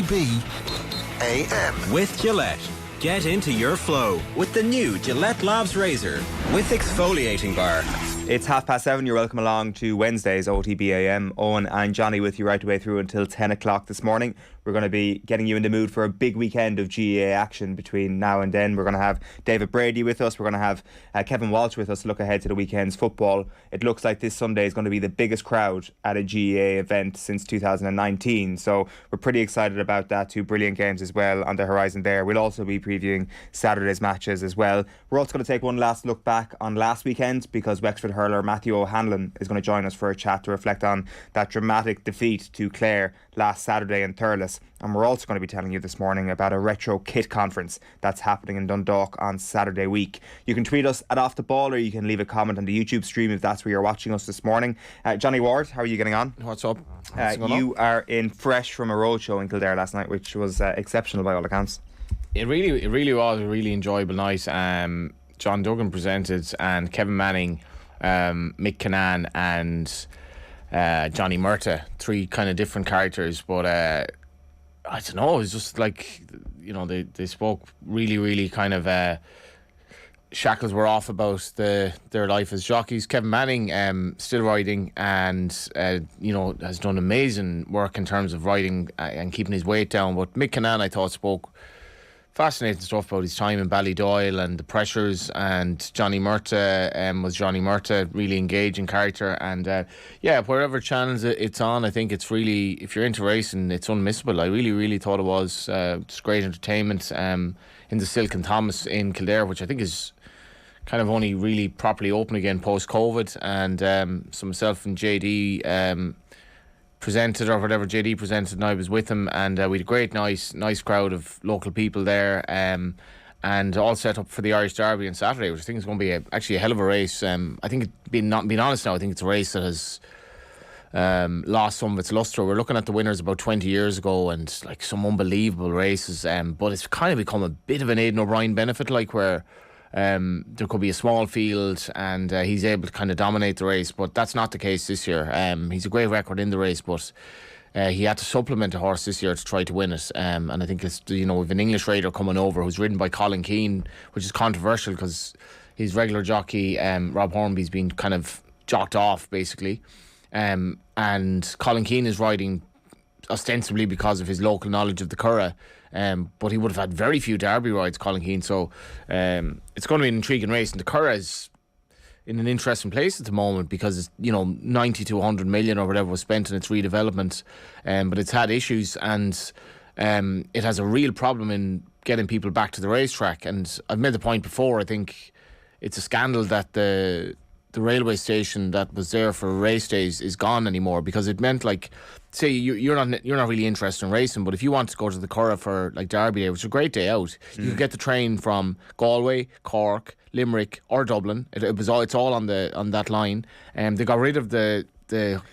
OTB AM. With Gillette. Get into your flow with the new Gillette Labs Razor with exfoliating bar. It's 7:30. You're welcome along to Wednesday's OTB AM. Eoin and Johnny with you right the way through until 10 o'clock this morning. We're going to be getting you in the mood for a big weekend of GAA action between now and then. We're going to have David Brady with us. We're going to have Kevin Walsh with us to look ahead to the weekend's football. It looks like this Sunday is going to be the biggest crowd at a GAA event since 2019. So we're pretty excited about that. Two brilliant games as well on the horizon there. We'll also be previewing Saturday's matches as well. We're also going to take one last look back on last weekend because Wexford hurler Matthew O'Hanlon is going to join us for a chat to reflect on that dramatic defeat to Clare last Saturday in Thurles. And we're also going to be telling you this morning about a retro kit conference that's happening in Dundalk on Saturday week. You can tweet us at Off The Ball, or you can leave a comment on the YouTube stream if that's where you're watching us this morning. Johnny Ward, how are you getting on? What's up? You are in fresh from a roadshow in Kildare last night, which was exceptional by all accounts. It really was a really enjoyable night. John Duggan presented, and Kevin Manning, Mick Cannan and Johnny Murtagh, three kind of different characters, but I don't know, it was just like, you know, they spoke really kind of shackles were off about their life as jockeys. Kevin Manning still riding and you know, has done amazing work in terms of riding and keeping his weight down, but Mick Cannan I thought spoke fascinating stuff about his time in Ballydoyle and the pressures, and Johnny Murtagh was Johnny Murtagh, really engaging character, and wherever channels it's on, I think it's really, if you're into racing, it's unmissable. I really thought it was just great entertainment in the Silk and Thomas in Kildare, which I think is kind of only really properly open again post-COVID, and so myself and JD presented, or whatever JD presented, and I was with him, and we had a great nice crowd of local people there, and all set up for the Irish Derby on Saturday, which I think is going to be actually a hell of a race. I think, being honest now, I think it's a race that has lost some of its lustre. We're looking at the winners about 20 years ago and like some unbelievable races, but it's kind of become a bit of an Aidan O'Brien benefit, like where there could be a small field and he's able to kind of dominate the race, but that's not the case this year. He's a great record in the race, but he had to supplement a horse this year to try to win it, and I think it's, you know, we've an English rider coming over who's ridden by Colin Keane, which is controversial because his regular jockey Rob Hornby's been kind of jocked off basically, and Colin Keane is riding ostensibly because of his local knowledge of the Curragh, but he would have had very few Derby rides, Colin Keane, so it's going to be an intriguing race, and the Curragh is in an interesting place at the moment because it's, you know, 90 to 100 million or whatever was spent in its redevelopment, but it's had issues, and it has a real problem in getting people back to the racetrack. And I've made the point before, I think it's a scandal that the railway station that was there for race days is gone anymore, because it meant, like, say you're not really interested in racing, but if you want to go to the Curragh for like Derby Day, which is a great day out, you could get the train from Galway, Cork, Limerick or Dublin. It's all on that line, and they got rid of the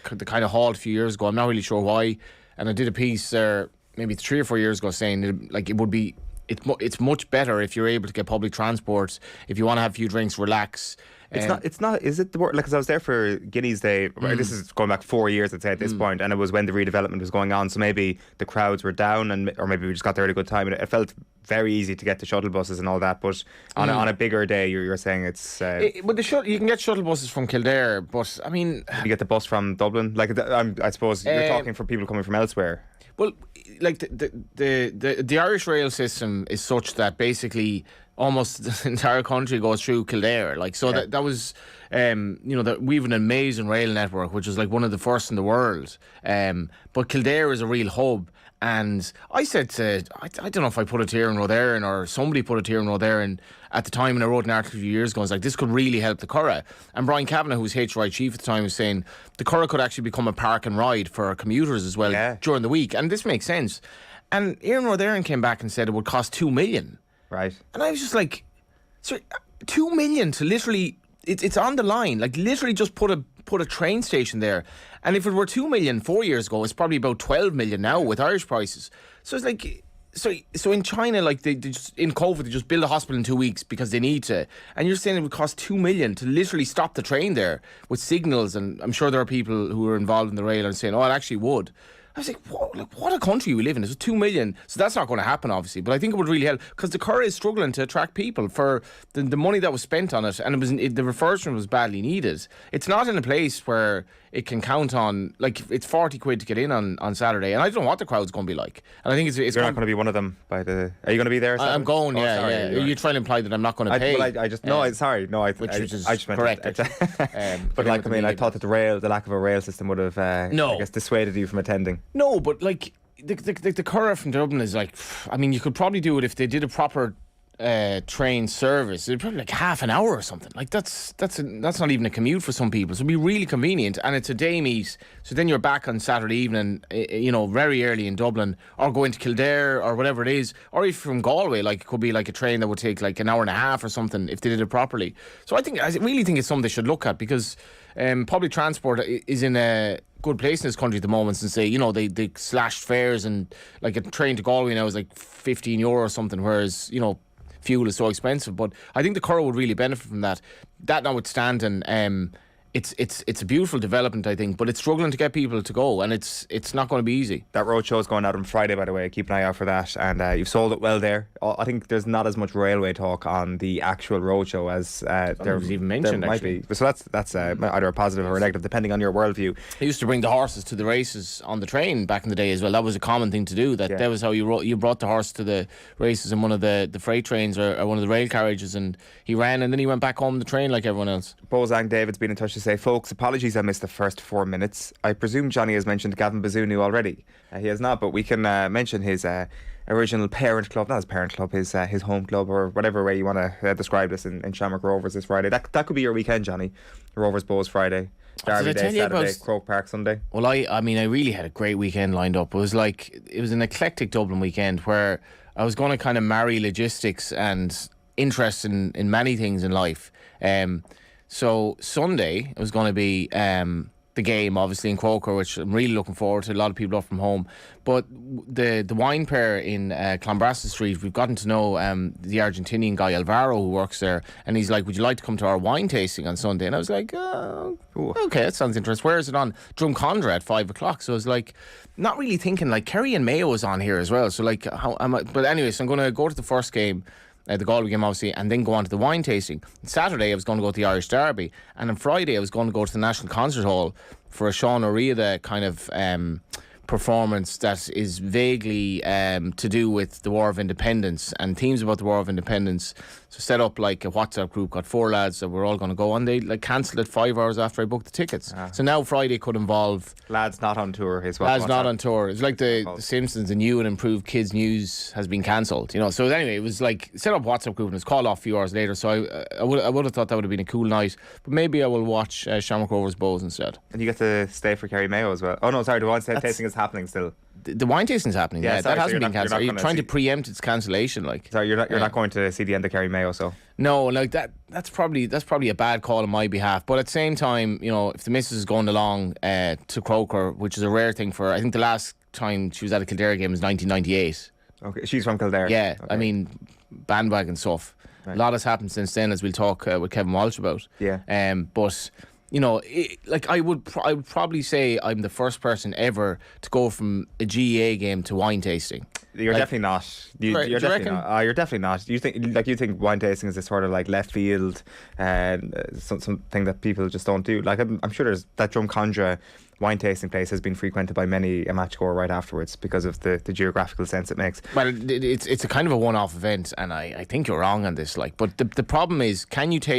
kind of halt a few years ago. I'm not really sure why, and I did a piece there maybe 3 or 4 years ago saying like it would be, it's much better if you're able to get public transport, if you want to have a few drinks, relax. It's not. Is it the word? Like, 'cause I was there for Guinea's Day. This is going back 4 years, I'd say, at this point, and it was when the redevelopment was going on. So maybe the crowds were down, or maybe we just got there at a good time. And it felt very easy to get the shuttle buses and all that. But on a bigger day, you're saying it's. But you can get shuttle buses from Kildare, but I mean, you get the bus from Dublin. Like, I suppose you're talking for people coming from elsewhere. Well, like the Irish rail system is such that basically almost the entire country goes through Kildare. Like, so that was, you know, that we have an amazing rail network, which is like one of the first in the world. But Kildare is a real hub. And I said to, I don't know if I put it here in Rotherin or somebody put it here in Rotherin at the time, and I wrote an article a few years ago. I was like, this could really help the Curragh. And Brian Kavanagh, who was HRI chief at the time, was saying the Curragh could actually become a park and ride for commuters as well during the week. And this makes sense. And Eoin Rotherin came back and said it would cost 2 million. Right. And I was just like, sorry, 2 million to literally, it's on the line, like literally just put a train station there. And if it were 2 million 4 years ago, it's probably about 12 million now with Irish prices. So it's like, so in China, like they just, in COVID, they just build a hospital in 2 weeks because they need to. And you're saying it would cost 2 million to literally stop the train there with signals. And I'm sure there are people who are involved in the rail and saying, oh, it actually would. I was like, what a country we live in. There's 2 million. So that's not going to happen, obviously. But I think it would really help because the Curragh is struggling to attract people for the money that was spent on it. And the refurbishment was badly needed. It's not in a place where it can count on, like, it's 40 quid to get in on Saturday. And I don't know what the crowd's going to be like. And I think it's You're not going to be one of them Are you going to be there? I'm going, yeah. You're trying to imply that I'm not going to pay. I just meant correct. but like, I mean, I thought that the lack of a rail system would have, I guess, dissuaded you from attending. No, but like the Curragh from Dublin is like, I mean, you could probably do it if they did a proper train service. It'd probably like half an hour or something. Like that's not even a commute for some people. So it'd be really convenient, and it's a day meet. So then you're back on Saturday evening, very early in Dublin, or going to Kildare or whatever it is, or if from Galway, like it could be like a train that would take like an hour and a half or something if they did it properly. So I really think it's something they should look at because public transport is in a good place in this country at the moment, and say, they slashed fares, and like a train to Galway now is like €15 or something, whereas fuel is so expensive. But I think the Curragh would really benefit from that. That notwithstanding, it's a beautiful development, I think, but it's struggling to get people to go, and it's not going to be easy. That roadshow is going out on Friday, by the way. Keep an eye out for that, and you've sold it well there. I think there's not as much railway talk on the actual roadshow as there was even mentioned. There might actually be. So that's either a positive or a negative, depending on your worldview. They used to bring the horses to the races on the train back in the day as well. That was a common thing to do. That was how you brought the horse to the races in one of the freight trains or one of the rail carriages, and he ran, and then he went back home on the train like everyone else. Bozang David's been in touch to say, folks, apologies I missed the first 4 minutes. I presume Johnny has mentioned Gavin Bazunu already. He has not, but we can mention his original parent club, not his parent club, his home club, or whatever way you want to describe this in Shamrock Rovers this Friday. That could be your weekend, Johnny. Rovers Bows Friday, Derby Day Saturday, Croke Park Sunday. Well, I mean, I really had a great weekend lined up. It was an eclectic Dublin weekend where I was going to kind of marry logistics and interest in many things in life. So Sunday it was going to be the game, obviously, in Croker, which I'm really looking forward to. A lot of people up from home. But the wine pair in Clonbrassil Street, we've gotten to know the Argentinian guy Alvaro who works there, and he's like, would you like to come to our wine tasting on Sunday? And I was like, okay, that sounds interesting. Where is it on? Drumcondra at 5 o'clock. So I was like, not really thinking, like, Kerry and Mayo is on here as well. So like, how am I? But anyway, so I'm going to go to the first game, the Galway game, obviously, and then go on to the wine tasting. On Saturday, I was going to go to the Irish Derby, and on Friday, I was going to go to the National Concert Hall for a Sean O'Riordan kind of performance that is vaguely to do with the War of Independence and themes about the War of Independence. So set up like a WhatsApp group, got 4 lads that were all going to go, and they like cancelled it 5 hours after I booked the tickets. So now Friday could involve lads not on tour. Lads not on tour. It's like the Simpsons, the new and improved kids news has been cancelled. So anyway, it was like set up WhatsApp group and it was called off a few hours later. So I would have thought that would have been a cool night, but maybe I will watch Shamrock Rovers Bows instead. And you get to stay for Kerry Mayo as well. Oh no, sorry, the wine tasting is happening still. The wine tasting's happening. Yeah, sorry, that hasn't been cancelled. Are you trying to see... preempt its cancellation? Like, sorry, you're not going to see the end of Kerry Mayo, so no, like that's probably a bad call on my behalf. But at the same time, if the missus is going along to Croker, which is a rare thing for, I think the last time she was at a Kildare game was 1998. Okay, she's from Kildare. Yeah, okay. I mean, bandwagon stuff. Right. A lot has happened since then, as we'll talk with Kevin Walsh about. Yeah. But I would probably say I'm the first person ever to go from a GAA game to wine tasting. You're definitely not. You're definitely not. You're definitely not. You think wine tasting is this sort of like left field and something that people just don't do. Like I'm sure there's that Drumcondra wine tasting place has been frequented by many a matchgoer right afterwards because of the geographical sense it makes. Well, it's a kind of a one-off event, and I think you're wrong on this. Like, but the problem is, can you tell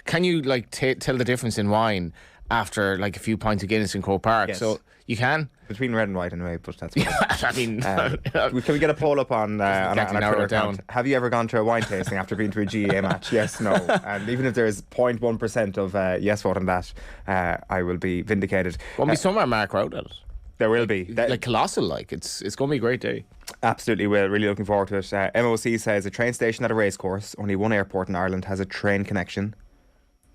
the difference in wine after like a few pints of Guinness in Croke Park? Yes. So you can. Between red and white anyway, but that's what I mean, can we get a poll up on our Twitter account? Have you ever gone to a wine tasting after being to a GAA match? Yes, no. And even if there's 0.1% of yes vote on that, I will be vindicated. Won't be somewhere Mark out at it. There will be. Like colossal, like it's going to be a great day. Absolutely will. Really looking forward to it. MOC says a train station at a racecourse. Only one airport in Ireland has a train connection.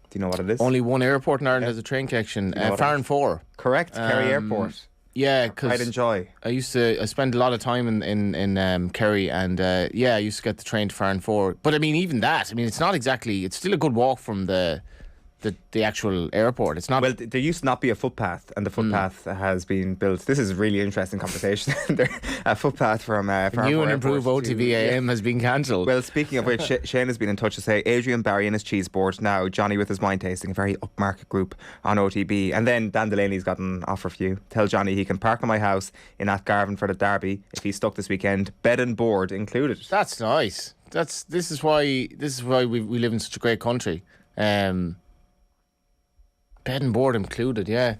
Do you know what it is? Only one airport in Ireland has a train connection. Farn 4. Correct. Kerry Airport. Yeah, because I'd enjoy. I spent a lot of time in Kerry, and I used to get the train to Farn 4. But I mean, even that, it's not exactly. It's still a good walk from the the actual airport. It's not. Well, there used to not be a footpath, and the footpath has been built. This is a really interesting conversation. A footpath from new and improved OTB AM has been cancelled. Well, speaking of which, Sheahan has been in touch to say Adrian Barry in his cheese board, now Johnny with his wine tasting, a very upmarket group on OTB. And then Dan Delaney's got an offer for you. Tell Johnny he can park in my house in Atgarvan for the derby if he's stuck this weekend. Bed and board included. That's nice. This is why we live in such a great country. Bed and board included, yeah.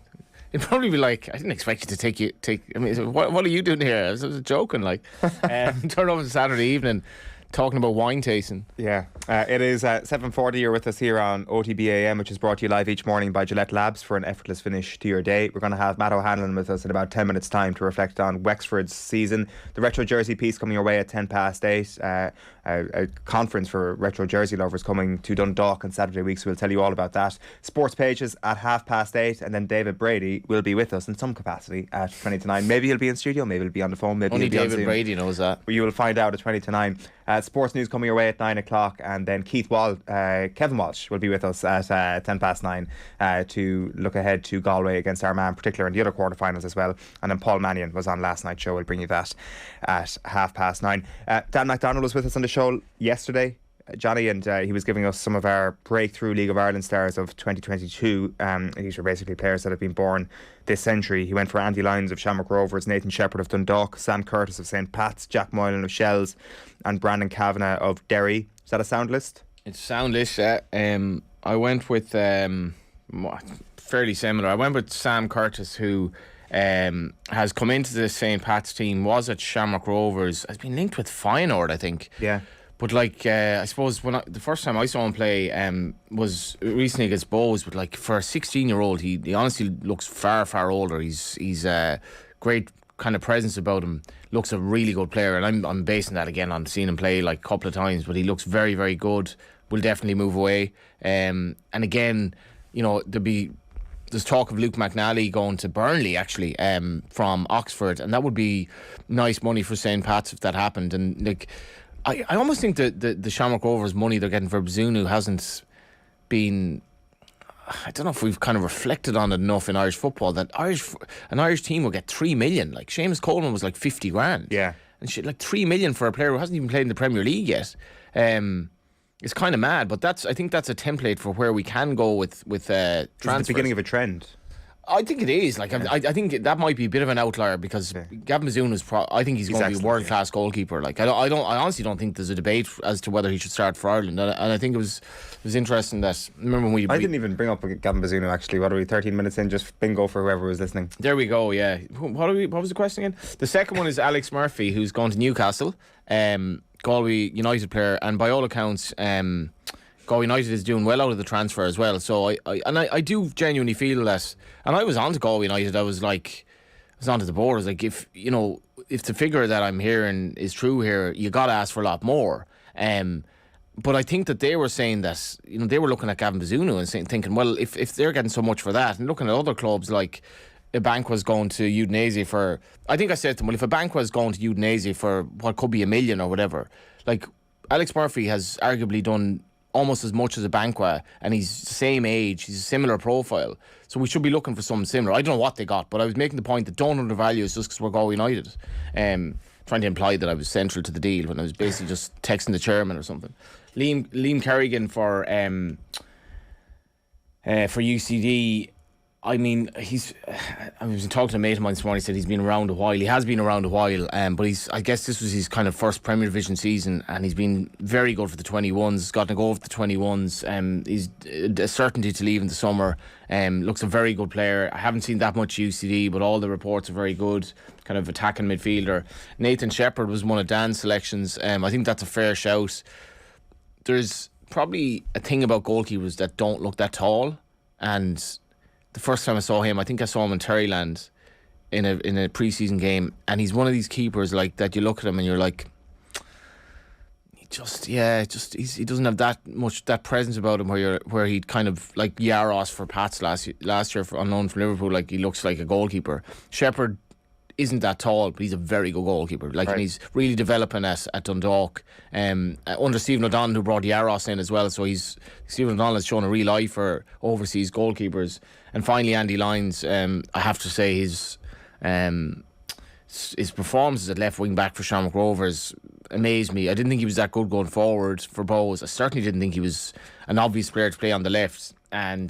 It'd probably be like, I didn't expect you to take. I mean, what are you doing here? I was joking, like. Turn over on Saturday evening, talking about wine tasting. Yeah, it is 7:40. You're with us here on OTB AM, which is brought to you live each morning by Gillette Labs for an effortless finish to your day. We're going to have Matt O'Hanlon with us in about 10 minutes' time to reflect on Wexford's season. The retro jersey piece coming your way at 8:10. A conference for retro jersey lovers coming to Dundalk on Saturday week, so we'll tell you all about that. Sports pages at 8:30, and then David Brady will be with us in some capacity at 20:09. Maybe he'll be in studio, maybe he'll be on the phone, maybe only he'll be David Brady knows that. You will find out at 20:09. Sports news coming your way at 9 o'clock, and then Kevin Walsh will be with us at 9:10 to look ahead to Galway against Armagh in particular, and the other quarterfinals as well. And then Paul Mannion was on last night's show. We'll bring you that at 9:30. Dan MacDonald was with us on the show yesterday, Johnny, and he was giving us some of our breakthrough League of Ireland stars of 2022. These are basically players that have been born this century. He went for Andy Lyons of Shamrock Rovers, Nathan Shepherd of Dundalk, Sam Curtis of St Pat's, Jack Moylan of Shells, and Brandon Kavanagh of Derry. Is that a sound list? It's a sound list, yeah. I went with fairly similar. I went with Sam Curtis, who has come into the St Pat's team, was at Shamrock Rovers, has been linked with Feyenoord, I think. Yeah. But I suppose the first time I saw him play was recently against Bows. But like for a 16-year-old, he honestly looks far older. He's great kind of presence about him. Looks a really good player, and I'm basing that again on seeing him play like a couple of times. But he looks very, very good. Will definitely move away. And again, there's talk of Luke McNally going to Burnley actually from Oxford, and that would be nice money for St Pat's if that happened. And like, I almost think that the Shamrock Rovers money they're getting for Bazunu hasn't been. I don't know if we've kind of reflected on it enough in Irish football that an Irish team will get 3 million. Like Seamus Coleman was like 50 grand. Yeah, and shit, like 3 million for a player who hasn't even played in the Premier League yet. It's kind of mad, but I think that's a template for where we can go with transfers. It's the beginning of a trend. I think it is. Like I think that might be a bit of an outlier because Gavin Bazunu is. I think he's going to be a world class goalkeeper. Like I honestly don't think there's a debate as to whether he should start for Ireland. And I think it was interesting that remember when I didn't even bring up Gavin Bazunu actually. What are we 13 minutes in? Just bingo for whoever was listening. There we go. Yeah. What was the question again? The second one is Alex Murphy, who's gone to Newcastle. Galway United player, and by all accounts, Galway United is doing well out of the transfer as well. So I do genuinely feel that, and I was on to Galway United. I was on to the board. I was like, if the figure that I'm hearing is true here, you got to ask for a lot more. But I think that they were saying that they were looking at Gavin Bazunu and thinking, well, if they're getting so much for that, and looking at other clubs like a bank was going to Udinese for, I think I said to them, well, if a bank was going to Udinese for what could be $1 million or whatever, like Alex Murphy has arguably done almost as much as a Banqua, and he's the same age, he's a similar profile, so we should be looking for something similar. I don't know what they got, but I was making the point that don't undervalue us just because we're Galway United. Trying to imply that I was central to the deal when I was basically just texting the chairman or something. Liam Kerrigan for UCD. I mean, I was talking to a mate of mine this morning. He said he's been around a while. He has been around a while, but I guess this was his kind of first Premier Division season, and he's been very good for the 21s. He's gotten a go for the 21s. He's a certainty to leave in the summer. Looks a very good player. I haven't seen that much UCD, but all the reports are very good. Kind of attacking midfielder. Nathan Shepherd was one of Dan's selections. I think that's a fair shout. There's probably a thing about goalkeepers that don't look that tall, and the first time I saw him, I think I saw him in Terryland in a pre-season game, and he's one of these keepers like that. You look at him and you're like, he doesn't have that presence about him where he'd kind of like Yaros for Pats last year on loan from Liverpool. Like he looks like a goalkeeper. Shepherd isn't that tall, but he's a very good goalkeeper. Like, and he's really developing at Dundalk. Under Stephen O'Donnell, who brought Yaros in as well. So Stephen O'Donnell has shown a real eye for overseas goalkeepers. And finally, Andy Lyons. I have to say his performances at left wing back for Shamrock Rovers amazed me. I didn't think he was that good going forward for Bohs. I certainly didn't think he was an obvious player to play on the left. And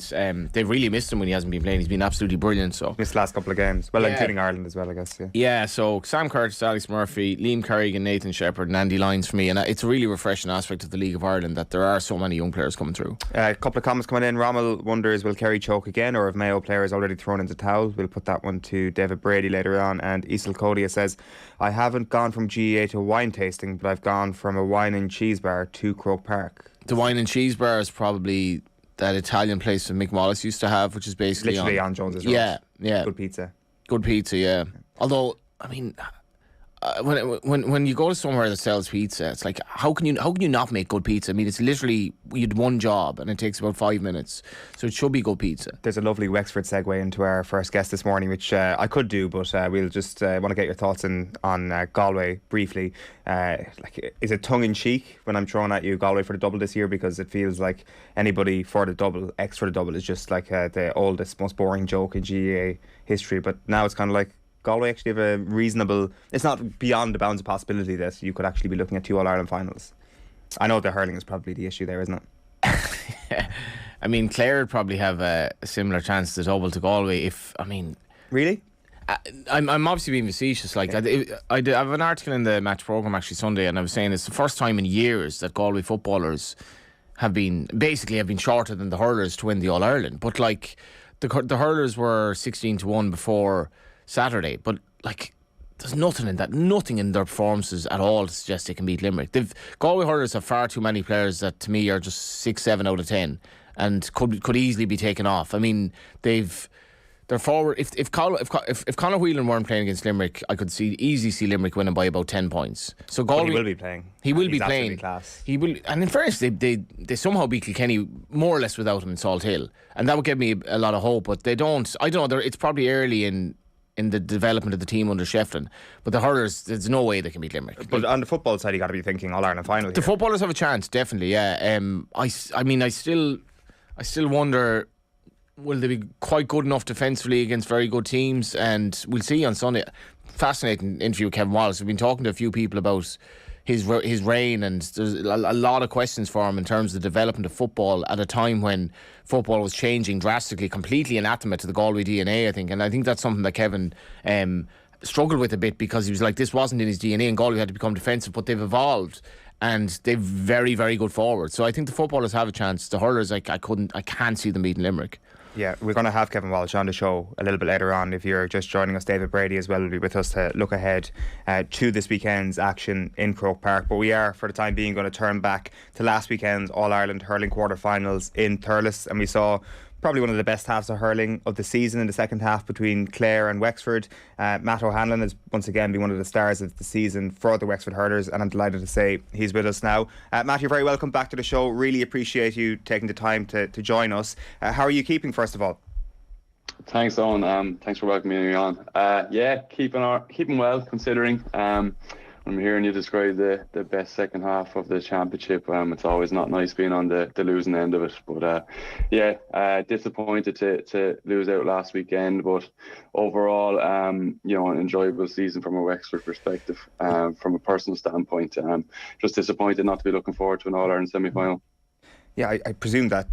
they've really missed him when he hasn't been playing. He's been absolutely brilliant. So missed the last couple of games. Well, including Ireland as well, I guess. Yeah, so Sam Curtis, Alex Murphy, Liam Carrigan, Nathan Shepherd and Andy Lyons for me. And it's a really refreshing aspect of the League of Ireland that there are so many young players coming through. A couple of comments coming in. Rommel wonders, will Kerry choke again, or have Mayo players already thrown in the towel? We'll put that one to David Brady later on. And Isel Kodia says, I haven't gone from GAA to wine tasting, but I've gone from a wine and cheese bar to Croke Park. The wine and cheese bar is probably that Italian place that Mick Wallace used to have, which is basically literally on Jones's Road. Yeah. Good pizza. Good pizza, yeah. Although, I mean, when you go to somewhere that sells pizza, it's like, how can you not make good pizza? I mean, it's literally, you had one job and it takes about 5 minutes, so it should be good pizza. There's a lovely Wexford segue into our first guest this morning, which I could do, but we'll just want to get your thoughts on Galway briefly. Is it tongue in cheek when I'm throwing at you Galway for the double this year, because it feels like anybody for the double, X for the double, is just like the oldest, most boring joke in GAA history. But now it's kind of like Galway actually have a reasonable, it's not beyond the bounds of possibility that you could actually be looking at 2 All-Ireland finals. I know the hurling is probably the issue there, isn't it? I mean, Clare would probably have a similar chance to double to Galway Really? I'm obviously being facetious. Like, I have an article in the match programme actually Sunday, and I was saying it's the first time in years that Galway footballers have been shorter than the hurlers to win the All-Ireland. But like, the hurlers were 16-1 before Saturday, but like, there's nothing in their performances at all to suggest they can beat Limerick. Galway hurlers have far too many players that to me are just 6-7 out of 10 and could easily be taken off. I mean, they're forward. If Conor Whelan weren't playing against Limerick, I could easily see Limerick winning by about 10 points. So Galway, but he will be playing. He will be playing. Class. He will, and in fairness, they somehow beat Kilkenny more or less without him in Salt Hill, and that would give me a lot of hope. But they don't. I don't know. It's probably early in the development of the team under Shefflin, but the hurlers, there's no way they can beat Limerick. But on the football side, you got to be thinking All-Ireland final. The footballers have a chance, definitely. Yeah. I mean, I still wonder, will they be quite good enough defensively against very good teams? And we'll see on Sunday. Fascinating interview with Kevin Wallace. We've been talking to a few people about his reign, and there's a lot of questions for him in terms of the development of football at a time when football was changing drastically, completely anathema to the Galway DNA, I think. And I think that's something that Kevin struggled with a bit, because he was like, this wasn't in his DNA and Galway had to become defensive, but they've evolved and they've very, very good forward. So I think the footballers have a chance. The hurlers, I can't see them beating Limerick. Yeah, we're going to have Kevin Walsh on the show a little bit later on. If you're just joining us, David Brady as well will be with us to look ahead to this weekend's action in Croke Park. But we are, for the time being, going to turn back to last weekend's All-Ireland hurling quarter-finals in Thurles, and we saw probably one of the best halves of hurling of the season in the second half between Clare and Wexford. Matt O'Hanlon has once again been one of the stars of the season for the Wexford hurlers, and I'm delighted to say he's with us now. Matt, you're very welcome back to the show. Really appreciate you taking the time to join us. How are you keeping, first of all? Thanks, Eoin. Thanks for welcoming me on. Keeping well, considering. I'm hearing you describe the best second half of the championship. It's always not nice being on the losing end of it. But disappointed to lose out last weekend. But overall, an enjoyable season from a Wexford perspective. From a personal standpoint, just disappointed not to be looking forward to an All-Ireland semi-final. Yeah, I presume that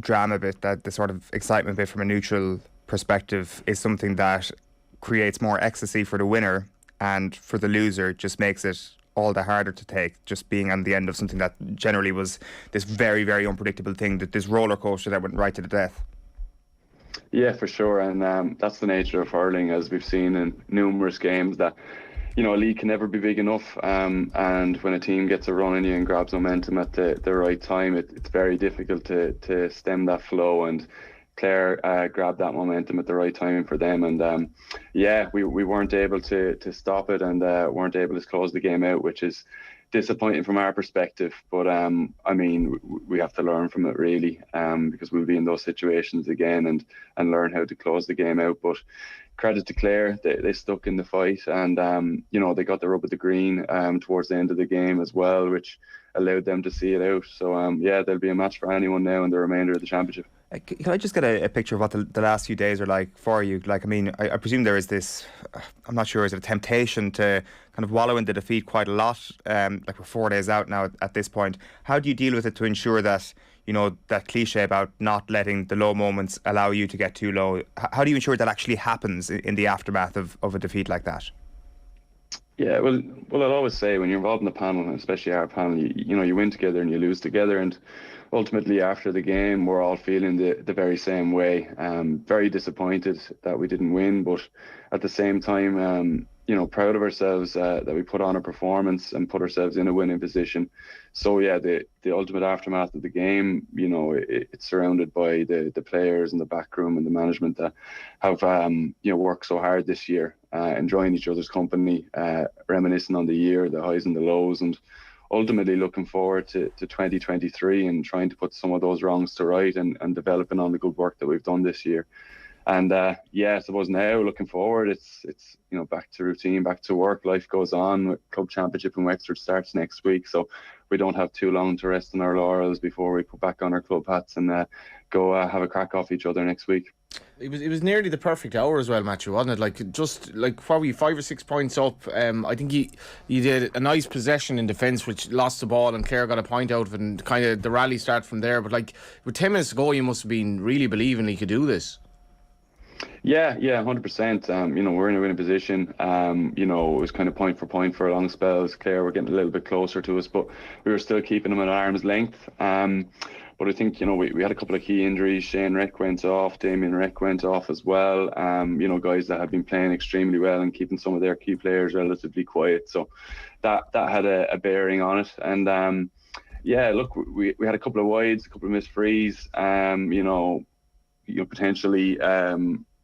drama bit, that the sort of excitement bit from a neutral perspective, is something that creates more ecstasy for the winner, and for the loser just makes it all the harder to take, just being on the end of something that generally was this very, very unpredictable thing, that this roller coaster that went right to the death. Yeah, for sure. And that's the nature of hurling, as we've seen in numerous games, that a lead can never be big enough, and when a team gets a run in you and grabs momentum at the right time, it's very difficult to stem that flow. And Clare grabbed that momentum at the right time for them, and we weren't able to stop it, and weren't able to close the game out, which is disappointing from our perspective. But I mean, we have to learn from it really, because we'll be in those situations again, and learn how to close the game out. But credit to Clare, they stuck in the fight, and they got the rub of the green towards the end of the game as well, which allowed them to see it out. So there'll be a match for anyone now in the remainder of the championship. Can I just get a picture of what the last few days are like for you? Like, I mean, I presume there is this, I'm not sure, is it a temptation to kind of wallow in the defeat quite a lot? Like, we're 4 days out now at this point. How do you deal with it to ensure that, that cliche about not letting the low moments allow you to get too low? How do you ensure that actually happens in the aftermath of a defeat like that? Yeah, well, I'd always say when you're involved in the panel, and especially our panel, you win together and you lose together, and ultimately after the game we're all feeling the very same way. Very disappointed that we didn't win, but at the same time, proud of ourselves that we put on a performance and put ourselves in a winning position. So yeah, the ultimate aftermath of the game, it's surrounded by the players and the backroom and the management that have worked so hard this year, enjoying each other's company, reminiscing on the year, the highs and the lows, and ultimately looking forward to 2023 and trying to put some of those wrongs to right, and developing on the good work that we've done this year. And I suppose now looking forward, it's back to routine, back to work. Life goes on. Club championship in Wexford starts next week, so we don't have too long to rest on our laurels before we put back on our club hats and go have a crack off each other next week. It was nearly the perfect hour as well, Matthew, wasn't it? Like, just like probably 5 or 6 points up. I think you did a nice possession in defence, which lost the ball, and Clare got a point out of it, and kind of the rally started from there. But like, with 10 minutes to go, you must have been really believing he could do this. Yeah, 100%. We're in a winning position. It was kind of point for point for a long spells. Clare were getting a little bit closer to us, but we were still keeping them at arm's length. But I think, we had a couple of key injuries. Shane Reck went off, Damien Reck went off as well. Guys that have been playing extremely well and keeping some of their key players relatively quiet. So that had a bearing on it. And look, we had a couple of wides, a couple of missed frees. Potentially,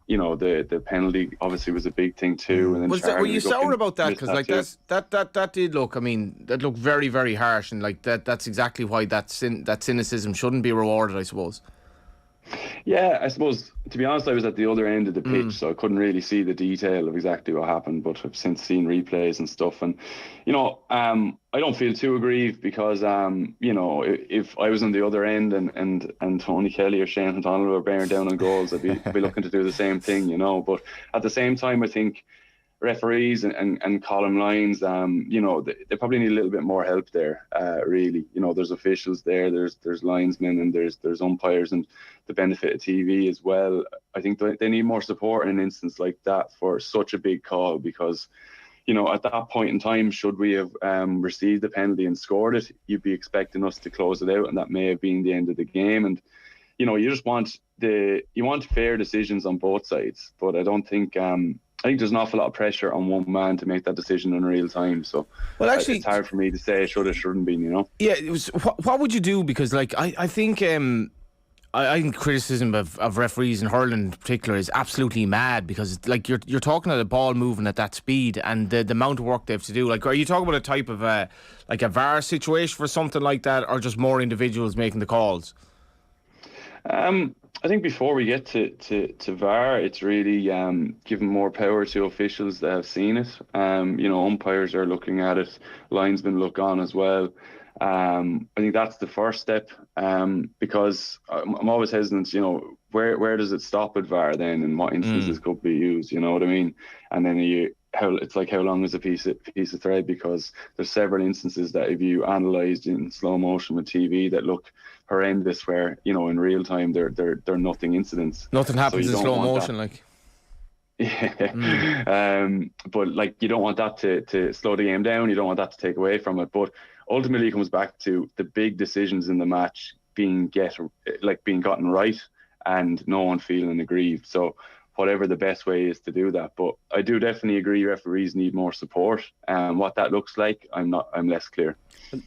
the penalty obviously was a big thing too. And then were you sour about that? Because like that did look. I mean, that looked very, very harsh, and like that's exactly why that cynicism shouldn't be rewarded, I suppose. Yeah, I suppose, to be honest, I was at the other end of the pitch, so I couldn't really see the detail of exactly what happened, but I've since seen replays and stuff. And, I don't feel too aggrieved because, if I was on the other end and Tony Kelly or Shane O'Donnell were bearing down on goals, I'd be looking to do the same thing, But at the same time, I think referees and column lines, they probably need a little bit more help there, really. There's officials there, there's linesmen, and there's umpires, and the benefit of TV as well. I think they need more support in an instance like that for such a big call, because at that point in time, should we have received the penalty and scored it, you'd be expecting us to close it out, and that may have been the end of the game. And you just want fair decisions on both sides, but I don't think I think there's an awful lot of pressure on one man to make that decision in real time. So, well, actually, it's hard for me to say should or shouldn't be. Yeah, it was. What would you do? Because, like, I think I think criticism of referees in hurling in particular is absolutely mad, because like you're talking about a ball moving at that speed and the amount of work they have to do. Like, are you talking about a type of like a VAR situation for something like that, or just more individuals making the calls? I think before we get to VAR, it's really giving more power to officials that have seen it. Umpires are looking at it, linesmen look on as well. I think that's the first step, because I'm always hesitant, where does it stop at VAR then, and what instances could be used, you know what I mean? And then how long is a piece of thread, because there's several instances that if you analysed in slow motion with TV that look horrendous, where in real time they're nothing incidents. Nothing happens in slow motion, like. Yeah. But like, you don't want that to slow the game down. You don't want that to take away from it. But ultimately, it comes back to the big decisions in the match being gotten right, and no one feeling aggrieved. So whatever the best way is to do that. But I do definitely agree referees need more support. What that looks like, I'm less clear.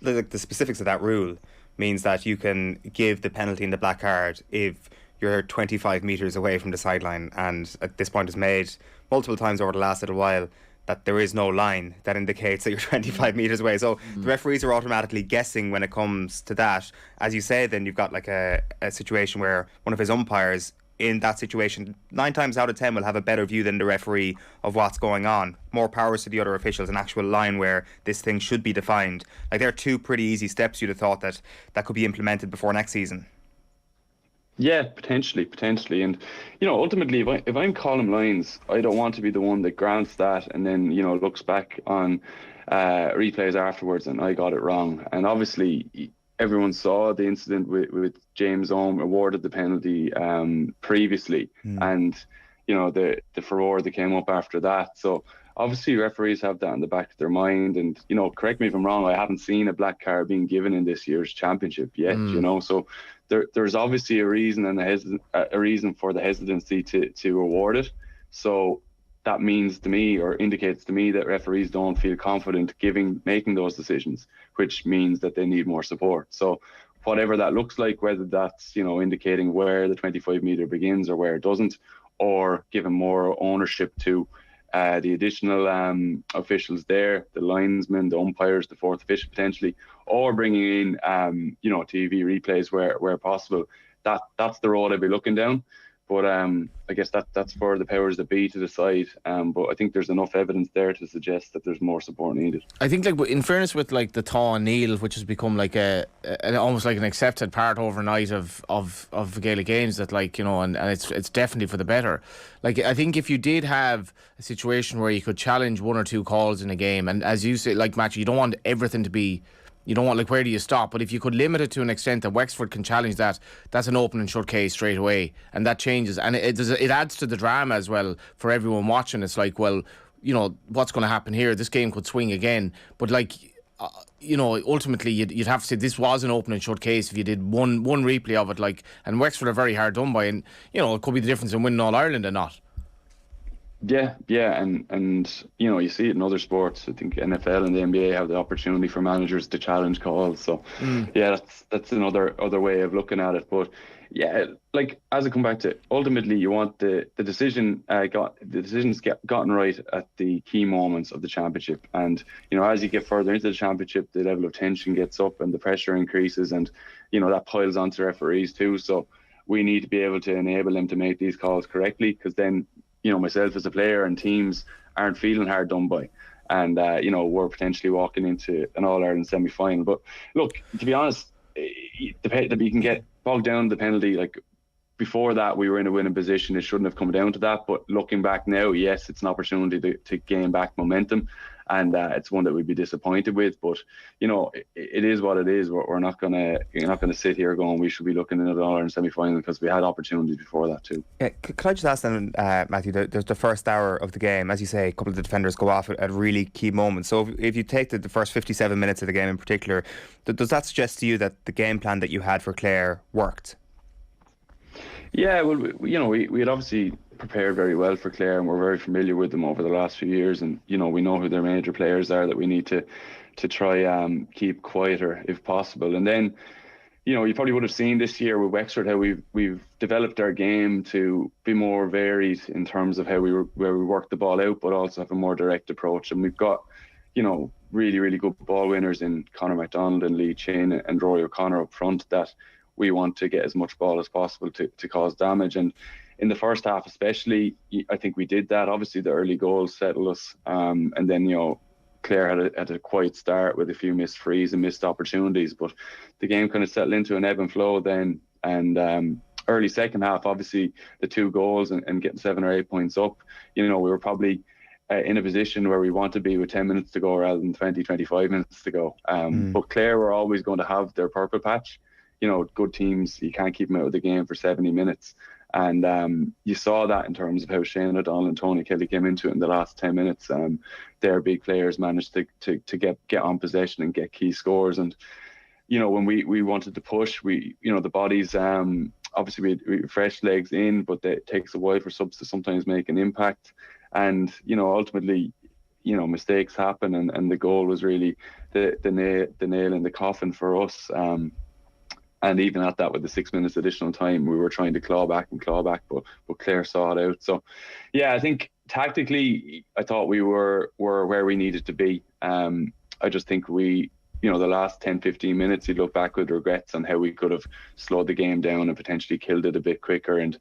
Like, the specifics of that rule means that you can give the penalty and the black card if you're 25 metres away from the sideline, and at this point is made multiple times over the last little while that there is no line that indicates that you're 25 metres away. So the referees are automatically guessing when it comes to that. As you say, then you've got like a situation where one of his umpires in that situation 9 times out of 10 will have a better view than the referee of what's going on. More powers to the other officials, an actual line where this thing should be defined. Like, there are 2 pretty easy steps you'd have thought that could be implemented before next season. Yeah, potentially. And, ultimately, if I'm calling lines, I don't want to be the one that grants that and then, looks back on replays afterwards and I got it wrong. And obviously, everyone saw the incident with James Ohm awarded the penalty previously. And, the furore that came up after that. So, obviously, referees have that in the back of their mind. And, correct me if I'm wrong, I haven't seen a black card being given in this year's championship yet, So there's obviously a reason and a reason for the hesitancy to award it. So that means to me, or indicates to me, that referees don't feel confident making those decisions, which means that they need more support. So whatever that looks like, whether that's, indicating where the 25 metre begins or where it doesn't, or giving more ownership to the additional officials there, the linesmen, the umpires, the fourth official potentially, or bringing in, TV replays where possible. That's the road I'd be looking down. But I guess that's for the powers that be to decide. But I think there's enough evidence there to suggest that there's more support needed. I think, like, in fairness with like the Tá and Neil, which has become like almost like an accepted part overnight of Gaelic games, that, like, and it's definitely for the better. Like, I think if you did have a situation where you could challenge 1 or 2 calls in a game, and as you say, like, Matthew, you don't want everything to be. You don't want, like, where do you stop? But if you could limit it to an extent that Wexford can challenge that, that's an open and shut case straight away. And that changes. And it adds to the drama as well for everyone watching. It's like, well, what's going to happen here? This game could swing again. But, like, ultimately you'd have to say this was an open and shut case if you did one replay of it. Like, and Wexford are very hard done by. And, it could be the difference in winning All Ireland or not. Yeah, and you see it in other sports. I think NFL and the NBA have the opportunity for managers to challenge calls. So yeah, that's another way of looking at it. But yeah, like, as I come back to, ultimately you want the decisions gotten right at the key moments of the championship. And as you get further into the championship, the level of tension gets up and the pressure increases, and that piles onto referees too. So we need to be able to enable them to make these calls correctly, because then, myself as a player and teams aren't feeling hard done by. And, we're potentially walking into an All-Ireland semi-final. But look, to be honest, you can get bogged down in the penalty. Like, before that, we were in a winning position. It shouldn't have come down to that. But looking back now, yes, it's an opportunity to gain back momentum. And it's one that we'd be disappointed with. But, it is what it is. You're not gonna sit here going, we should be looking at an All-Ireland semi-final, because we had opportunities before that too. Yeah, could I just ask then, Matthew, there's the first hour of the game, as you say, a couple of the defenders go off at really key moments. So if you take the first 57 minutes of the game in particular, does that suggest to you that the game plan that you had for Clare worked? Yeah, well, we had obviously prepared very well for Clare, and we're very familiar with them over the last few years, and we know who their major players are that we need to try keep quieter if possible. And then you probably would have seen this year with Wexford how we've developed our game to be more varied in terms of where we work the ball out, but also have a more direct approach. And we've got really, really good ball winners in Conor MacDonald and Lee Chin and Rory O'Connor up front, that we want to get as much ball as possible to cause damage. And in the first half especially, I think we did that. Obviously the early goals settled us, and then Clare had a quiet start with a few missed frees and missed opportunities, but the game kind of settled into an ebb and flow then. And early second half, obviously the 2 goals and getting 7 or 8 points up, we were probably in a position where we want to be with 10 minutes to go rather than 25 minutes to go. But Clare were always going to have their purple patch. Good teams, you can't keep them out of the game for 70 minutes. And you saw that in terms of how Shane O'Donnell and Tony Kelly came into it in the last 10 minutes. Their big players managed to get on possession and get key scores. And, when we wanted to push, the bodies, obviously we fresh legs in, but it takes a while for subs to sometimes make an impact. And, ultimately, mistakes happen, and the goal was really the nail in the coffin for us. And even at that, with the 6 minutes additional time, we were trying to claw back, but Clare saw it out. So, yeah, I think tactically, I thought we were where we needed to be. I just think we, the last 10, 15 minutes, you look back with regrets on how we could have slowed the game down and potentially killed it a bit quicker and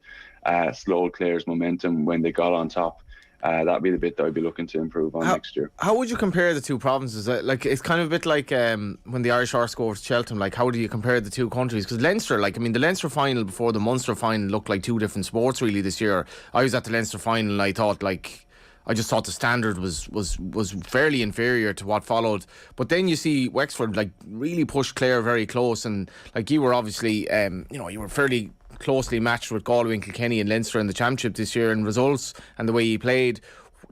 slowed Clare's momentum when they got on top. That'd be the bit that I'd be looking to improve on next year. How would you compare the two provinces? It's kind of a bit like when the Irish Horse go over to Cheltenham. Like, how do you compare the two countries? Because Leinster, the Leinster final before the Munster final looked like two different sports really this year. I was at the Leinster final and I just thought the standard was fairly inferior to what followed. But then you see Wexford really push Clare very close, and you were obviously you were fairly closely matched with Galway and Kilkenny and Leinster in the championship this year in results and the way he played.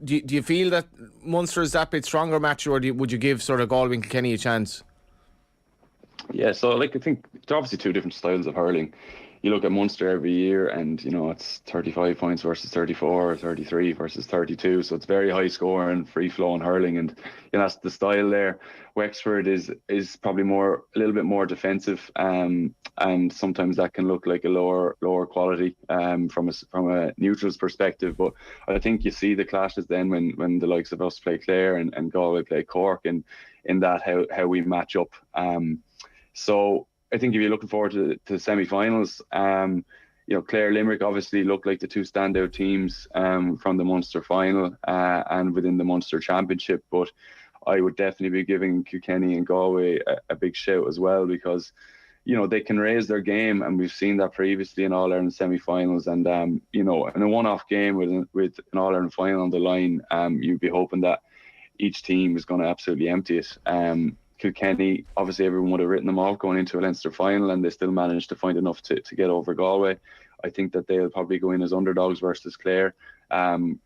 Do you feel that Munster is that bit stronger match, or would you give sort of Galway and Kilkenny a chance? Yeah, so I think they're obviously two different styles of hurling. You look at Munster every year and, it's 35 points versus 34, or 33 versus 32. So it's very high score and free flowing hurling. And, that's the style there. Wexford is probably a little bit more defensive. And sometimes that can look like a lower quality from a neutral's perspective. But I think you see the clashes then when the likes of us play Clare and Galway play Cork, and in that how we match up. So I think if you're looking forward to the semi-finals, Clare Limerick obviously look like the two standout teams from the Munster final and within the Munster Championship. But I would definitely be giving Kilkenny and Galway a big shout as well, because they can raise their game, and we've seen that previously in All-Ireland semi-finals. And in a one-off game with an All-Ireland final on the line, you'd be hoping that each team is going to absolutely empty it. Kilkenny, obviously everyone would have written them off going into a Leinster final, and they still managed to find enough to get over Galway. I think that they'll probably go in as underdogs versus Clare,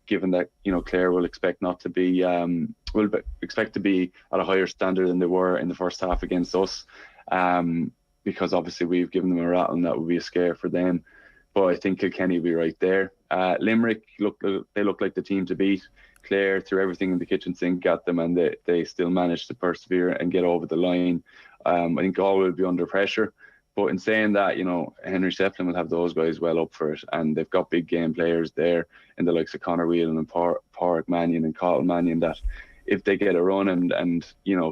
given that Clare will expect not to be expect to be at a higher standard than they were in the first half against us, because obviously we've given them a rattle and that would be a scare for them. But I think Kilkenny will be right there. Limerick look like the team to beat. Clare, through everything in the kitchen sink, got them, and they still managed to persevere and get over the line. I think Galway will be under pressure. But in saying that, Henry Sepplin will have those guys well up for it, and they've got big game players there in the likes of Conor Whelan and Pádraig Mannion and Cathal Mannion, that if they get a run and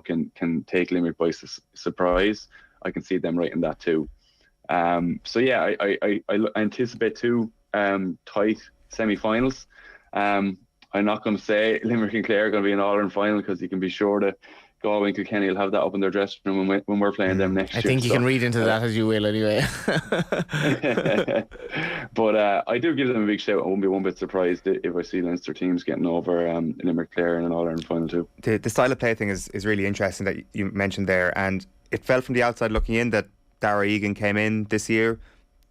can take Limerick by surprise, I can see them right in that too. So yeah, I anticipate two tight semi-finals. I'm not going to say Limerick and Clare are going to be an All-Ireland final, because you can be sure that Galway and Kilkenny will have that up in their dressing room when we're playing them next year. I think you can read into that as you will anyway. But I do give them a big shout. I won't be one bit surprised if I see Leinster teams getting over Limerick Clare in an All-Ireland final too. The style of play thing is really interesting that you mentioned there, and it felt from the outside looking in that Dara Egan came in this year,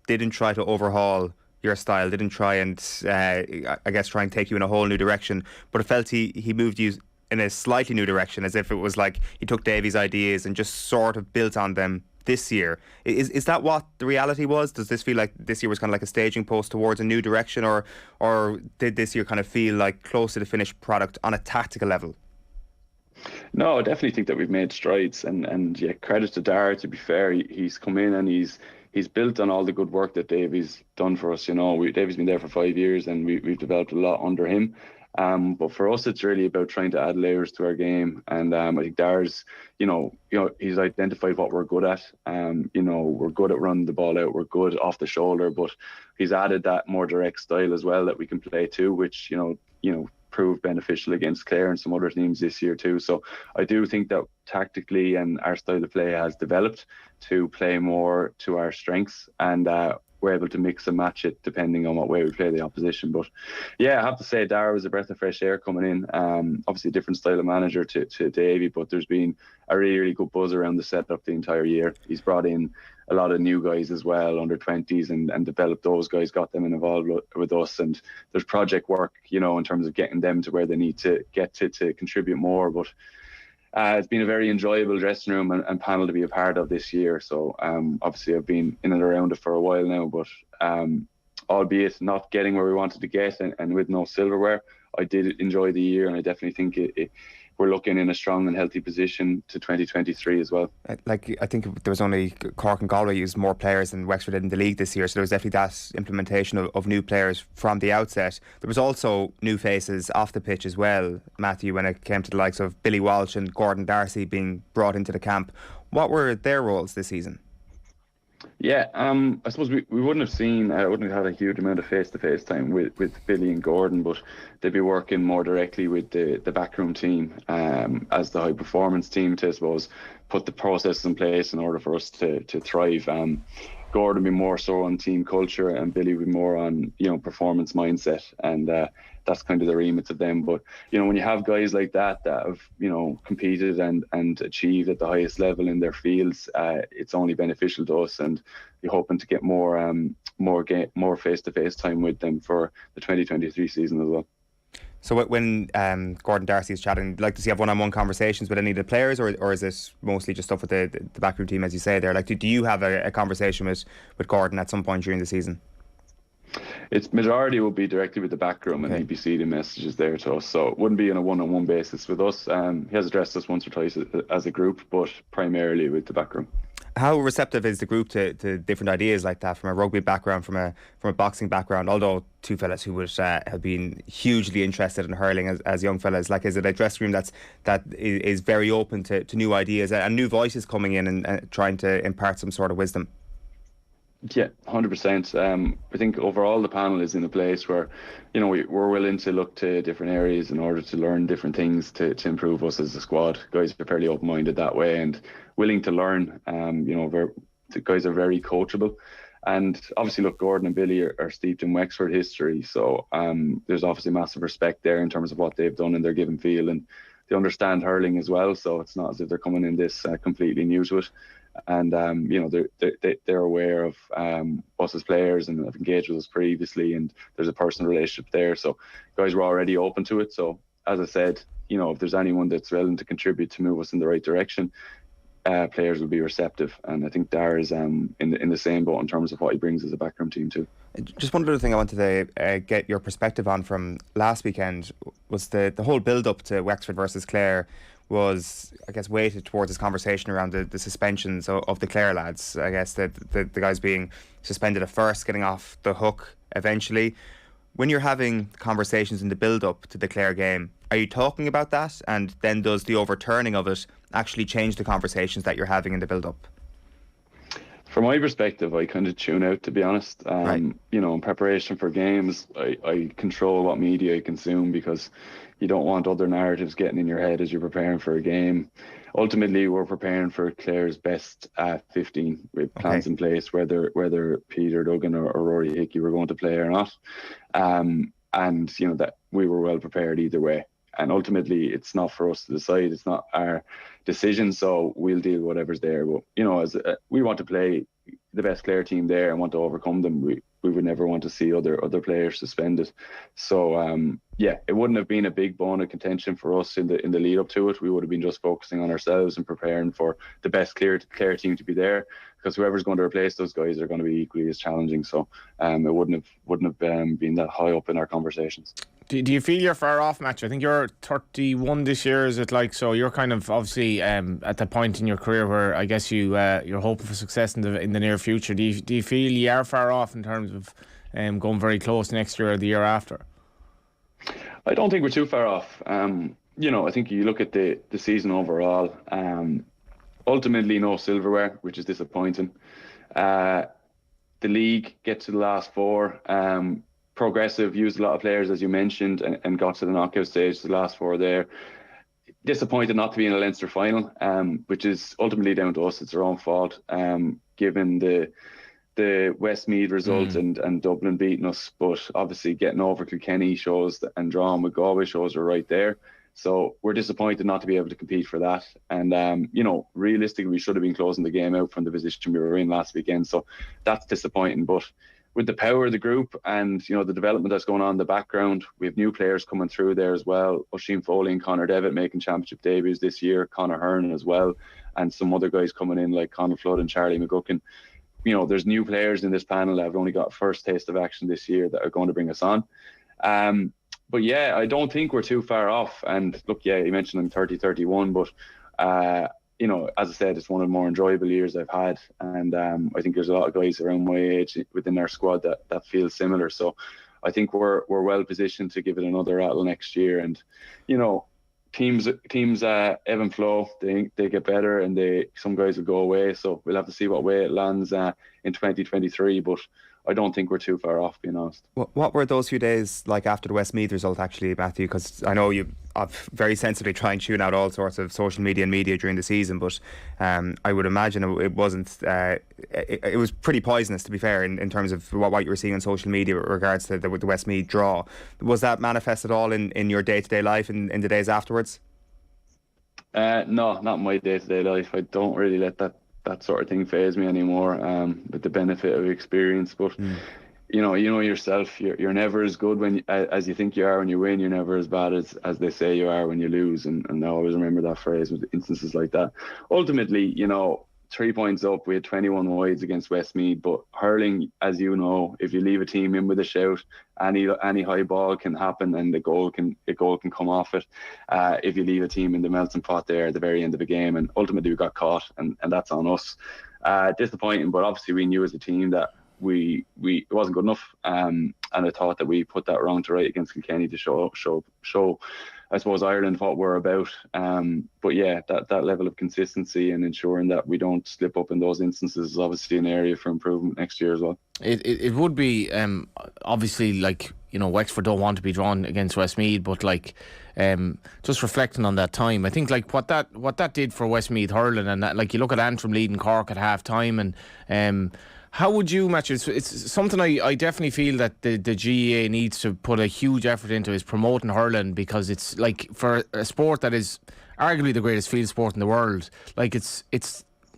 didn't try to overhaul your style, didn't try and try and take you in a whole new direction, but it felt he moved you in a slightly new direction, as if it was like he took Davy's ideas and just sort of built on them this year. Is that what the reality was? Does this feel like this year was kind of like a staging post towards a new direction, or did this year kind of feel like close to the finished product on a tactical level? No, I definitely think that we've made strides, and yeah, credit to Dara. To be fair, he's come in and he's built on all the good work that Davy's done for us. Davy's been there for 5 years, and we've developed a lot under him. But for us, it's really about trying to add layers to our game. And I think Dara's, he's identified what we're good at. We're good at running the ball out. We're good off the shoulder, but he's added that more direct style as well that we can play too, which, proved beneficial against Clare and some other teams this year too. So I do think that tactically and our style of play has developed to play more to our strengths, and we're able to mix and match it depending on what way we play the opposition. But yeah, I have to say Dara was a breath of fresh air coming in. Obviously a different style of manager to Davy, but there's been a really, really good buzz around the setup the entire year. He's brought in a lot of new guys as well, under 20s, and developed those guys, got them involved with us. And there's project work, in terms of getting them to where they need to get to contribute more. But it's been a very enjoyable dressing room and panel to be a part of this year. So obviously I've been in and around it for a while now, but albeit not getting where we wanted to get and with no silverware, I did enjoy the year, and I definitely think we're looking in a strong and healthy position to 2023 as well. Like, I think there was only Cork and Galway used more players than Wexford did in the league this year, so there was definitely that implementation of new players from the outset. There was also new faces off the pitch as well, Matthew, when it came to the likes of Billy Walsh and Gordon Darcy being brought into the camp. What were their roles this season? Yeah, I suppose we wouldn't have had a huge amount of face-to-face time with Billy and Gordon, but they'd be working more directly with the backroom team as the high-performance team to, I suppose, put the processes in place in order for us to thrive. Gordon would be more so on team culture, and Billy would be more on performance mindset, and that's kind of the remit of them. But when you have guys like that have competed and achieved at the highest level in their fields, it's only beneficial to us, and you're hoping to get more face-to-face time with them for the 2023 season as well. So when Gordon Darcy is chatting, like, does he have one-on-one conversations with any of the players, or is it mostly just stuff with the backroom team, as you say there? Like, do you have a conversation with Gordon at some point during the season? Its majority will be directly with the backroom, and he'd be seeding messages there to us. So it wouldn't be on a one-on-one basis with us. He has addressed us once or twice as a group, but primarily with the backroom. How receptive is the group to different ideas like that, from a rugby background, from a boxing background? Although two fellas who would have been hugely interested in hurling as young fellas, like, is it a dressing room that is very open to new ideas and new voices coming in and trying to impart some sort of wisdom? Yeah, 100%. I think overall the panel is in a place where, we're willing to look to different areas in order to learn different things to improve us as a squad. Guys are fairly open-minded that way and willing to learn. The guys are very coachable. And obviously, look, Gordon and Billy are steeped in Wexford history. So there's obviously massive respect there in terms of what they've done in their given field. And they understand hurling as well. So it's not as if they're coming in this completely new to it. And they're aware of us as players and have engaged with us previously, and there's a personal relationship there. So guys were already open to it. So as I said, if there's anyone that's willing to contribute to move us in the right direction, players will be receptive. And I think Dar is in the same boat in terms of what he brings as a backroom team too. Just one other thing I wanted to get your perspective on from last weekend was the whole build-up to Wexford versus Clare was, I guess, weighted towards this conversation around the suspensions of the Clare lads. I guess the guys being suspended at first, getting off the hook eventually. When you're having conversations in the build-up to the Clare game, are you talking about that? And then does the overturning of it actually change the conversations that you're having in the build-up? From my perspective, I kind of tune out, to be honest. Right. In preparation for games, I control what media I consume, because you don't want other narratives getting in your head as you're preparing for a game. Ultimately, we're preparing for Clare's best 15 with plans in place, whether Peter Duggan or Rory Hickey were going to play or not. And that we were well prepared either way. And ultimately, it's not for us to decide. It's not our decision. So we'll deal with whatever's there. But as we want to play the best Clare team there and want to overcome them, we would never want to see other players suspended. So it wouldn't have been a big bone of contention for us in the lead up to it. We would have been just focusing on ourselves and preparing for the best Clare team to be there, because whoever's going to replace those guys are going to be equally as challenging. So it wouldn't have been that high up in our conversations. Do you feel you're far off, Match? I think you're 31 this year, is it like? So you're kind of obviously at the point in your career where I guess you're hoping for success in the near future. Do you feel you are far off in terms of going very close next year or the year after? I don't think we're too far off. I think you look at the season overall. Ultimately, no silverware, which is disappointing. The league gets to the last four. Progressive used a lot of players, as you mentioned, and got to the knockout stage, the last four there. Disappointed not to be in a Leinster final, which is ultimately down to us. It's our own fault, given the Westmeath result and Dublin beating us. But obviously getting over Kilkenny shows and drawing with Galway shows are right there. So we're disappointed not to be able to compete for that. And, realistically, we should have been closing the game out from the position we were in last weekend. So that's disappointing. But with the power of the group and, the development that's going on in the background, we have new players coming through there as well. Oisin Foley and Conor Devitt making championship debuts this year, Conor Hearn as well, and some other guys coming in like Conor Flood and Charlie McGuckin. There's new players in this panel that have only got first taste of action this year that are going to bring us on. But yeah, I don't think we're too far off. And look, yeah, you mentioned I'm 30, 31, but as I said, it's one of the more enjoyable years I've had. And I think there's a lot of guys around my age within our squad that feel similar. So I think we're well positioned to give it another rattle next year. And, teams ebb and flow. They get better, and some guys will go away. So we'll have to see what way it lands in 2023. But I don't think we're too far off, being honest. What were those few days like after the Westmeath result, actually, Matthew? Because I know I've very sensitively try and tune out all sorts of social media and media during the season, but I would imagine it wasn't. It was pretty poisonous, to be fair, in terms of what you were seeing on social media with regards to the Westmeath draw. Was that manifest at all in your day-to-day life in the days afterwards? No, not my day-to-day life. I don't really let that sort of thing faze me anymore, with the benefit of experience. But you know yourself, you're never as good as you think you are when you win. You're never as bad as they say you are when you lose, and I always remember that phrase with instances like that. Ultimately, 3 points up, we had 21 wides against Westmeath, but hurling, as you know, if you leave a team in with a shout, any high ball can happen, and a goal can come off it. If you leave a team in the melting pot there at the very end of the game, and ultimately we got caught, and that's on us. Disappointing, but obviously we knew as a team that we it wasn't good enough, and I thought that we put that wrong to right against Kilkenny to show I suppose Ireland what we're about. But yeah, that level of consistency and ensuring that we don't slip up in those instances is obviously an area for improvement next year as well. It would be obviously, like, Wexford don't want to be drawn against Westmeath, but just reflecting on that time, I think like what that did for Westmeath hurling, and that, like, you look at Antrim leading Cork at half time, and how would you match it? It's something I definitely feel that the GAA needs to put a huge effort into, is promoting hurling, because it's like, for a sport that is arguably the greatest field sport in the world, like it's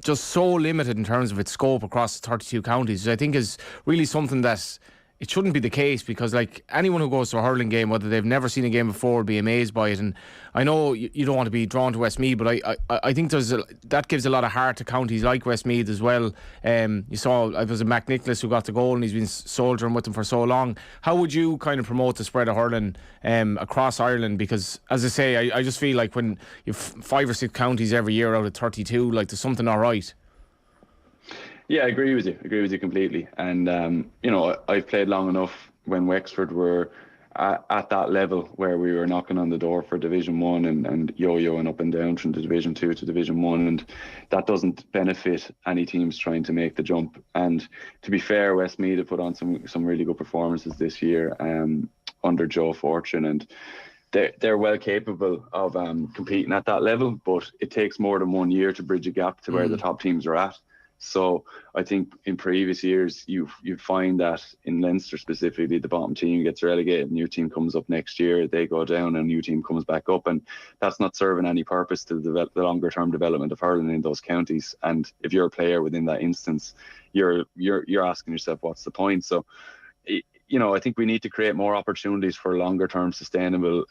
just so limited in terms of its scope across 32 counties. I think is really something that it shouldn't be the case, because like anyone who goes to a hurling game, whether they've never seen a game before, will be amazed by it. And I know you don't want to be drawn to Westmeath, but I think that gives a lot of heart to counties like Westmeath as well. You saw, it was a Mac Nicholas who got the goal, and he's been soldiering with them for so long. How would you kind of promote the spread of hurling across Ireland? Because, as I say, I just feel like when you have 5 or 6 counties every year out of 32, like, there's something not right. Yeah, I agree with you completely. And, I've played long enough when Wexford were at that level where we were knocking on the door for Division 1 and yo-yoing up and down from Division 2 to Division 1. And that doesn't benefit any teams trying to make the jump. And to be fair, Westmeath have put on some really good performances this year under Joe Fortune. And they're well capable of competing at that level. But it takes more than 1 year to bridge a gap to where the top teams are at. So I think in previous years, you find that in Leinster specifically, the bottom team gets relegated, new team comes up next year, they go down, and a new team comes back up, and that's not serving any purpose to the longer term development of hurling in those counties. And if you're a player within that instance, you're asking yourself, what's the point? So, I think we need to create more opportunities for longer term sustainable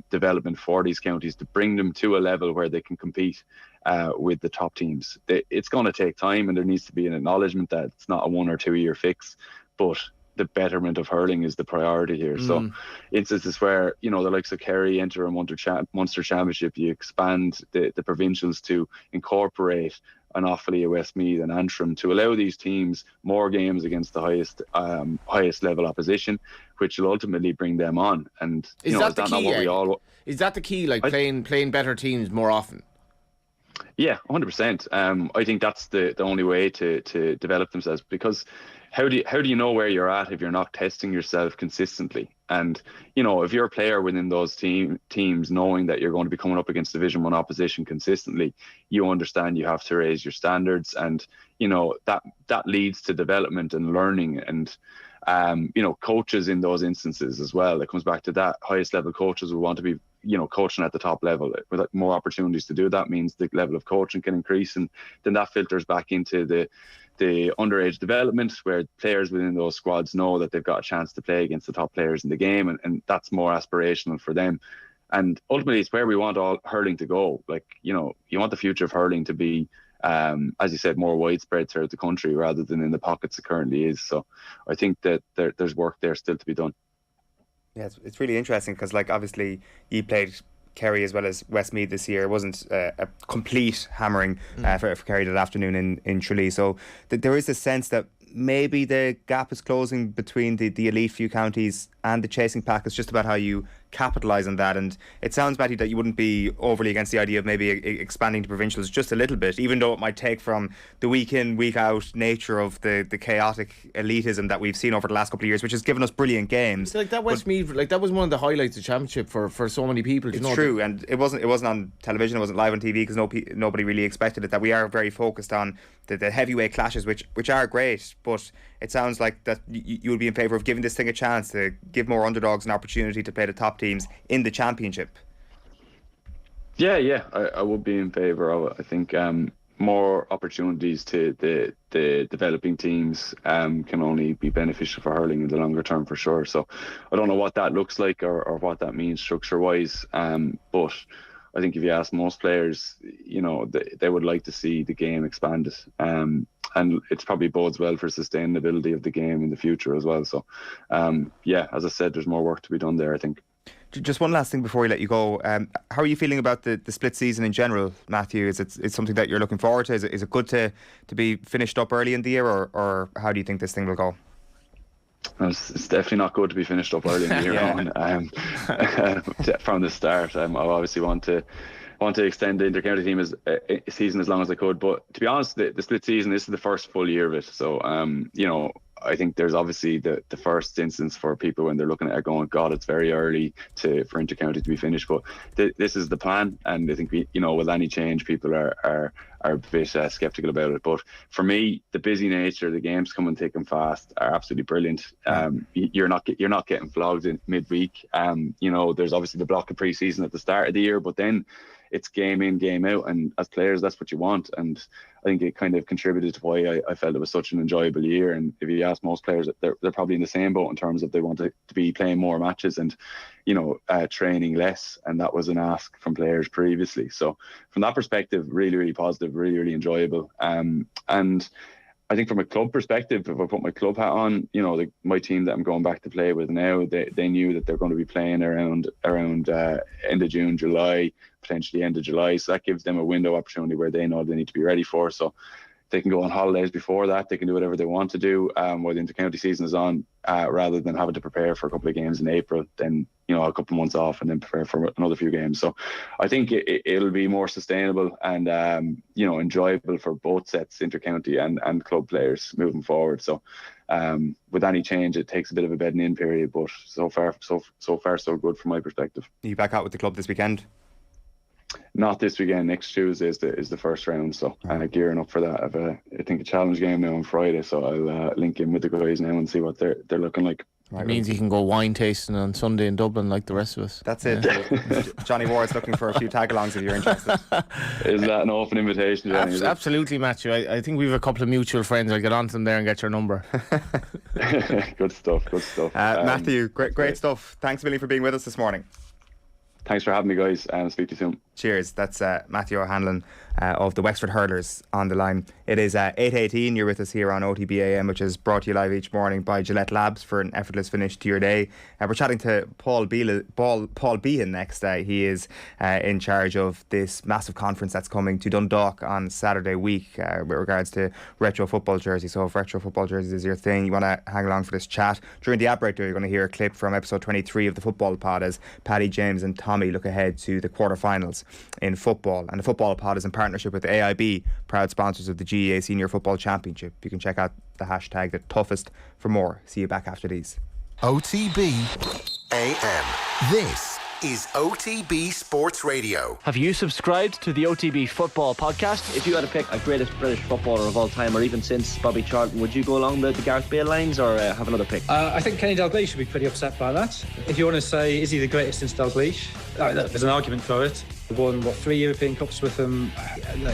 development for these counties, to bring them to a level where they can compete with the top teams. It's going to take time, and there needs to be an acknowledgement that it's not a 1 or 2 year fix, but the betterment of hurling is the priority here. So instances where, the likes of Kerry enter a Munster Championship, you expand the provincials to incorporate an Offaly, a Westmeath and Antrim, to allow these teams more games against the highest level opposition, which will ultimately bring them on. And is that the key? Is that the key? Like playing better teams more often? Yeah, 100%. I think that's the only way to develop themselves, because how do you know where you're at if you're not testing yourself consistently? And if you're a player within those teams, knowing that you're going to be coming up against Division 1 opposition consistently, you understand you have to raise your standards, and that leads to development and learning, and coaches in those instances as well. It comes back to that. Highest level coaches will want to be coaching at the top level. With more opportunities to do that means the level of coaching can increase, and then that filters back into the underage development, where players within those squads know that they've got a chance to play against the top players in the game, and that's more aspirational for them. And ultimately, it's where we want all hurling to go. Like, you want the future of hurling to be, as you said, more widespread throughout the country rather than in the pockets it currently is. So I think that there's work there still to be done. Yeah, it's really interesting because, like, obviously you played Kerry as well as Westmeath this year. It wasn't a complete hammering for Kerry that afternoon in Tralee. So there is a sense that maybe the gap is closing between the elite few counties and the chasing pack. It's just about how you capitalise on that. And it sounds, Matty, that you wouldn't be overly against the idea of maybe expanding to provincials just a little bit, even though it might take from the week in, week out nature of the chaotic elitism that we've seen over the last couple of years, which has given us brilliant games. Like that Westmeath, like that was one of the highlights of Championship for so many people. It's true, and it wasn't on television, it wasn't live on TV because nobody really expected it. That we are very focused on the heavyweight clashes, which are great, but it sounds like that you would be in favour of giving this thing a chance to give more underdogs an opportunity to play the top teams in the Championship. Yeah, I would be in favour of it. I think more opportunities to the developing teams can only be beneficial for hurling in the longer term, for sure. So I don't know what that looks like or what that means structure-wise, but I think if you ask most players, they would like to see the game expanded. And it's probably bodes well for sustainability of the game in the future as well. So, as I said, there's more work to be done there, I think. Just one last thing before we let you go. How are you feeling about the split season in general, Matthew? Is it something that you're looking forward to? Is it good to be finished up early in the year, or how do you think this thing will go? It's definitely not good to be finished up early in the year from the start. I obviously want to extend the intercounty team season as long as I could, but to be honest, the split season, this is the first full year of it. So I think there's obviously the first instance for people when they're looking at it going, God, it's very early for intercounty to be finished, but this is the plan, and I think with any change, people are a bit sceptical about it. But for me, the busy nature, the games coming thick and fast are absolutely brilliant. You're not getting flogged in midweek. There's obviously the block of pre-season at the start of the year, but then it's game in, game out, and as players, that's what you want. And I think it kind of contributed to why I felt it was such an enjoyable year. And if you ask most players, they're probably in the same boat in terms of they want to be playing more matches and training less, and that was an ask from players previously. So from that perspective, really, really positive, really, really enjoyable. And I think from a club perspective, if I put my club hat on, my team that I'm going back to play with now, they knew that they're going to be playing around end of June, July, potentially end of July. So that gives them a window opportunity where they know they need to be ready for. So they can go on holidays before that. They can do whatever they want to do while the intercounty season is on, rather than having to prepare for a couple of games in April, then a couple of months off and then prepare for another few games. So I think it'll be more sustainable and enjoyable for both sets, intercounty and club players moving forward. So with any change, it takes a bit of a bedding in period, but so far so good from my perspective. Are you back out with the club this weekend? Not this weekend. Next Tuesday is the first round, so gearing up for that. I have I think a challenge game now on Friday, so I'll link in with the guys now and see what they're looking like. It means you can go wine tasting on Sunday in Dublin like the rest of us. That's it. Johnny Ward's looking for a few tag-alongs if you're interested. Is that an open invitation, Johnny? Absolutely, Matthew. I think we have a couple of mutual friends. I'll get on to them there and get your number. Good stuff. Matthew, great stuff. Thanks a million for being with us this morning. Thanks for having me, guys, and speak to you soon. Cheers. That's Matthew O'Hanlon of the Wexford Hurlers on the line. It is 8:18. You're with us here on OTB AM, which is brought to you live each morning by Gillette Labs for an effortless finish to your day. We're chatting to Paul Behan next. He is in charge of this massive conference that's coming to Dundalk on Saturday week with regards to retro football jerseys. So if retro football jerseys is your thing, you want to hang along for this chat. During the ad break, you're going to hear a clip from episode 23 of the Football Pod as Paddy, James and Tommy look ahead to the quarterfinals in football. And the Football Pod is in partnership with AIB, proud sponsors of the GEA Senior Football Championship. You can check out the hashtag the toughest for more. See you back after these. OTB AM. This is OTB Sports Radio. Have you subscribed to the OTB Football Podcast? If you had to pick a greatest British footballer of all time, or even since Bobby Charlton, would you go along the Gareth Bale lines or have another pick? I think Kenny Dalglish should be pretty upset by that. If you want to say, is he the greatest since Dalglish? There's an argument for it. He won, 3 European Cups with him.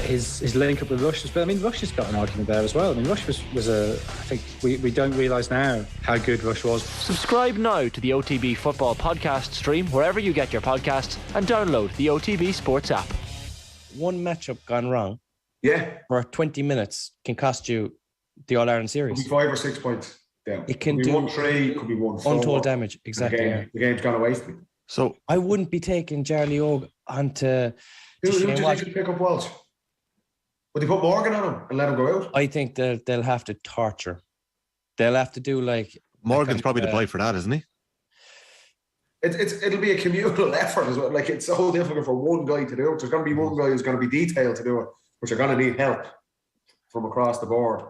His link up with Rush was, but Rush has got an argument there as well. Rush was I think we don't realise now how good Rush was. Subscribe now to the OTB Football Podcast stream wherever you get your podcasts and download the OTB Sports app. One matchup gone wrong, yeah, for 20 minutes can cost you the All-Ireland series. 5 or 6 points. down. It can could be do 1-3, could be 1-4. untold damage. Exactly. The game's gone away from me. So I wouldn't be taking Charlie Og onto Who do you Sheahan Walsh. think would pick up Walsh? Would they put Morgan on him and let him go out? I think they'll have to torture. They'll have to do like Morgan's probably the boy for that, isn't he? It'll be a communal effort as well. Like, it's so difficult for one guy to do it. There's going to be one guy who's going to be detailed to do it, but you're going to need help from across the board.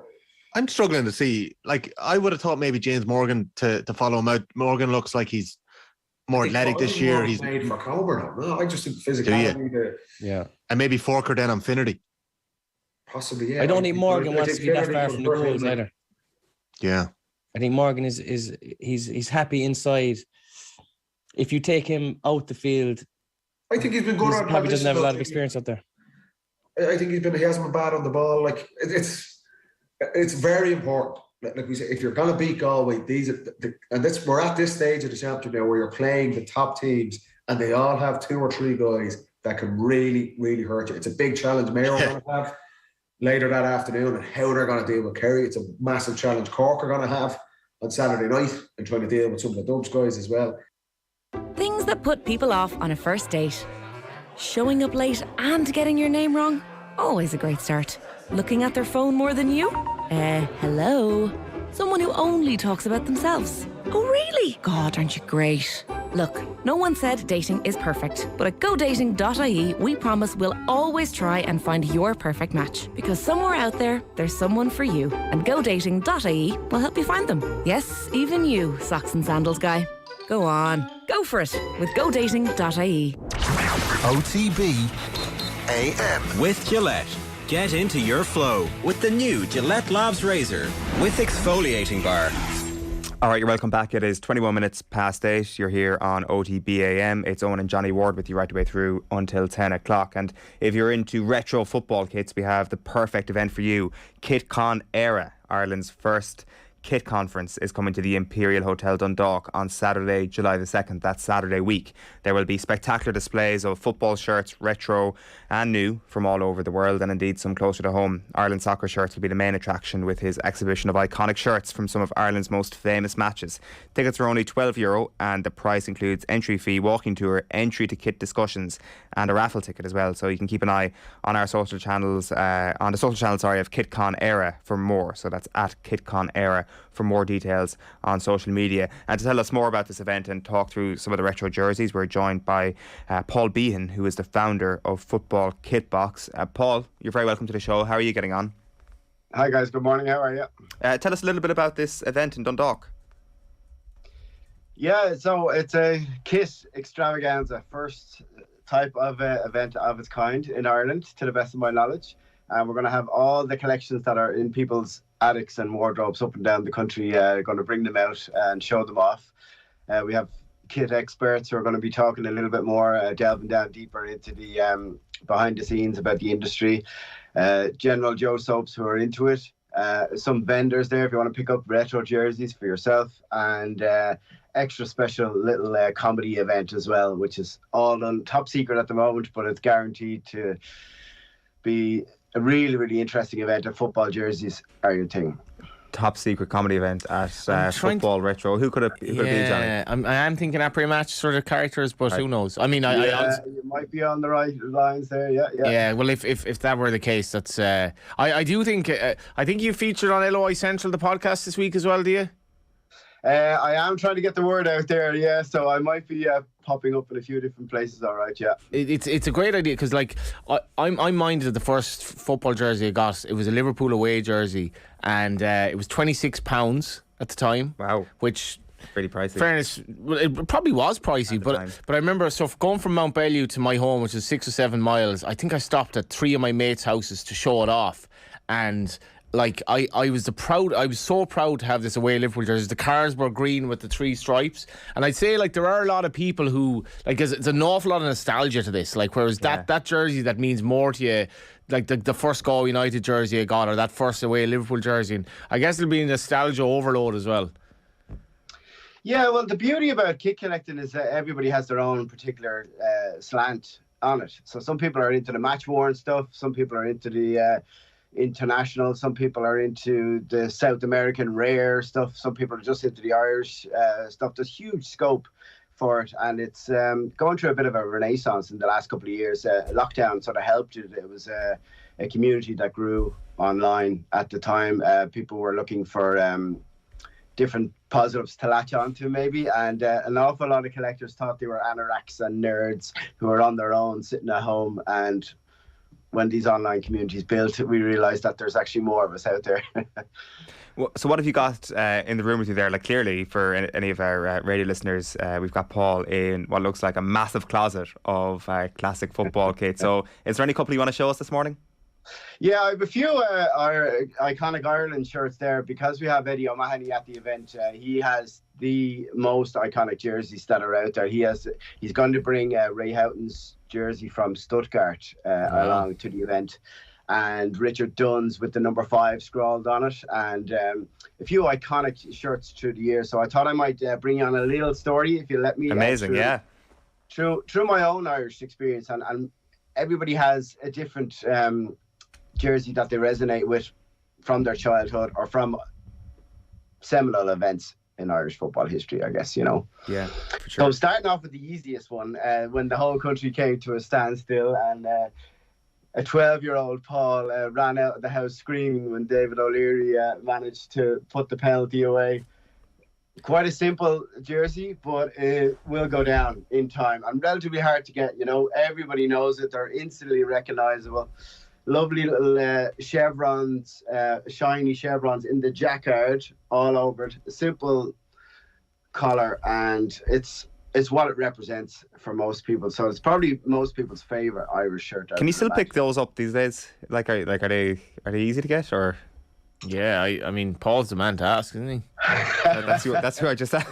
I'm struggling to see. Like, I would have thought maybe James Morgan to follow him out. Morgan looks like he's more athletic this year. He's made for Coburn. No, I just think physicality. Yeah, and maybe Forker then on Finnerty. Possibly, yeah. I don't think Morgan wants to be that far from the goals either. Yeah, I think Morgan he's happy inside. If you take him out the field, I think he's been good. He probably doesn't have a lot of experience out there. I think he hasn't been bad on the ball. Like, it's very important. Like we say, if you're going to beat Galway, we're at this stage of the championship now where you're playing the top teams, and they all have 2 or 3 guys that can really, really hurt you. It's a big challenge Mayo are going to have later that afternoon, and how they're going to deal with Kerry. It's a massive challenge Cork are going to have on Saturday night, and trying to deal with some of the Dubs guys as well. Things that put people off on a first date. Showing up late and getting your name wrong? Always a great start. Looking at their phone more than you? Hello? Someone who only talks about themselves. Oh, really? God, aren't you great? Look, no one said dating is perfect, but at GoDating.ie, we promise we'll always try and find your perfect match. Because somewhere out there, there's someone for you. And GoDating.ie will help you find them. Yes, even you, socks and sandals guy. Go on, go for it with GoDating.ie. OTB AM. With Gillette. Get into your flow with the new Gillette Labs Razor with exfoliating bar. All right, you're welcome back. It is 21 minutes past 8. You're here on OTB AM. It's Eoin and Johnny Ward with you right the way through until 10 o'clock. And if you're into retro football kits, we have the perfect event for you. KitCon Era, Ireland's first kit conference, is coming to the Imperial Hotel Dundalk on Saturday, July the 2nd. That's Saturday week. There will be spectacular displays of football shirts, retro and new, from all over the world, and indeed some closer to home. Ireland soccer shirts will be the main attraction, with his exhibition of iconic shirts from some of Ireland's most famous matches. Tickets are only €12, and the price includes entry fee, walking tour, entry to kit discussions, and a raffle ticket as well. So you can keep an eye on our social channels, on the social channels, of KitCon Era for more. So that's at KitCon Era for more details on social media. And to tell us more about this event and talk through some of the retro jerseys, we're joined by Paul Behan, who is the founder of Football Kit Box. Paul, you're very welcome to the show. How are you getting on? Hi guys, good morning. How are you? Tell us a little bit about this event in Dundalk. Yeah, so it's a kit extravaganza, first type of event of its kind in Ireland, to the best of my knowledge. And we're going to have all the collections that are in people's attics and wardrobes up and down the country, going to bring them out and show them off. We have kit experts who are going to be talking a little bit more, delving down deeper into the behind the scenes about the industry. General Joe Soaps who are into it. Some vendors there if you want to pick up retro jerseys for yourself, and extra special little comedy event as well, which is all on top secret at the moment, but it's guaranteed to be a really, really interesting event. If football jerseys are your thing. Top secret comedy event at Football Retro. Who could it be, Johnny? I am thinking après match sort of characters, but who knows? I mean, you might be on the right lines there. Yeah. Well, if that were the case, that's. I do think. I think you featured on LOI Central, the podcast, this week as well. Do you? I am trying to get the word out there, yeah. So I might be popping up in a few different places. All right, yeah. It's a great idea because, like, I'm minded of the first football jersey I got. It was a Liverpool away jersey, and it was £26 at the time. Wow, which pretty pricey. Fairness, it probably was pricey, but I remember going from Mount Bellew to my home, which is 6 or 7 miles. I think I stopped at 3 of my mates' houses to show it off, and. Like I was so proud to have this away Liverpool jersey. The cars were green with the 3 stripes, and I'd say like there are a lot of people who like it's an awful lot of nostalgia to this. Like whereas that jersey that means more to you, like the first Go United jersey I got, or that first away Liverpool jersey, and I guess it'll be nostalgia overload as well. Yeah, well, the beauty about kit collecting is that everybody has their own particular slant on it. So some people are into the match worn stuff, some people are into the international. Some people are into the South American rare stuff. Some people are just into the Irish stuff. There's huge scope for it, and it's going through a bit of a renaissance in the last couple of years. Lockdown sort of helped it. It was a community that grew online at the time. People were looking for different positives to latch onto, maybe, and an awful lot of collectors thought they were anoraks and nerds who were on their own sitting at home. And when these online communities built, we realised that there's actually more of us out there. So what have you got in the room with you there? Like, clearly, for any of our radio listeners, we've got Paul in what looks like a massive closet of classic football kit. So is there any couple you want to show us this morning? Yeah, I have a few our iconic Ireland shirts there, because we have Eddie O'Mahony at the event. He has the most iconic jerseys that are out there. He's going to bring Ray Houghton's jersey from Stuttgart along to the event, and Richard Dunn's with the number 5 scrawled on it, and a few iconic shirts through the year. So I thought I might bring you on a little story, if you let me. Amazing, yeah. Through my own Irish experience, and everybody has a different jersey that they resonate with from their childhood or from seminal events in Irish football history, I guess, Yeah, for sure. So starting off with the easiest one, when the whole country came to a standstill, and a 12-year-old Paul ran out of the house screaming when David O'Leary managed to put the penalty away. Quite a simple jersey, but it will go down in time and relatively hard to get. Everybody knows it. They're instantly recognisable. Lovely little chevrons, shiny chevrons in the jacquard all over it. A simple collar, and it's what it represents for most people. So it's probably most people's favourite Irish shirt. Can you still pick those up these days? Like, are they easy to get, or? Yeah, I mean, Paul's the man to ask, isn't he? That's who I just. Are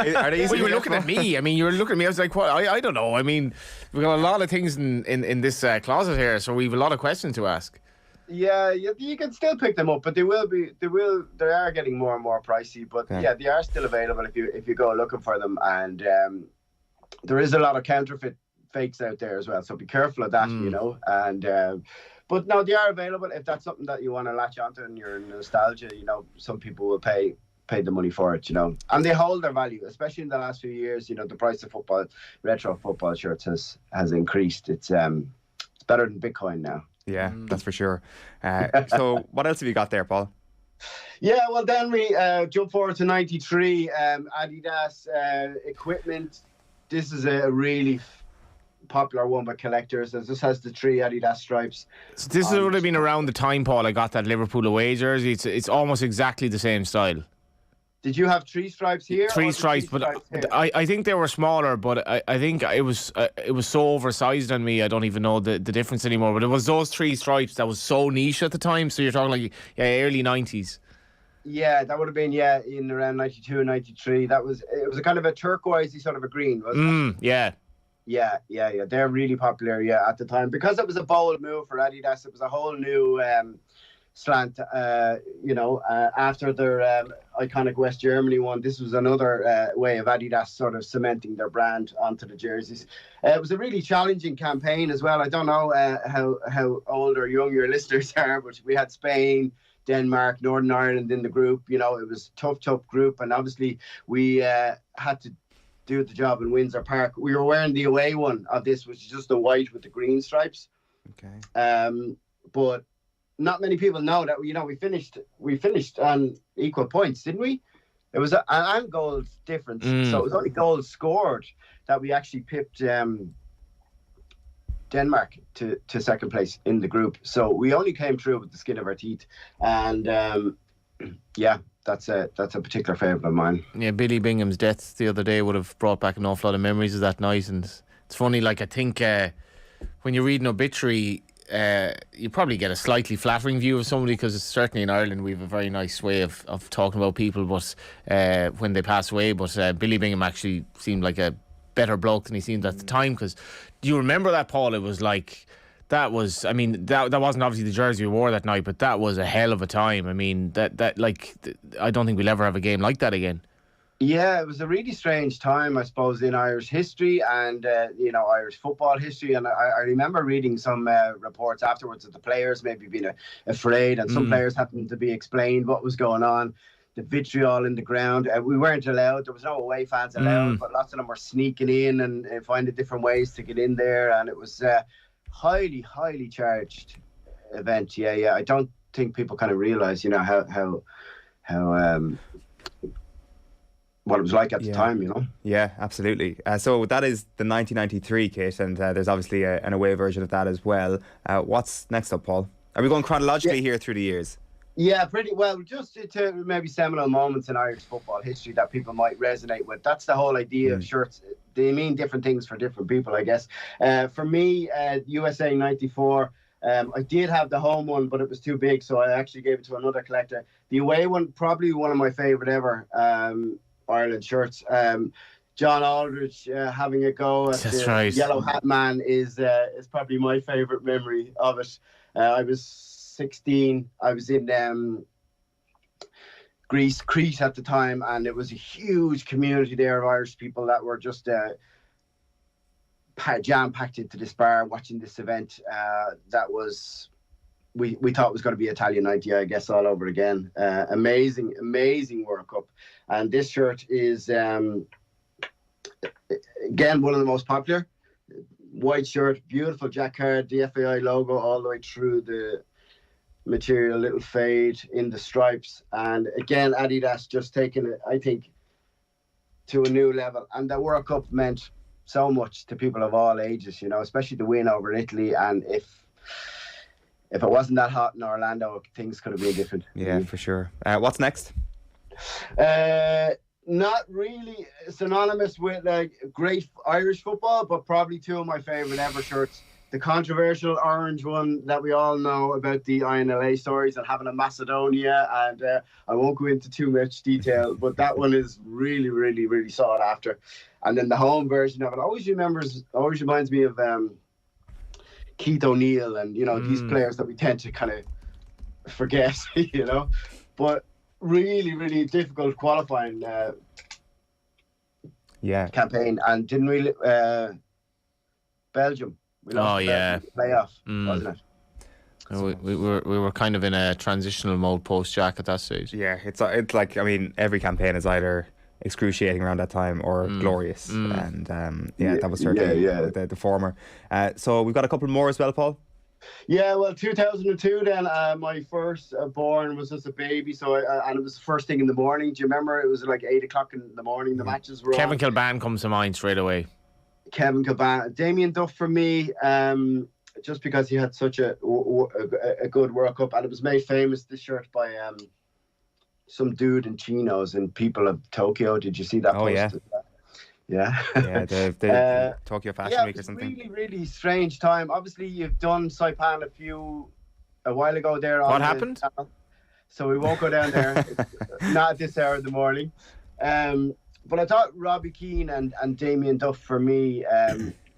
they easy? Well, you were looking at me. I mean, you were looking at me. I was like, what? I don't know. I mean, we've got a lot of things in this closet here, so we have a lot of questions to ask. Yeah, you can still pick them up, but they are getting more and more pricey. But yeah, they are still available if you go looking for them. And there is a lot of counterfeit fakes out there as well, so be careful of that, And but no, they are available if that's something that you want to latch onto and you're in nostalgia. Some people will pay the money for it, and they hold their value, especially in the last few years. The price of retro football shirts has increased. It's better than Bitcoin now. Yeah, that's for sure. So what else have you got there, Paul? Yeah, well, then we jump forward to 93. Adidas equipment. This is a really popular one by collectors. This has the 3 Adidas stripes. So this would have been around the time, Paul, I got that Liverpool away jersey. It's almost exactly the same style. Did you have 3 stripes here? 3 stripes, but I think they were smaller, but I think it was so oversized on me, I don't even know the difference anymore. But it was those 3 stripes that was so niche at the time. So you're talking like early 90s. Yeah, that would have been in around 92 and 93. It was a kind of a turquoisey sort of a green, wasn't it? Yeah. Yeah. They're really popular, at the time. Because it was a bold move for Adidas, it was a whole new slant, after their iconic West Germany one. This was another way of Adidas sort of cementing their brand onto the jerseys. It was a really challenging campaign as well. I don't know how old or young your listeners are, but we had Spain, Denmark, Northern Ireland in the group. It was a tough group, and obviously we had to do the job in Windsor Park. We were wearing the away one of this, which is just the white with the green stripes. Okay. But not many people know that we finished on equal points, didn't we? It was an goal difference, so it was only goals scored that we actually pipped Denmark to second place in the group. So we only came through with the skin of our teeth, and that's a particular favourite of mine. Yeah, Billy Bingham's death the other day would have brought back an awful lot of memories of that night, and it's funny. Like, I think when you read an obituary, you probably get a slightly flattering view of somebody, because certainly in Ireland we have a very nice way of talking about people, but when they pass away. But Billy Bingham actually seemed like a better bloke than he seemed at the time. Because do you remember that, Paul? It was like, that wasn't obviously the jersey we wore that night, but that was a hell of a time. I mean, I don't think we'll ever have a game like that again. Yeah, it was a really strange time, I suppose, in Irish history and, Irish football history. And I remember reading some reports afterwards of the players maybe being afraid, and some players having to be explained what was going on. The vitriol in the ground. We weren't allowed. There was no away fans allowed, but lots of them were sneaking in and finding different ways to get in there. And it was a highly, highly charged event. Yeah. I don't think people kind of realise, how what it was like at the time, Yeah, absolutely. So that is the 1993 kit, and there's obviously an away version of that as well. What's next up, Paul? Are we going chronologically here through the years? Yeah, pretty well. Just to maybe seminal moments in Irish football history that people might resonate with. That's the whole idea of shirts. They mean different things for different people, I guess. For me, USA 94, I did have the home one, but it was too big, so I actually gave it to another collector. The away one, probably one of my favourite ever Ireland shirts. John Aldridge having a go at the Yellow Hat Man is probably my favourite memory of it. I was 16. I was in Greece, Crete at the time, and it was a huge community there of Irish people that were just jam-packed into this bar watching this event. That was, we thought it was going to be Italian 90, I guess, all over again. Amazing World Cup. And this shirt is, again, one of the most popular. White shirt, beautiful jacquard, the FAI logo all the way through the material, little fade in the stripes. And again, Adidas just taking it, I think, to a new level. And the World Cup meant so much to people of all ages, especially the win over Italy. And if it wasn't that hot in Orlando, things could have been different. Yeah, for sure. What's next? Not really synonymous with great Irish football, but probably two of my favourite ever shirts. The controversial orange one that we all know about, the INLA stories and having a Macedonia, and I won't go into too much detail, but that one is really, really, really sought after. And then the home version of it always reminds me of Keith O'Neill and these players that we tend to kind of forget, but really, really difficult qualifying campaign, and didn't really Belgium. We lost the playoff, wasn't it? We were kind of in a transitional mode post Jack at that stage. Yeah, it's like, I mean, every campaign is either excruciating around that time or glorious, and that was certainly the former. So we've got a couple more as well, Paul. Yeah, well, 2002 then, my first born was just a baby, so and it was the first thing in the morning. Do you remember? It was like 8 o'clock in the morning, the matches were Kevin on. Kilbane comes to mind straight away. Kevin Kilbane. Damien Duff for me, just because he had such a good World Cup, and it was made famous, this shirt, by some dude in chinos in People of Tokyo. Did you see that post? Yeah. The Tokyo Fashion Week or something. Really, really strange time. Obviously, you've done Saipan a while ago there. What happened? So we won't go down there. Not at this hour of the morning. But I thought Robbie Keane and Damien Duff, for me,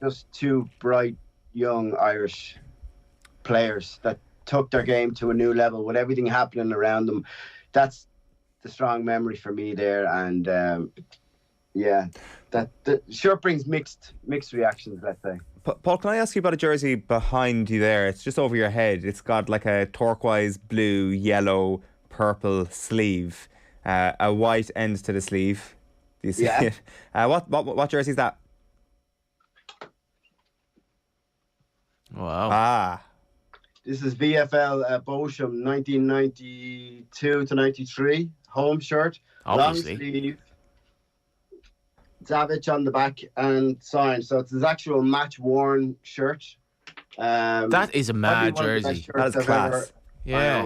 just two bright, young Irish players that took their game to a new level with everything happening around them. That's the strong memory for me there. And that sure brings mixed reactions, let's say. Paul, can I ask you about a jersey behind you there? It's just over your head. It's got like a turquoise, blue, yellow, purple sleeve, a white end to the sleeve. Do you see it? What jersey is that? Wow. This is VFL Bochum 1992 to 93 home shirt. Obviously. Long sleeve. Zavic on the back and signed. So it's his actual match worn shirt. That is a mad jersey. That is class. Yeah.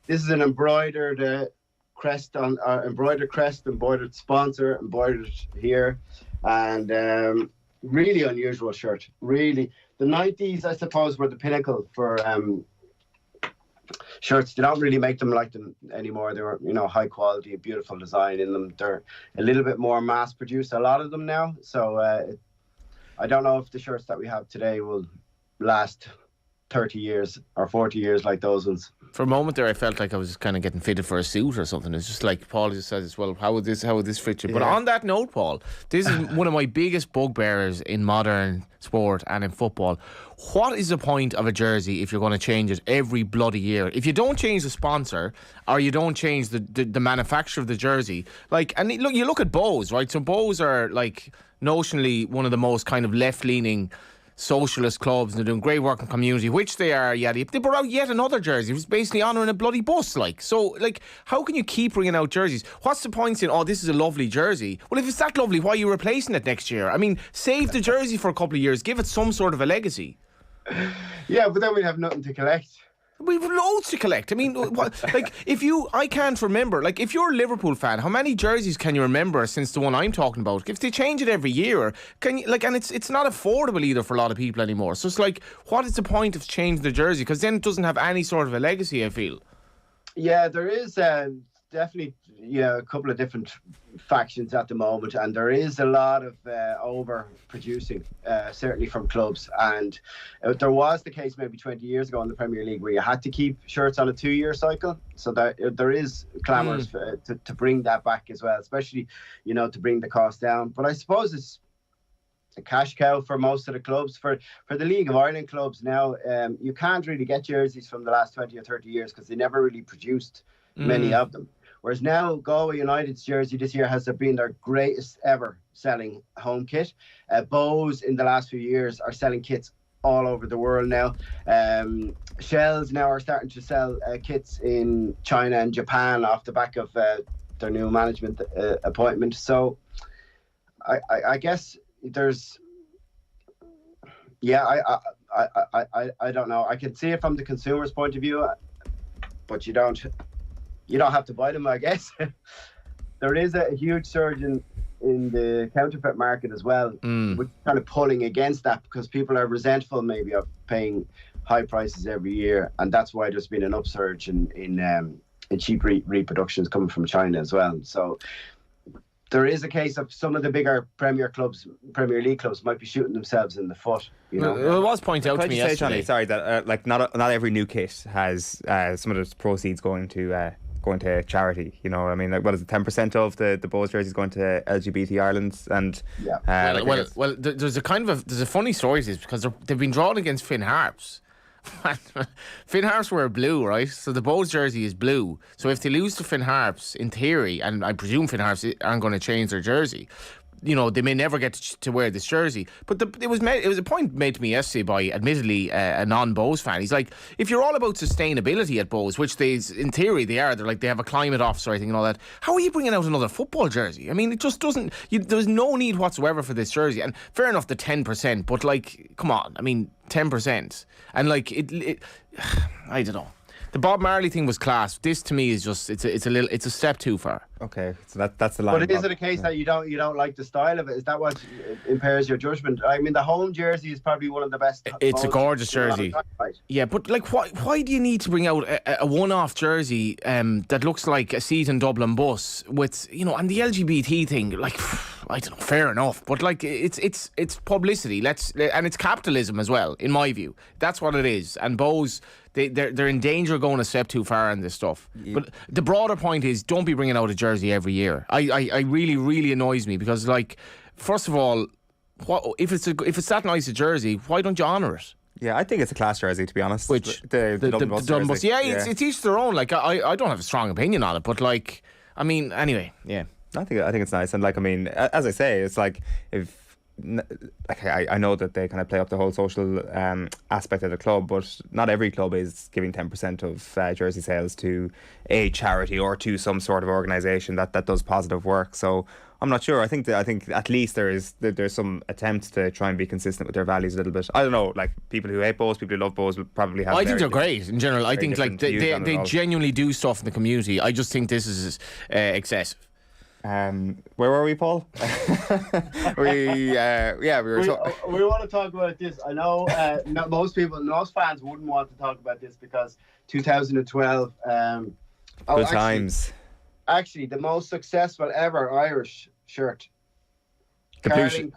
This is an embroidered crest on embroidered crest, embroidered sponsor, embroidered here, and really unusual shirt. Really, the 90s, I suppose, were the pinnacle for shirts. They don't really make them like them anymore. They were, high quality, beautiful design in them. They're a little bit more mass produced, a lot of them now. So I don't know if the shirts that we have today will last 30 years or 40 years like those ones. For a moment there, I felt like I was kind of getting fitted for a suit or something. It's just like Paul just says, well, how would this fit you? But on that note, Paul, this is one of my biggest bugbearers in modern sport and in football. What is the point of a jersey if you're going to change it every bloody year? If you don't change the sponsor or you don't change the manufacturer of the jersey, like, and look, you look at Bose, right? So Bose are like notionally one of the most kind of left-leaning socialist clubs, and they're doing great work in community, which they are. Yeah, they brought out yet another jersey. It was basically honouring a bloody bus, like. So, like, how can you keep bringing out jerseys? What's the point in, oh, this is a lovely jersey? Well, if it's that lovely, why are you replacing it next year? I mean, save the jersey for a couple of years, give it some sort of a legacy. Yeah, but then we'd have nothing to collect. We've loads to collect. I mean, what, like, I can't remember. Like, if you're a Liverpool fan, how many jerseys can you remember since the one I'm talking about? If they change it every year, can you, like, and it's not affordable either for a lot of people anymore. So it's like, what is the point of changing the jersey? Because then it doesn't have any sort of a legacy, I feel. Yeah, there is definitely a couple of different factions at the moment, and there is a lot of over-producing, certainly from clubs. And there was the case maybe 20 years ago in the Premier League where you had to keep shirts on a 2-year cycle. So there is clamours to bring that back as well, especially, to bring the cost down. But I suppose it's a cash cow for most of the clubs. For the League of Ireland clubs now, you can't really get jerseys from the last 20 or 30 years because they never really produced many of them. Whereas now Galway United's jersey this year has been their greatest ever selling home kit. Bose in the last few years are selling kits all over the world now. Shells now are starting to sell kits in China and Japan off the back of their new management appointment. So I guess there's, I don't know. I can see it from the consumer's point of view, but you don't have to buy them, I guess. There is a huge surge in the counterfeit market as well, which is kind of pulling against that because people are resentful maybe of paying high prices every year, and that's why there's been an upsurge in cheap reproductions coming from China as well. So there is a case of some of the bigger Premier League clubs might be shooting themselves in the foot. Well, it was pointed out to me yesterday. Johnny, sorry, that not every new kit has some of the proceeds going to charity. I mean, like, what is it? 10% of the Bose jerseys going to LGBT Ireland, and there's a funny story to this because they've been drawn against Finn Harps. Finn Harps were blue, right? So the Bose jersey is blue. So if they lose to Finn Harps, in theory, and I presume Finn Harps aren't going to change their jersey, they may never get to wear this jersey. But it was a point made to me yesterday by, admittedly, a non-Bose fan. He's like, if you're all about sustainability at Bose, which in theory they are, they have a climate officer, I think, and all that, how are you bringing out another football jersey? I mean, it just doesn't, there's no need whatsoever for this jersey. And fair enough, the 10%, but like, come on, I mean, 10%. And like, it I don't know. The Bob Marley thing was class. This to me is just it's a step too far. Okay, so that's the line. But is it a case that you don't like the style of it? Is that what impairs your judgment? I mean, the home jersey is probably one of the best. It's a gorgeous jersey. Yeah, but like, why do you need to bring out a one-off jersey that looks like a seat in Dublin bus with and the LGBT thing? Like, I don't know. Fair enough, but like, it's publicity. And it's capitalism as well, in my view. That's what it is. And Bose, they're in danger of going a step too far in this stuff. Yeah. But the broader point is, don't be bringing out a jersey every year. I really, really annoys me because, like, first of all, if it's that nice a jersey, why don't you honour it? Yeah, I think it's a class jersey, to be honest. Which the Dublin Bus. Yeah, it's each their own. Like, I don't have a strong opinion on it, but like, I mean, anyway, yeah. I think it's nice, and like, I mean, as I say, it's like, if I know that they kind of play up the whole social aspect of the club, but not every club is giving 10% of jersey sales to a charity or to some sort of organisation that does positive work. So I'm not sure. I think at least there's some attempts to try and be consistent with their values a little bit. I don't know, like, people who hate Bose, people who love Bose will probably have. I think they're great in general. I think like they genuinely do stuff in the community. I just think this is excessive. Where were we, Paul? We want to talk about this. I know most fans wouldn't want to talk about this because 2012 good times. Actually, the most successful ever Irish shirt, Carling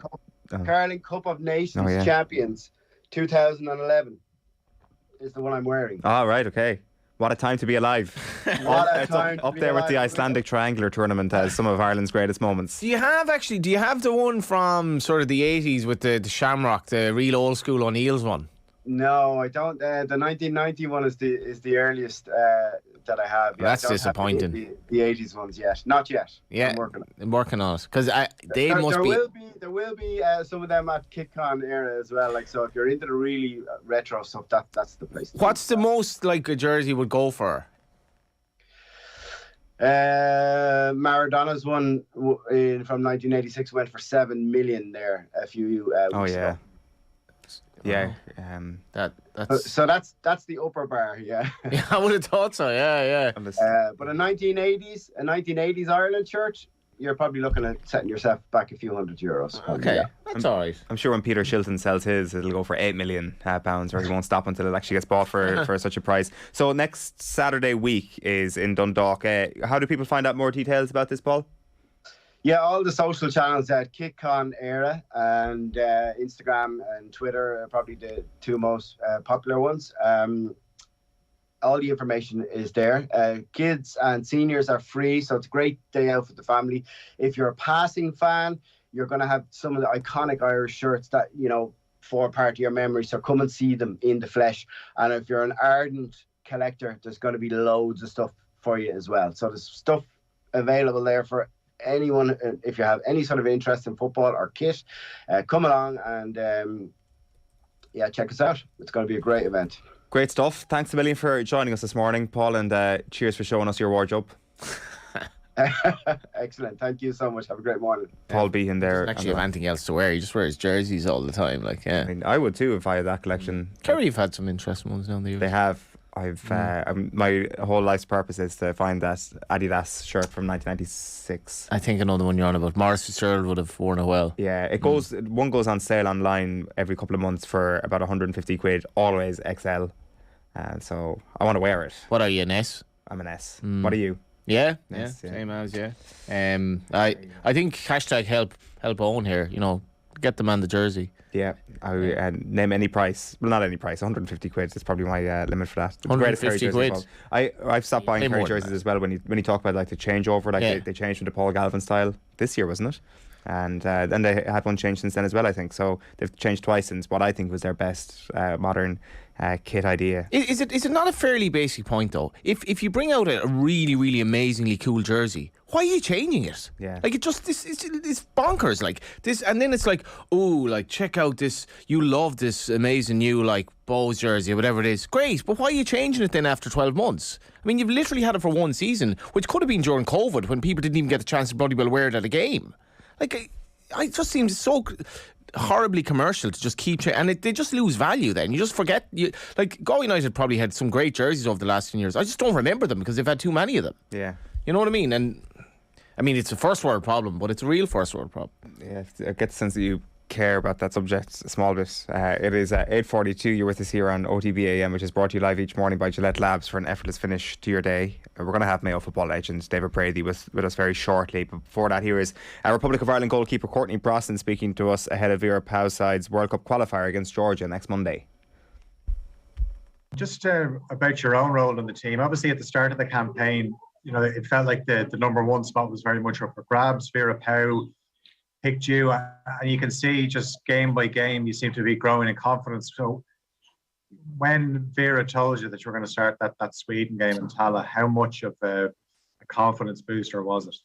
Cup of Nations champions, 2011. is the one I'm wearing. Oh, right, okay. What a time to be alive. What a It's time up to be there with the alive. Icelandic Triangular Tournament as some of Ireland's greatest moments. Do you have the one from sort of the 80s with the Shamrock, the real old school O'Neill's one? No, I don't. The 1990 one is the earliest that I have. Yeah, That's I don't disappointing. have the 80s ones yet. Not yet. Yeah, I'm working on it. Because there will be some of them at KickCon era as well. Like, so if you're into the really retro stuff, that's the place. What's the most like a jersey would go for? Maradona's one from 1986 went for 7 million there a few weeks ago. Yeah, so that's the upper bar, yeah. Yeah, I would have thought so. Yeah. But a 1980s Ireland shirt, you're probably looking at setting yourself back a few €100. Okay, that's all right. I'm sure when Peter Shilton sells his, it'll go for £8 million, or he won't stop until it actually gets bought for such a price. So next Saturday week is in Dundalk. How do people find out more details about this, Paul? Yeah, all the social channels at KickCon era and Instagram and Twitter are probably the two most popular ones. All the information is there. Kids and seniors are free, so it's a great day out for the family. If you're a passing fan, you're going to have some of the iconic Irish shirts that, form part of your memory, so come and see them in the flesh. And if you're an ardent collector, there's going to be loads of stuff for you as well. So there's stuff available there for anyone. If you have any sort of interest in football or kit, come along and check us out. It's going to be a great event. Great stuff. Thanks a million for joining us this morning, Paul, and cheers for showing us your wardrobe. Excellent. Thank you so much. Have a great morning. Paul Behan there. Doesn't actually have anything else to wear. He just wears jerseys all the time. I mean, I would too if I had that collection. Kerry have had some interesting ones down the years. They have. My whole life's purpose is to find that Adidas shirt from 1996. I think I know the one you're on about. Morris Fitzgerald would have worn it well. Yeah, it goes. One goes on sale online every couple of months for about 150 quid. Always XL. So I want to wear it. What are you, an S? I'm an S. What are you? Yeah, same as I think hashtag help Owen here. Get the man the jersey. Yeah, I name any price. Well, not any price. 150 quid is probably my limit for that. 150 quid. Well. I've stopped buying Kerry jerseys as well when you talk about like the changeover. They changed from the Paul Galvin style this year, wasn't it? And then they had one change since then as well, I think. So they've changed twice since what I think was their best modern kit idea. Is it not a fairly basic point though? If you bring out a really, really amazingly cool jersey, why are you changing it? Yeah. Like it's bonkers like this, and then it's like, check out this. You love this amazing new Bows jersey or whatever it is. Great, but why are you changing it then after 12 months? I mean, you've literally had it for one season, which could have been during COVID when people didn't even get the chance to bloody well wear it at a game. It just seems so horribly commercial to just keep and they just lose value then. You just forget. Galway United probably had some great jerseys over the last 10 years. I just don't remember them because they've had too many of them. Yeah. You know what I mean? And I mean, it's a first world problem, but it's a real first world problem. Yeah, I get the sense that you care about that subject a small bit. It is 8:42. You're with us here on OTB AM, which is brought to you live each morning by Gillette Labs for an effortless finish to your day. We're going to have Mayo football legend David Brady with us very shortly. But before that, here is Republic of Ireland goalkeeper Courtney Brosnan speaking to us ahead of Vera Pauw's side's World Cup qualifier against Georgia next Monday. Just about your own role in the team. Obviously, at the start of the campaign, it felt like the number one spot was very much up for grabs. Vera Pauw picked you, and you can see just game by game you seem to be growing in confidence. So when Vera told you that you were going to start that Sweden game in Tala, how much of a confidence booster was it?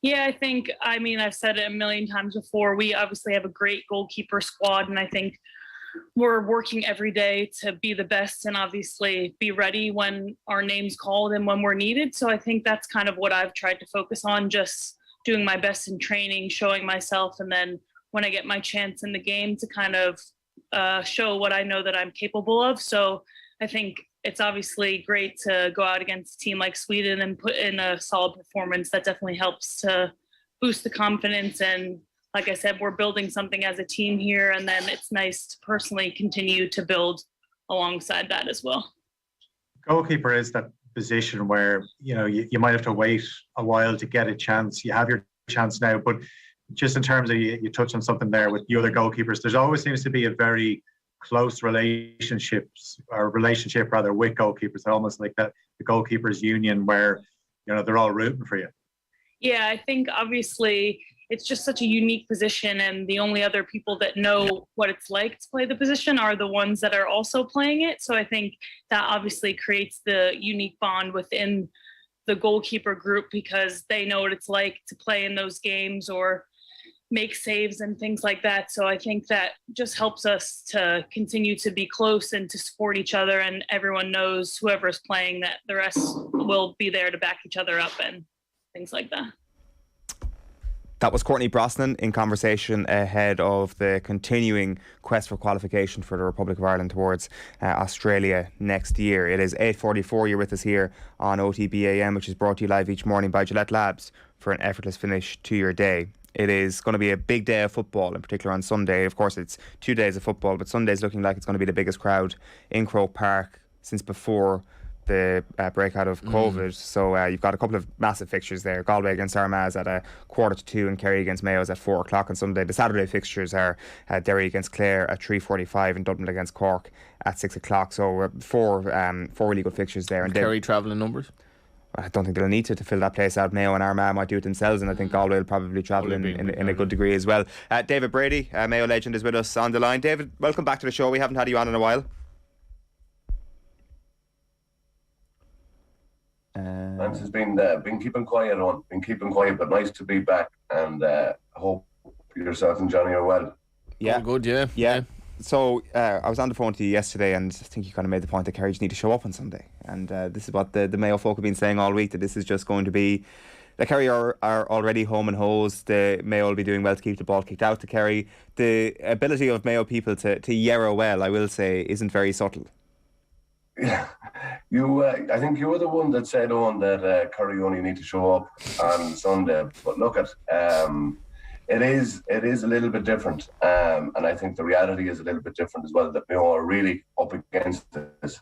Yeah, I've said it a million times before. We obviously have a great goalkeeper squad, and I think we're working every day to be the best and obviously be ready when our name's called and when we're needed. So I think that's kind of what I've tried to focus on, just doing my best in training, showing myself, and then when I get my chance in the game to kind of show what I know that I'm capable of. So I think it's obviously great to go out against a team like Sweden and put in a solid performance. That definitely helps to boost the confidence. And like I said, we're building something as a team here, and then it's nice to personally continue to build alongside that as well. Goalkeeper is that position where you might have to wait a while to get a chance. You have your chance now, but just in terms of you touched on something there with the other goalkeepers, there's always seems to be a very close relationships or relationship rather with goalkeepers, almost like that the goalkeepers union where they're all rooting for you. Yeah, I think obviously it's just such a unique position, and the only other people that know what it's like to play the position are the ones that are also playing it. So I think that obviously creates the unique bond within the goalkeeper group, because they know what it's like to play in those games or make saves and things like that. So I think that just helps us to continue to be close and to support each other, and everyone knows whoever's playing that the rest will be there to back each other up and things like that. That was Courtney Brosnan in conversation ahead of the continuing quest for qualification for the Republic of Ireland towards Australia next year. It is 8:44. You're with us here on OTB AM, which is brought to you live each morning by Gillette Labs for an effortless finish to your day. It is going to be a big day of football, in particular on Sunday. Of course, it's 2 days of football, but Sunday's looking like it's going to be the biggest crowd in Croke Park since before the breakout of COVID. So you've got a couple of massive fixtures there. Galway against Armagh at 1:45 and Kerry against Mayo at 4 o'clock on Sunday. The Saturday fixtures are Derry against Clare at 3:45 and Dublin against Cork at 6 o'clock. So four really good fixtures there. And Kerry travelling numbers? I don't think they'll need to fill that place out. Mayo and Armagh might do it themselves, and I think Galway will probably travel in a good degree as well. David Brady, Mayo legend, is with us on the line. David, welcome back to the show. We haven't had you on in a while. Thanks. It's been keeping quiet but nice to be back, and hope yourself and Johnny are well. Yeah, all good. Yeah. So I was on the phone to you yesterday, and I think you kind of made the point that Kerry just need to show up on Sunday, and this is what the Mayo folk have been saying all week, that this is just going to be. The Kerry are already home and hosed. The Mayo will be doing well to keep the ball kicked out to Kerry. The ability of Mayo people to yarrow well, I will say, isn't very subtle. Yeah, I think you were the one that said on that Kerry only need to show up on Sunday. But look at it is a little bit different, and I think the reality is a little bit different as well. That Mayo are really up against this,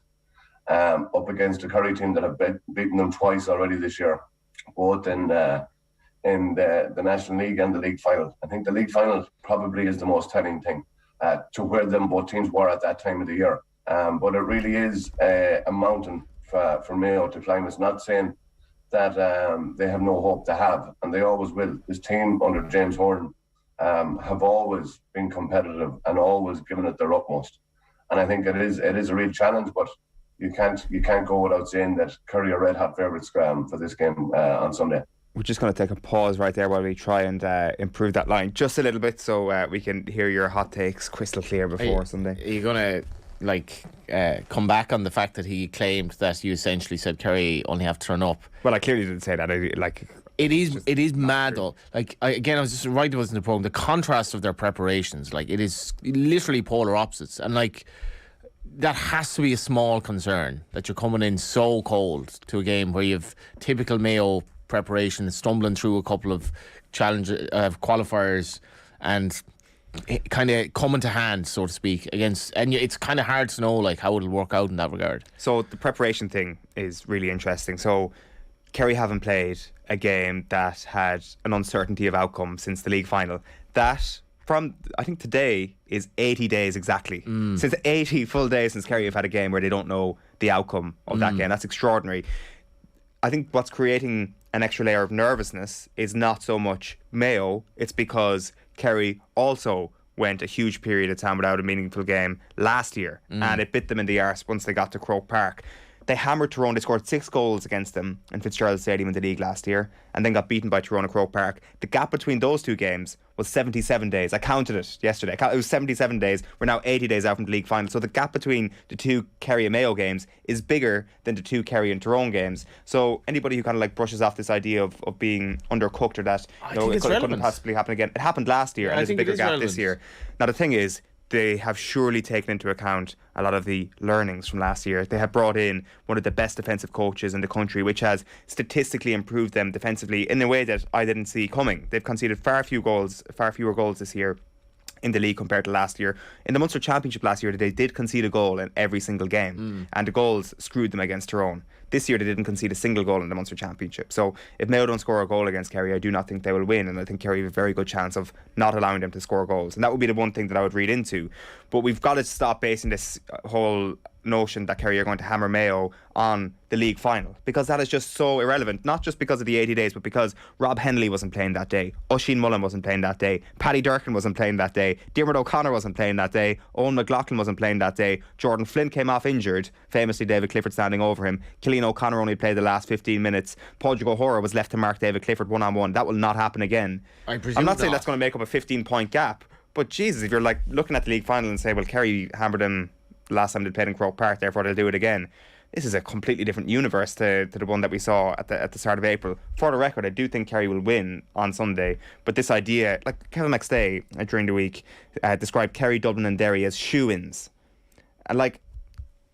up against a Kerry team that have beaten them twice already this year, both in the National League and the league final. I think the league final probably is the most telling thing to where them both teams were at that time of the year. But it really is a mountain for Mayo to climb. It's not saying that they have no hope to have, and they always will. This team under James Horton have always been competitive and always given it their utmost. And I think it is a real challenge, but you can't go without saying that Kerry are red hot favourites for this game on Sunday. We're just going to take a pause right there while we try and improve that line just a little bit, so we can hear your hot takes crystal clear before Sunday. Are you going to come back on the fact that he claimed that you essentially said Kerry only have to turn up? Well, I clearly didn't say that. It is mad though. I was just right. It was in the program. The contrast of their preparations, it is literally polar opposites, and that has to be a small concern that you're coming in so cold to a game where you've typical Mayo preparation, stumbling through a couple of qualifiers, and kind of coming to hand, so to speak, against, and it's kind of hard to know how it'll work out in that regard. So the preparation thing is really interesting. So Kerry haven't played a game that had an uncertainty of outcome since the league final. That from, I think today is 80 days exactly. Since 80 full days since Kerry have had a game where they don't know the outcome of that game. That's extraordinary. I think what's creating an extra layer of nervousness is not so much Mayo, it's because Kerry also went a huge period of time without a meaningful game last year, and it bit them in the arse once they got to Croke Park. They hammered Tyrone. They scored 6 goals against them in Fitzgerald Stadium in the league last year, and then got beaten by Tyrone at Croke Park. The gap between those two games was 77 days. I counted it yesterday. It was 77 days. We're now 80 days out from the league final. So the gap between the two Kerry and Mayo games is bigger than the two Kerry and Tyrone games. So anybody who kind of brushes off this idea of being undercooked, or that it couldn't possibly happen again. It happened last year, and there's a bigger gap this year. Now the thing is, they have surely taken into account a lot of the learnings from last year. They have brought in one of the best defensive coaches in the country, which has statistically improved them defensively in a way that I didn't see coming. They've conceded far fewer goals this year in the league compared to last year. In the Munster Championship last year, they did concede a goal in every single game, and the goals screwed them against Tyrone. This year they didn't concede a single goal in the Munster Championship. So if Mayo don't score a goal against Kerry, I do not think they will win, and I think Kerry have a very good chance of not allowing them to score goals. And that would be the one thing that I would read into. But we've got to stop basing this whole notion that Kerry are going to hammer Mayo on the league final, because that is just so irrelevant, not just because of the 80 days, but because Rob Henley wasn't playing that day, Oisin Mullen wasn't playing that day, Paddy Durkin wasn't playing that day, Diarmuid O'Connor wasn't playing that day, Owen McLaughlin wasn't playing that day, Jordan Flynn came off injured, famously David Clifford standing over him, Cillian O'Connor only played the last 15 minutes, Padraig O'Hora was left to mark David Clifford one-on-one. That will not happen again. I'm not saying that's going to make up a 15-point gap, but Jesus, if you're like looking at the league final and say, well, Kerry hammered them last time they played in Croke Park, therefore they'll do it again. This is a completely different universe to the one that we saw at the start of April. For the record, I do think Kerry will win on Sunday, but this idea, like Kevin McStay during the week described Kerry, Dublin and Derry as shoe-ins, and like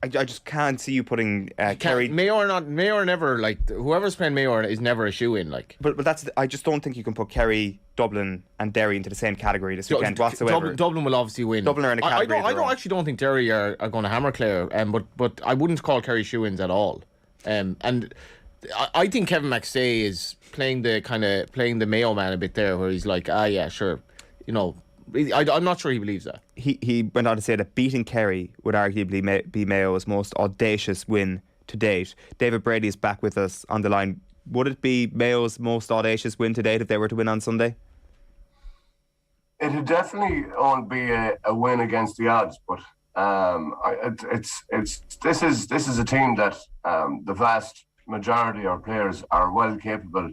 I just can't see you putting Kerry. Mayo are never, like, whoever's playing Mayo is never a shoe-in, like. But that's, I just don't think you can put Kerry, Dublin and Derry into the same category this weekend whatsoever. Dublin will obviously win. Dublin are in a category. I actually don't think Derry are going to hammer Clare, but I wouldn't call Kerry shoe-ins at all. And I think Kevin McStay is playing the Mayo man a bit there, where he's like, yeah, sure, you know. I'm not sure he believes that. He went on to say that beating Kerry would arguably be Mayo's most audacious win to date. David Brady is back with us on the line. Would it be Mayo's most audacious win to date if they were to win on Sunday? It would definitely won't be a win against the odds, but this is a team that the vast majority of players are well capable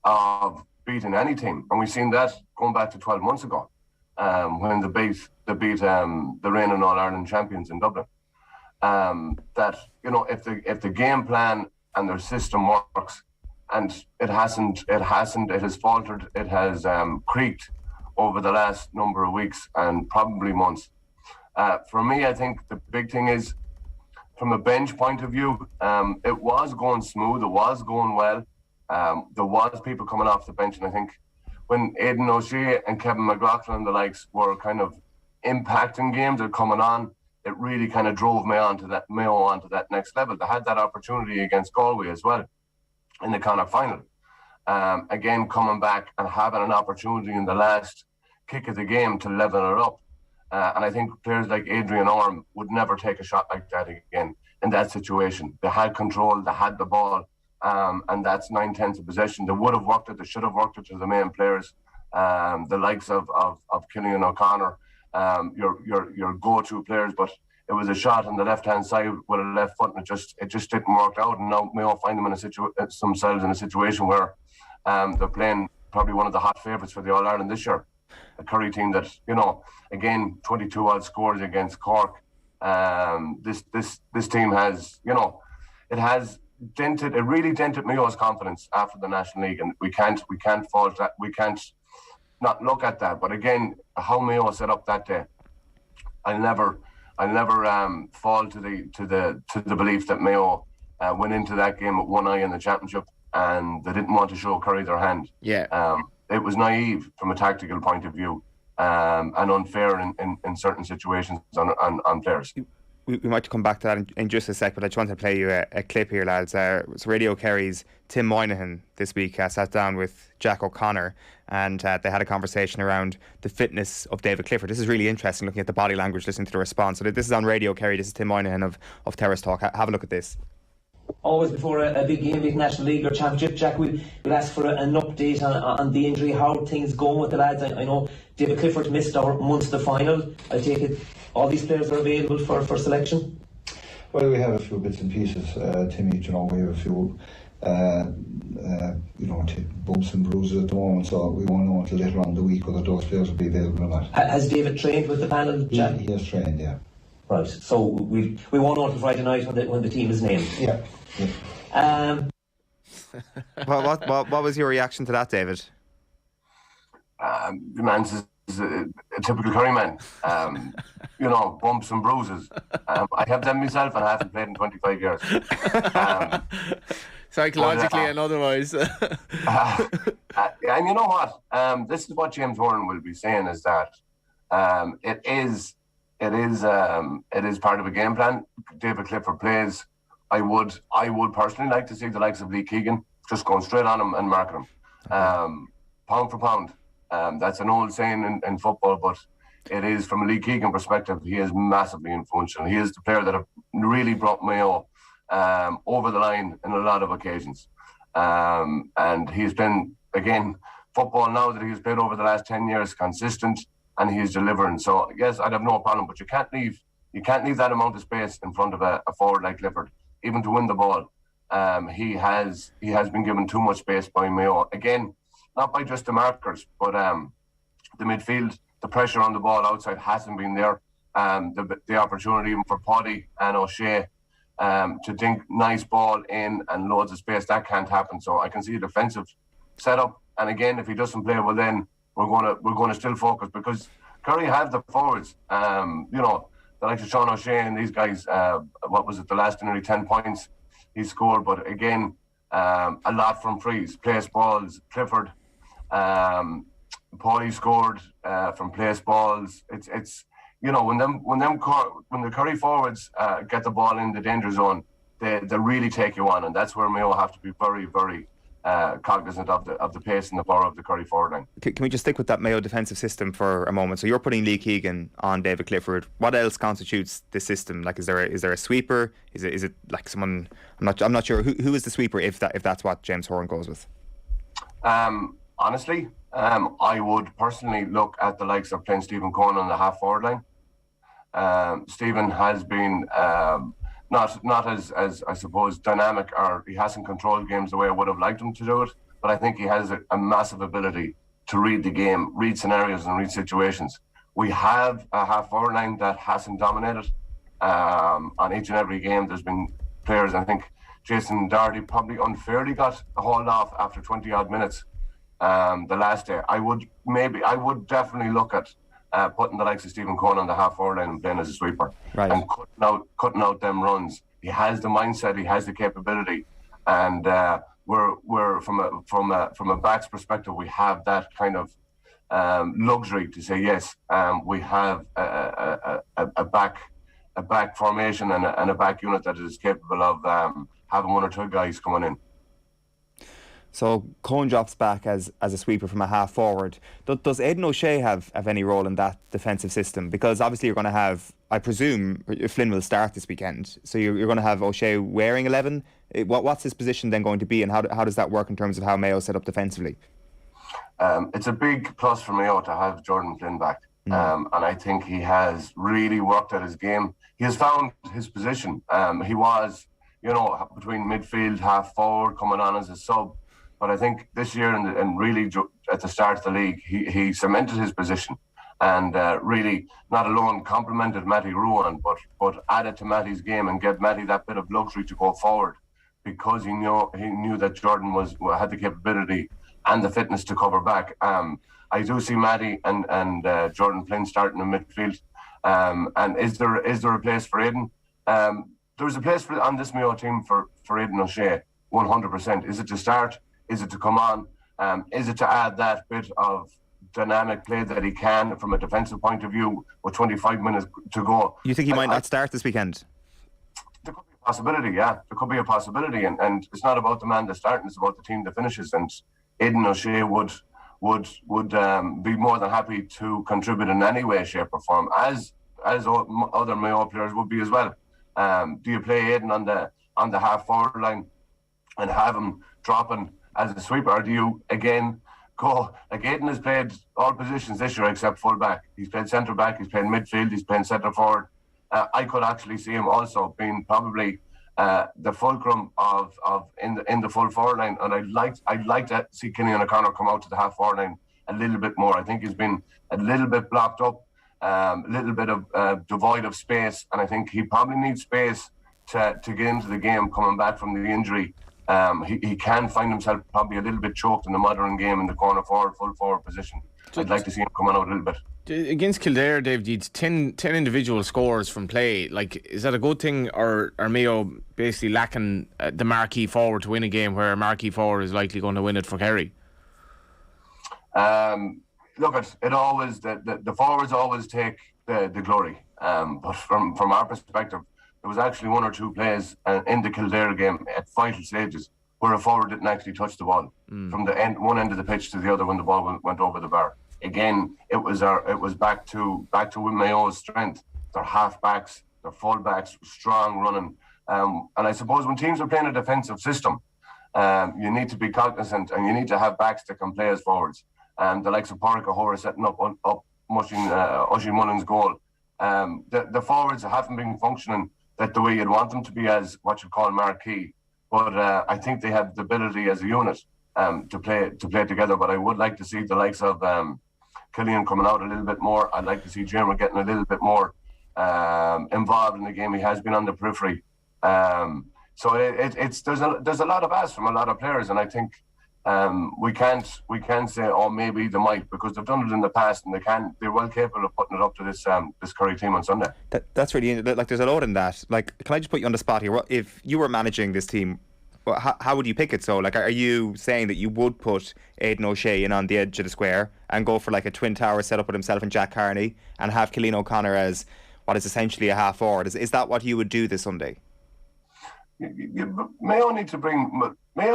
of beating any team, and we've seen that going back to 12 months ago. When they beat the reigning All-Ireland champions in Dublin. That, you know, if the game plan and their system works, and it has faltered, it has creaked over the last number of weeks and probably months. For me, I think the big thing is, from a bench point of view, it was going smooth, it was going well. There was people coming off the bench, and I think when Aidan O'Shea and Kevin McLaughlin and the likes were kind of impacting games or coming on, it really kind of drove Mayo onto that next level. They had that opportunity against Galway as well in the Connacht final. Again, coming back and having an opportunity in the last kick of the game to level it up. And I think players like Adrian Orme would never take a shot like that again in that situation. They had control, they had the ball. And that's 9/10 of possession. They would have worked it, they should have worked it to the main players, the likes of Cillian O'Connor, your go-to players. But it was a shot on the left-hand side with a left foot, and it just didn't work out. And now Mayo find them themselves in a situation where they're playing probably one of the hot favourites for the All-Ireland this year. A Kerry team that, you know, again, 22 odd scores against Cork. This team has, you know, it really dented Mayo's confidence after the National League, and we can't fault that. We can't not look at that. But again, how Mayo set up that day, I'll never fall to the belief that Mayo went into that game with one eye in the championship, and they didn't want to show Kerry their hand. Yeah. It was naive from a tactical point of view, and unfair in certain situations on players. We might come back to that in just a sec, but I just want to play you a clip here, lads. It's Radio Kerry's Tim Moynihan this week sat down with Jack O'Connor, and they had a conversation around the fitness of David Clifford. This is really interesting, looking at the body language, listening to the response. So this is on Radio Kerry. This is Tim Moynihan of Terrace Talk. Have a look at this. Always before a big game, big National League or Championship, Jack, we'll ask for an update on the injury, how things going with the lads. I know David Clifford missed our Munster final. I take it all these players are available for selection? Well, we have a few bits and pieces, Timmy. You know, we have a few bumps and bruises at the moment, so we won't know until later on in the week whether those players will be available or not. Has David trained with the panel, Jack? He has trained, yeah. Right, so we won't know until Friday night when the team is named. Yeah. What was your reaction to that, David? The man's a typical Kerry man. You know, bumps and bruises. I have them myself, and I haven't played in 25 years. Psychologically and otherwise. And you know what? This is what James Horan will be saying, is that it is part of a game plan. David Clifford plays I would personally like to see the likes of Lee Keegan just going straight on him and marking him. Pound for pound. That's an old saying in football, but it is, from a Lee Keegan perspective, he is massively influential. He is the player that have really brought Mayo over the line in a lot of occasions. And he's been, again, football now that he's played over the last 10 years, consistent, and he's delivering. So yes, I'd have no problem, but you can't leave that amount of space in front of a forward like Clifford, even to win the ball. He has been given too much space by Mayo. Again, not by just the markers, but the midfield, the pressure on the ball outside hasn't been there. The opportunity even for Poddy and O'Shea to dink nice ball in and loads of space, that can't happen. So I can see a defensive setup. And again, if he doesn't play well, then we're going to still focus, because Kerry have the forwards. The likes of Sean O'Shea and these guys. What was it? The last nearly 10 points he scored. But again, a lot from frees, place balls. Clifford, Paulie scored from place balls. It's when the Kerry forwards get the ball in the danger zone, they really take you on, and that's where Mayo have to be very, very cognizant of the pace and the power of the Kerry forward line. Can we just stick with that Mayo defensive system for a moment? So you're putting Lee Keegan on David Clifford. What else constitutes this system? Like, is there a sweeper? Is it like someone? I'm not sure who is the sweeper if that's what James Horan goes with. Honestly, I would personally look at the likes of playing Stephen Cohen on the half forward line. Stephen has been not as I suppose dynamic, or he hasn't controlled games the way I would have liked him to do it, but I think he has a massive ability to read the game, read scenarios and read situations. We have a half forward line that hasn't dominated on each and every game. There's been players, I think Jason Doherty probably unfairly got hauled off after 20 odd minutes the last day. I would definitely look at putting the likes of Stephen Cohen on the half forward line and playing as a sweeper, right, and cutting out them runs. He has the mindset, he has the capability, and we're from a back's perspective, we have that kind of luxury to say yes. We have a back formation and a back unit that is capable of having one or two guys coming in. So Cohen drops back as a sweeper from a half forward. Does Aidan O'Shea have any role in that defensive system? Because obviously you're going to have, I presume, Flynn will start this weekend. So you're going to have O'Shea wearing 11. What's his position then going to be, and how does that work in terms of how Mayo set up defensively? It's a big plus for Mayo to have Jordan Flynn back. And I think he has really worked at his game. He has found his position. He was, between midfield, half forward, coming on as a sub. But I think this year and really at the start of the league, he cemented his position and really not alone complimented Matty Ruan, but added to Matty's game and gave Matty that bit of luxury to go forward, because he knew that Jordan had the capability and the fitness to cover back. I do see Matty and Jordan Flynn starting in midfield. And is there a place for Aidan? There's a place on this Mayo team for Aidan O'Shea, 100%. Is it to start? Is it to come on? Is it to add that bit of dynamic play that he can from a defensive point of view with 25 minutes to go? You think he might not start this weekend? There could be a possibility, yeah. There could be a possibility. And it's not about the man that's starting, it's about the team that finishes. And Aidan O'Shea would be more than happy to contribute in any way, shape or form, as other Mayo players would be as well. Do you play Aidan on the half forward line and have him dropping as a sweeper, or do you again go like Aidan has played all positions this year except full back? He's played centre back, he's played midfield, he's played centre forward. I could actually see him also being probably the fulcrum of in the full forward line, and I'd like to see Kenny O'Connor come out to the half forward line a little bit more. I think he's been a little bit blocked up, a little bit of devoid of space, and I think he probably needs space to get into the game coming back from the injury. He can find himself probably a little bit choked in the modern game in the corner forward, full forward position. I'd like to see him coming out a little bit. Against Kildare, Dave, you had 10 individual scores from play. Like, is that a good thing, or are Mayo basically lacking the marquee forward to win a game where a marquee forward is likely going to win it for Kerry? Look, it always the forwards always take the glory. But from our perspective, there was actually one or two plays in the Kildare game at vital stages where a forward didn't actually touch the ball from the one end of the pitch to the other when the ball went over the bar. Again, it was back to Mayo's strength. Their half-backs, their full-backs, strong running. And I suppose when teams are playing a defensive system, you need to be cognizant and you need to have backs that can play as forwards. The likes of Pádraig O'Hora setting up Oisín Mullin's goal. The forwards haven't been functioning that the way you'd want them to be as what you call marquee. But I think they have the ability as a unit to play together. But I would like to see the likes of Killian coming out a little bit more. I'd like to see Jeremy getting a little bit more involved in the game. He has been on the periphery. So there's a lot of ask from a lot of players, and I think we can't say, oh, maybe they might, because they've done it in the past and they're well capable of putting it up to this Kerry team on Sunday. That's really, like, there's a lot in that. Like, can I just put you on the spot here? If you were managing this team, how would you pick it? So, like, are you saying that you would put Aidan O'Shea in on the edge of the square and go for like a twin tower setup with himself and Jack Carney and have Cillian O'Connor as what is essentially a half forward? Is that what you would do this Sunday? Mayo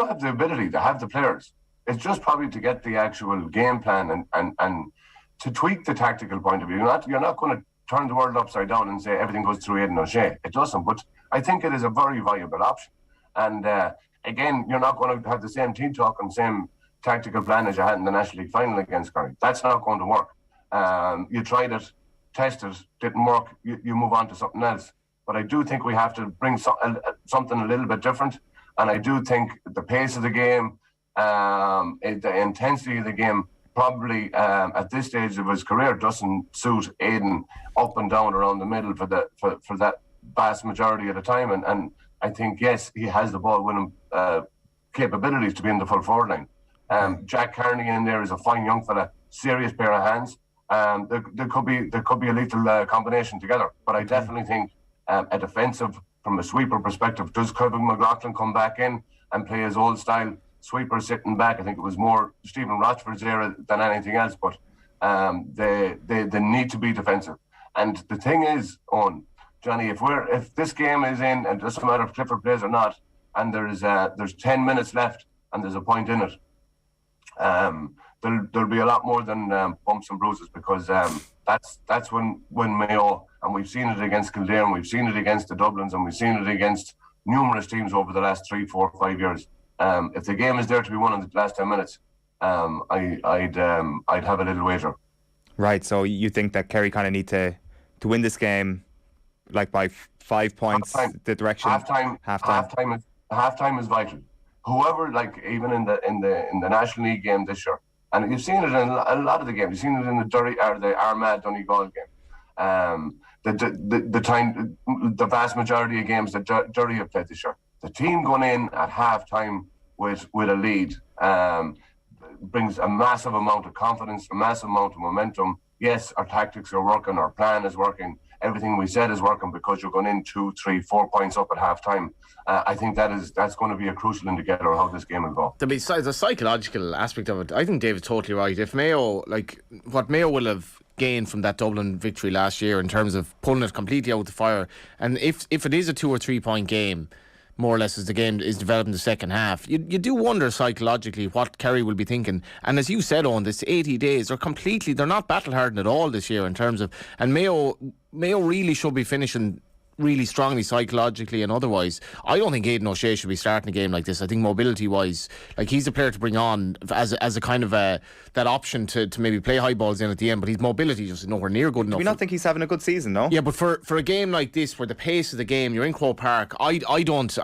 have the ability to have the players. It's just probably to get the actual game plan and to tweak the tactical point of view. You're not going to turn the world upside down and say everything goes through Aidan O'Shea. It doesn't, but I think it is a very viable option. And again, you're not going to have the same team talk and same tactical plan as you had in the National League final against Kerry. That's not going to work. You tried it, tested, didn't work, you move on to something else. But I do think we have to bring something a little bit different. And I do think the pace of the game, the intensity of the game, probably at this stage of his career doesn't suit Aidan up and down around the middle for that vast majority of the time. And I think, yes, he has the ball winning capabilities to be in the full forward line. Jack Carney in there is a fine young fella, serious pair of hands. There could be a lethal combination together. But I definitely think a defensive, from a sweeper perspective, does Kevin McLaughlin come back in and play his old style sweeper sitting back? I think it was more Stephen Rochford's era than anything else, but they need to be defensive. And the thing is, Eoin, Johnny, if this game is in, and it doesn't matter if Clifford plays or not, and there's 10 minutes left and there's a point in it, there'll be a lot more than bumps and bruises, because that's when Mayo, and we've seen it against Kildare, and we've seen it against the Dublins, and we've seen it against numerous teams over the last 3, 4, 5 years. If the game is there to be won in the last 10 minutes, I'd have a little wager. Right, so you think that Kerry kind of need to win this game, like by 5 points, the direction? Halftime is vital. Whoever, like even in the National League game this year, and you've seen it in a lot of the games. You've seen it in the Armagh Donegal game. The vast majority of games that Derry have played this year, the team going in at halftime with a lead brings a massive amount of confidence, a massive amount of momentum. Yes, our tactics are working, our plan is working, everything we said is working, because you're going in 2, 3, 4 points up at halftime. I think that's going to be a crucial indicator of how this game will go. The psychological aspect of it, I think David's totally right. If Mayo, like what Mayo will have gained from that Dublin victory last year in terms of pulling it completely out of the fire, and if it is a 2 or 3 point game, more or less as the game is developing the second half, you do wonder psychologically what Kerry will be thinking. And as you said, on this 80 days, they're not battle hardened at all this year in terms of, and Mayo really should be finishing really strongly psychologically and otherwise. I don't think Aidan O'Shea should be starting a game like this. I think mobility wise, like, he's a player to bring on as a kind of that option to maybe play high balls in at the end, but his mobility just nowhere near good enough. Do we not think he's having a good season, though? Yeah, but for a game like this, where the pace of the game, you're in Croke Park, I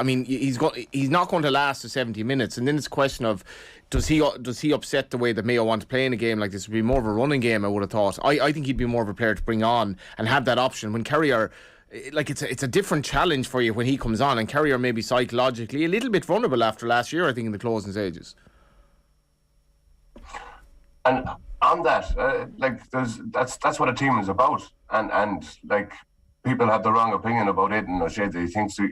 mean, he's not going to last the 70 minutes, and then it's a question of, does he upset the way that Mayo want to play in a game like this? It would be more of a running game, I would have thought. I think he'd be more of a player to bring on and have that option when Kerry are, like, it's a different challenge for you when he comes on, and Kerry are maybe psychologically a little bit vulnerable after last year, I think, in the closing stages. And on that, that's what a team is about, and like, people have the wrong opinion about Aidan O'Shea. He thinks he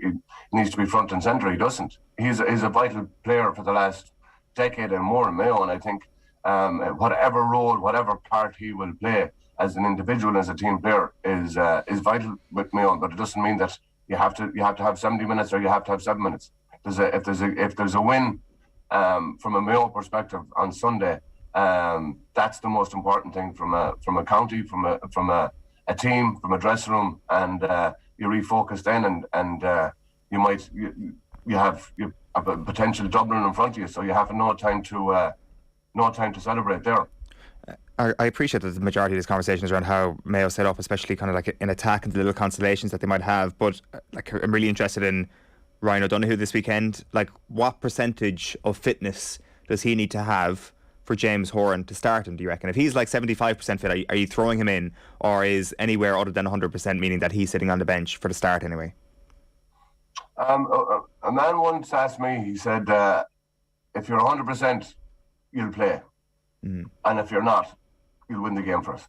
needs to be front and centre. He doesn't. He's a vital player for the last decade and more in Mayo, and I think whatever role, whatever part he will play as an individual, as a team player, is vital with Mayo. But it doesn't mean that You have to have 70 minutes, or you have to have 7 minutes. If there's a win from a Mayo perspective on Sunday, that's the most important thing from a county, from a team, from a dressing room, and you refocus then, and you have a potential Dublin in front of you, so you have no time to celebrate there. I appreciate that the majority of this conversation is around how Mayo set up, especially kind of like in attack and the little constellations that they might have. But like, I'm really interested in Ryan O'Donoghue this weekend. Like, what percentage of fitness does he need to have for James Horan to start him, do you reckon? If he's like 75% fit, are you throwing him in, or is anywhere other than 100%, meaning that he's sitting on the bench for the start anyway? A man once asked me, he said, if you're 100%, you'll play. And if you're not, you'll win the game for us.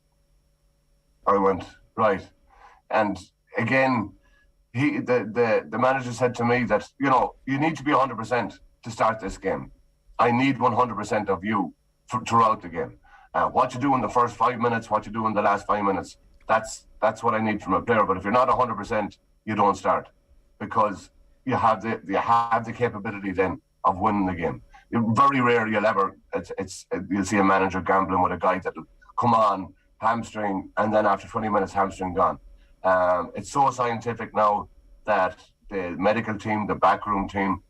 I went, right. And again, the manager said to me that, you need to be 100% to start this game. I need 100% of you throughout the game. What you do in the first 5 minutes, what you do in the last 5 minutes, that's what I need from a player. But if you're not 100%, you don't start, because you have the capability then of winning the game. Very rare you'll see a manager gambling with a guy that'll come on, hamstring, and then after 20 minutes, hamstring gone. It's so scientific now that the medical team, the backroom team,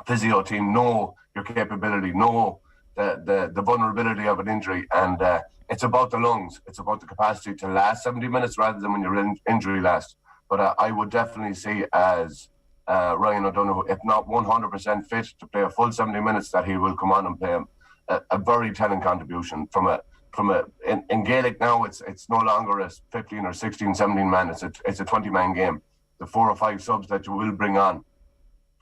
physio team know your capability, know the vulnerability of an injury, and it's about the lungs. It's about the capacity to last 70 minutes rather than when your injury lasts. But I would definitely see as Ryan O'Donoghue, if not 100% fit to play a full 70 minutes, that he will come on and play a very telling contribution in Gaelic now. It's no longer a 15 or 16, 17 man. It's a 20-man game. The 4 or 5 subs that you will bring on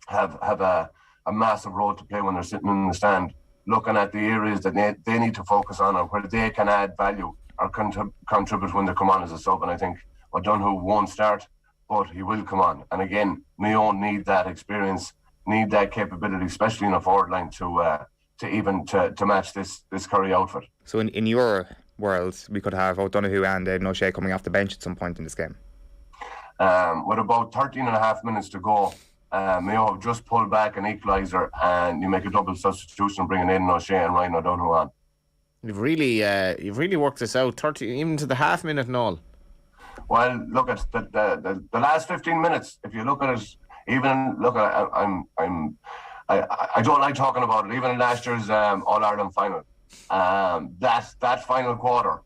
have a massive role to play when they're sitting in the stand, looking at the areas that they need to focus on, and where they can add value or contribute when they come on as a sub. And I think O'Donoghue won't start, but he will come on. And again, Mayo need that experience, need that capability, especially in a forward line to match this Kerry outfit. So in your world, we could have O'Donoghue and Aidan O'Shea coming off the bench at some point in this game. With about 13 and a half minutes to go, Mayo have just pulled back an equaliser, and you make a double substitution, bringing Aidan O'Shea and Ryan O'Donoghue on. You've really worked this out, 30 even to the half minute and all. Well, look at the last 15 minutes. If you look at it, I don't like talking about it. Even in last year's All Ireland final, that final quarter,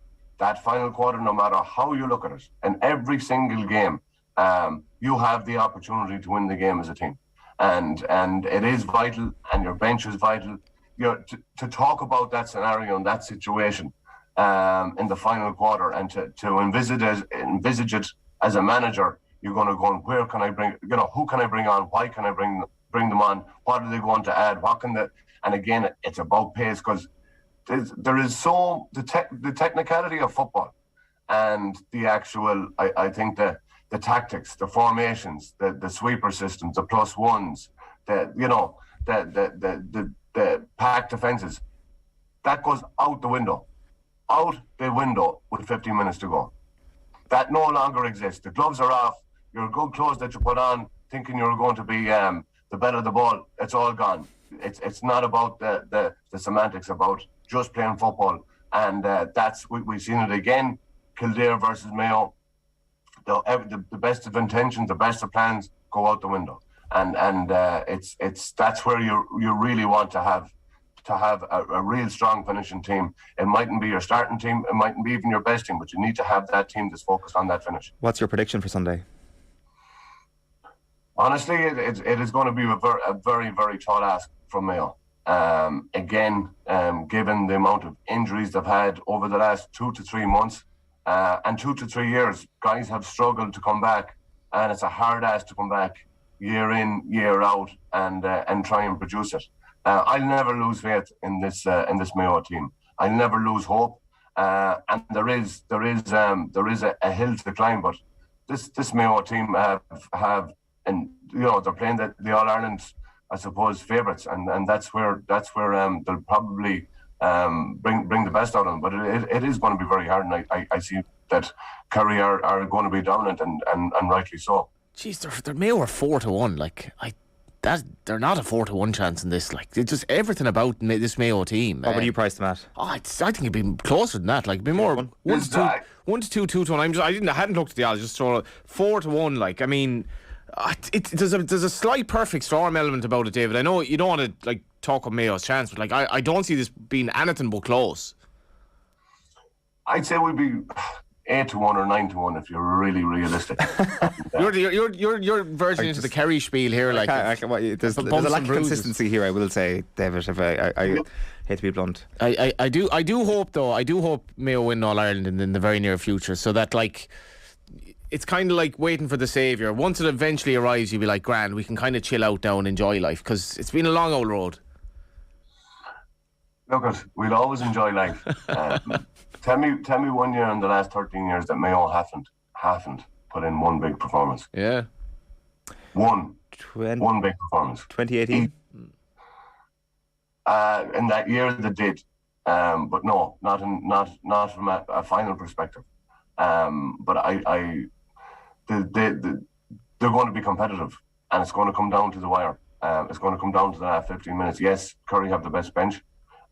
no matter how you look at it, in every single game, you have the opportunity to win the game as a team, and it is vital, and your bench is vital. To talk about that scenario and that situation in the final quarter, and to envisage it as a manager, you're going to go, where can I bring? Who can I bring on? Why can I bring them on? What are they going to add? And again, it's about pace, because there is the technicality of football, and the actual, I think the tactics, the formations, the sweeper systems, the plus ones, the pack defences, that goes out the window with 15 minutes to go. That no longer exists. The gloves are off. Your good clothes that you put on, thinking you're going to be the better of the ball, it's all gone. It's not about the semantics, about just playing football, and we've seen it again. Kildare versus Mayo. The best of intentions, the best of plans go out the window, and that's where you really want to have a real strong finishing team. It mightn't be your starting team, it mightn't be even your best team, but you need to have that team that's focused on that finish. What's your prediction for Sunday? Honestly, it is going to be a very, very tall ask from Mayo. Again, given the amount of injuries they've had over the last 2 to 3 months, and 2 to 3 years, guys have struggled to come back, and it's a hard ask to come back year in, year out, and try and produce it. I'll never lose faith in this Mayo team. I'll never lose hope, and there is a hill to climb. But this Mayo team have and they're playing the All Ireland, I suppose, favourites, and that's where they'll probably bring the best out of them. But it is going to be very hard, and I see that Kerry are going to be dominant, and rightly so. Jeez, they're Mayo are 4-1. Like they're not a 4-1 chance in this. Like it's just everything about this Mayo team. What would you price them at? I think it'd be closer than that. Like it'd be more 1-2, 2-1. I hadn't looked at the odds. Just throw 4-1. Like I mean, there's a slight perfect storm element about it, David. I know you don't want to like talk of Mayo's chance, but like I don't see this being anything but close. I'd say we'd be 8-1 or 9-1 if you're really realistic. You're verging into the Kerry spiel here. Like there's a lack of consistency here, I will say, David. If I hate to be blunt. I do hope though. I do hope Mayo win All Ireland in the very near future, so that like it's kind of like waiting for the saviour. Once it eventually arrives, you'll be like, grand, we can kind of chill out now and enjoy life, because it's been a long old road. Look, we'll always enjoy life. Tell me 1 year in the last 13 years that Mayo haven't put in one big performance. Yeah. One big performance. 2018. In that year they did, but no, not from a final perspective. But they're going to be competitive, and it's going to come down to the wire. It's going to come down to the last 15 minutes. Yes, Kerry have the best bench.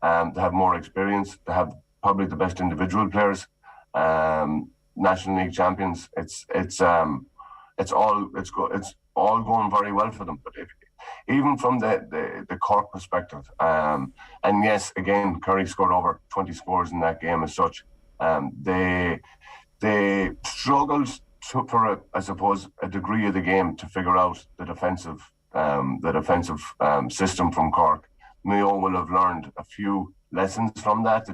They have more experience. They have probably the best individual players. National League champions. It's all going very well for them. But even from the Cork perspective, and yes, again, Kerry scored over 20 scores in that game as such. They struggled for I suppose a degree of the game to figure out the defensive system from Cork. Mayo will have learned a few lessons from that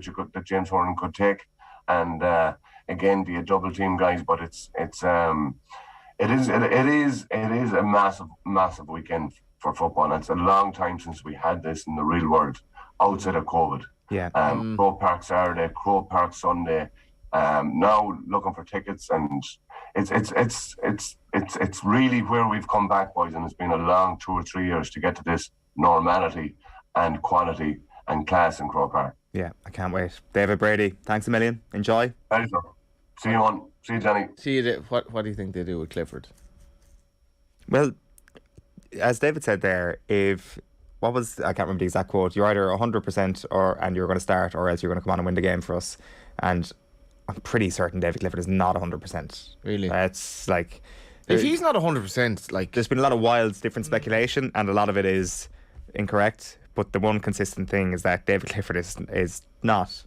James Horan could take, and again, be a double team guys. But it is a massive weekend for football. And it's a long time since we had this in the real world outside of COVID. Yeah. Croke Park Saturday, Croke Park Sunday. Now looking for tickets, and it's really where we've come back, boys, and it's been a long 2 or 3 years to get to this normality and quality and class in Croke Park. Yeah, I can't wait. David, Brady, thanks a million. Enjoy. Thanks, sir. See you on. See you, Johnny. See you. What do you think they do with Clifford? Well, as David said there, I can't remember the exact quote. You're either 100% and you're going to start, or else you're going to come on and win the game for us. And I'm pretty certain David Clifford is not 100%. Really? It's like, if he's not 100%, like, there's been a lot of wild, different speculation, and a lot of it is incorrect. But the one consistent thing is that David Clifford is not.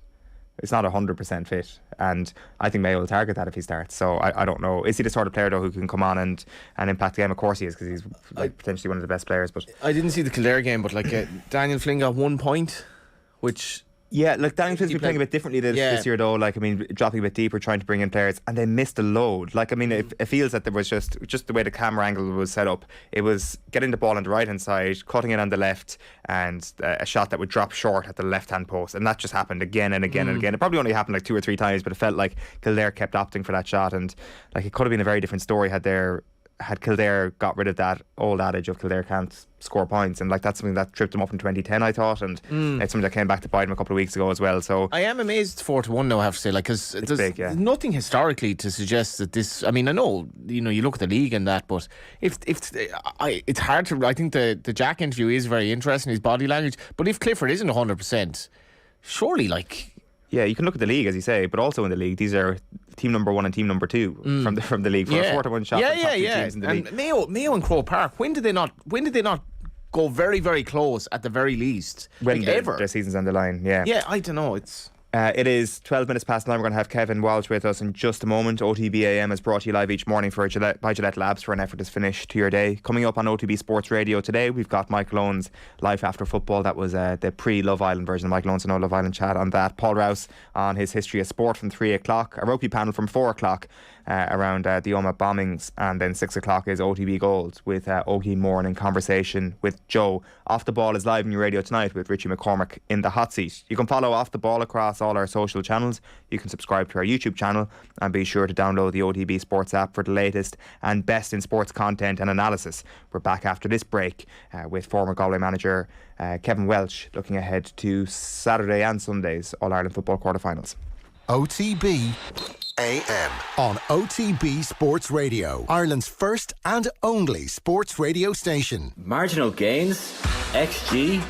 It's not 100% fit, and I think Mayo will target that if he starts. So I don't know. Is he the sort of player though who can come on and impact the game? Of course he is, because he's potentially one of the best players. But I didn't see the Kildare game, but like Daniel Flynn got 1 point, which. Yeah, like Daniel Flynn's been playing a bit differently this year though. Like, I mean, dropping a bit deeper, trying to bring in players, and they missed a load. Like, I mean, it feels that there was just the way the camera angle was set up. It was getting the ball on the right hand side, cutting it on the left, and a shot that would drop short at the left hand post, and that just happened again and again and again. It probably only happened like 2 or 3 times, but it felt like Kildare kept opting for that shot, and like it could have been a very different story had Kildare got rid of that old adage of Kildare can't score points, and like that's something that tripped them up in 2010, I thought, and it's something that came back to bite them a couple of weeks ago as well. So I am amazed 4-1 now, I have to say, like, because there's nothing historically to suggest that this. I mean, I know you look at the league and that, but it's hard to. I think the Jack interview is very interesting, his body language, but if Clifford isn't 100%, surely like. Yeah, you can look at the league, as you say, but also in the league, these are team number 1 and team number 2 from the league for a 4-1 shot. Yeah. Teams in the league. And Mayo and Croke Park. When did they not go very, very close at the very least? When like ever? Their season's on the line. Yeah. Yeah, I don't know. It is 12 minutes past 9. We're going to have Kevin Walsh with us in just a moment. OTB AM is brought to you live each morning by Gillette Labs for an effortless finish to your day. Coming up on OTB Sports Radio today, we've got Michael Owen's Life After Football. That was the pre-Love Island version of Michael Owen's No Love Island chat on that. Paul Rouse on his history of sport from 3 o'clock. A rugby panel from 4 o'clock around the Oma bombings. And then 6 o'clock is OTB Gold with Ogie Moore in conversation with Joe. Off the Ball is live on your radio tonight with Richie McCormick in the hot seat. You can follow Off the Ball across all our social channels. You can subscribe to our YouTube channel, and be sure to download the OTB Sports app for the latest and best in sports content and analysis. We're back after this break with former Galway manager Kevin Welch, looking ahead to Saturday and Sunday's All-Ireland football quarterfinals. OTB AM on OTB Sports Radio, Ireland's first and only sports radio station. Marginal gains? XG?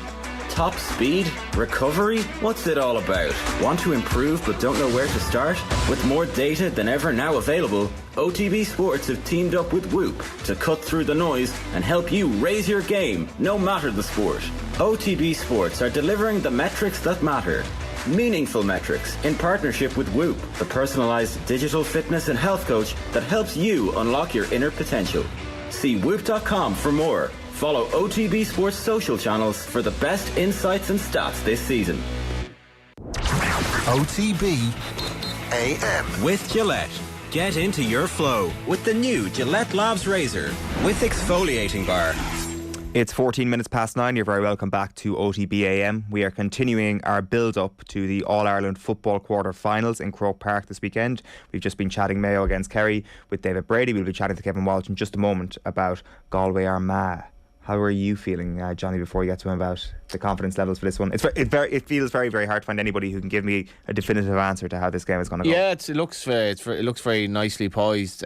Top speed? Recovery? What's it all about? Want to improve but don't know where to start? With more data than ever now available, OTB Sports have teamed up with Whoop to cut through the noise and help you raise your game, no matter the sport. OTB Sports are delivering the metrics that matter. Meaningful metrics in partnership with Whoop, the personalised digital fitness and health coach that helps you unlock your inner potential. See whoop.com for more. Follow OTB Sports social channels for the best insights and stats this season. OTB AM with Gillette. Get into your flow with the new Gillette Labs Razor with exfoliating bar. It's 14 minutes past 9. You're very welcome back to OTB AM. We are continuing our build-up to the All-Ireland football quarter-finals in Croke Park this weekend. We've just been chatting Mayo against Kerry with David Brady. We'll be chatting to Kevin Walsh in just a moment about Galway Armagh. How are you feeling, Johnny, before you get to him about the confidence levels for this one? It feels very, very hard to find anybody who can give me a definitive answer to how this game is going to go. Yeah, it looks very nicely poised.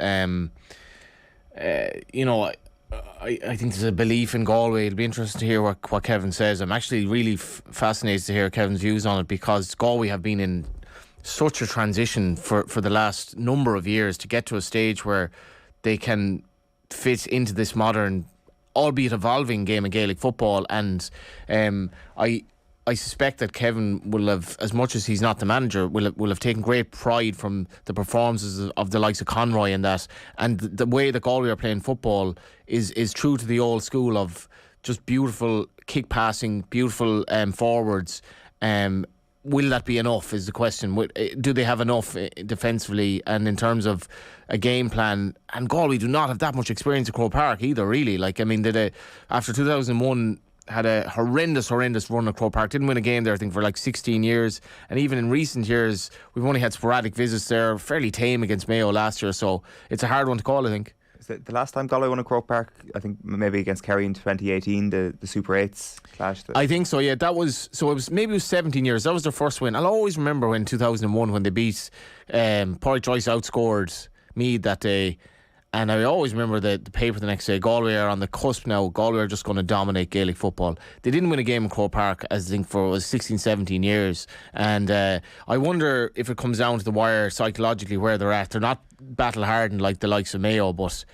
I think there's a belief in Galway. It'll be interesting to hear what Kevin says. I'm actually really fascinated to hear Kevin's views on it, because Galway have been in such a transition for the last number of years to get to a stage where they can fit into this modern, albeit evolving, game of Gaelic football. And I suspect that Kevin will have, as much as he's not the manager, will have taken great pride from the performances of the likes of Conroy and that. And the way that Galway are playing football is true to the old school of just beautiful kick passing, beautiful forwards. Will that be enough is the question. Do they have enough defensively and in terms of a game plan? And Galway do not have that much experience at Croke Park either, really. After 2001... had a horrendous run at Croke Park. Didn't win a game there, I think, for 16 years. And even in recent years, we've only had sporadic visits there. Fairly tame against Mayo last year, so it's a hard one to call, I think. Is it the last time Galway won at Croke Park? I think maybe against Kerry in 2018, the Super 8s clash. I think so, yeah. It was 17 years. That was their first win. I'll always remember when 2001, when they beat Porrick Joyce outscored Meath that day. And I always remember the paper the next day, Galway are on the cusp now. Galway are just going to dominate Gaelic football. They didn't win a game in Croke Park, as I think, for 16, 17 years. And I wonder if it comes down to the wire psychologically where they're at. They're not battle hardened like the likes of Mayo, but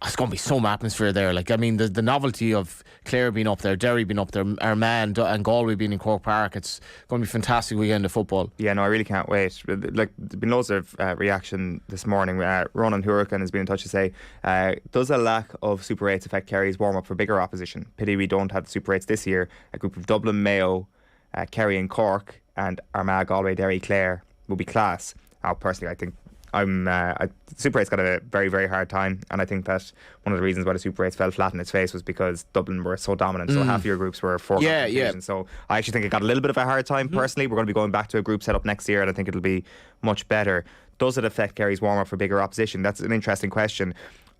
it's going to be some atmosphere there. The novelty of Clare being up there, Derry being up there, Armagh and Galway being in Croke Park, it's going to be a fantastic weekend of football. Yeah, no, I really can't wait. There's been loads of reaction this morning. Ronan Hurricane has been in touch to say, does a lack of Super 8s affect Kerry's warm-up for bigger opposition? Pity we don't have the Super 8s this year. A group of Dublin, Mayo, Kerry and Cork, and Armagh, Galway, Derry, Clare will be class. Personally, I think Super 8's got a very, very hard time, and I think that one of the reasons why the Super 8's fell flat in its face was because Dublin were so dominant. So half of your groups were four. So I actually think it got a little bit of a hard time personally. We're going to be going back to a group set up next year, and I think it'll be much better. Does it affect Kerry's warm-up for bigger opposition? That's an interesting question.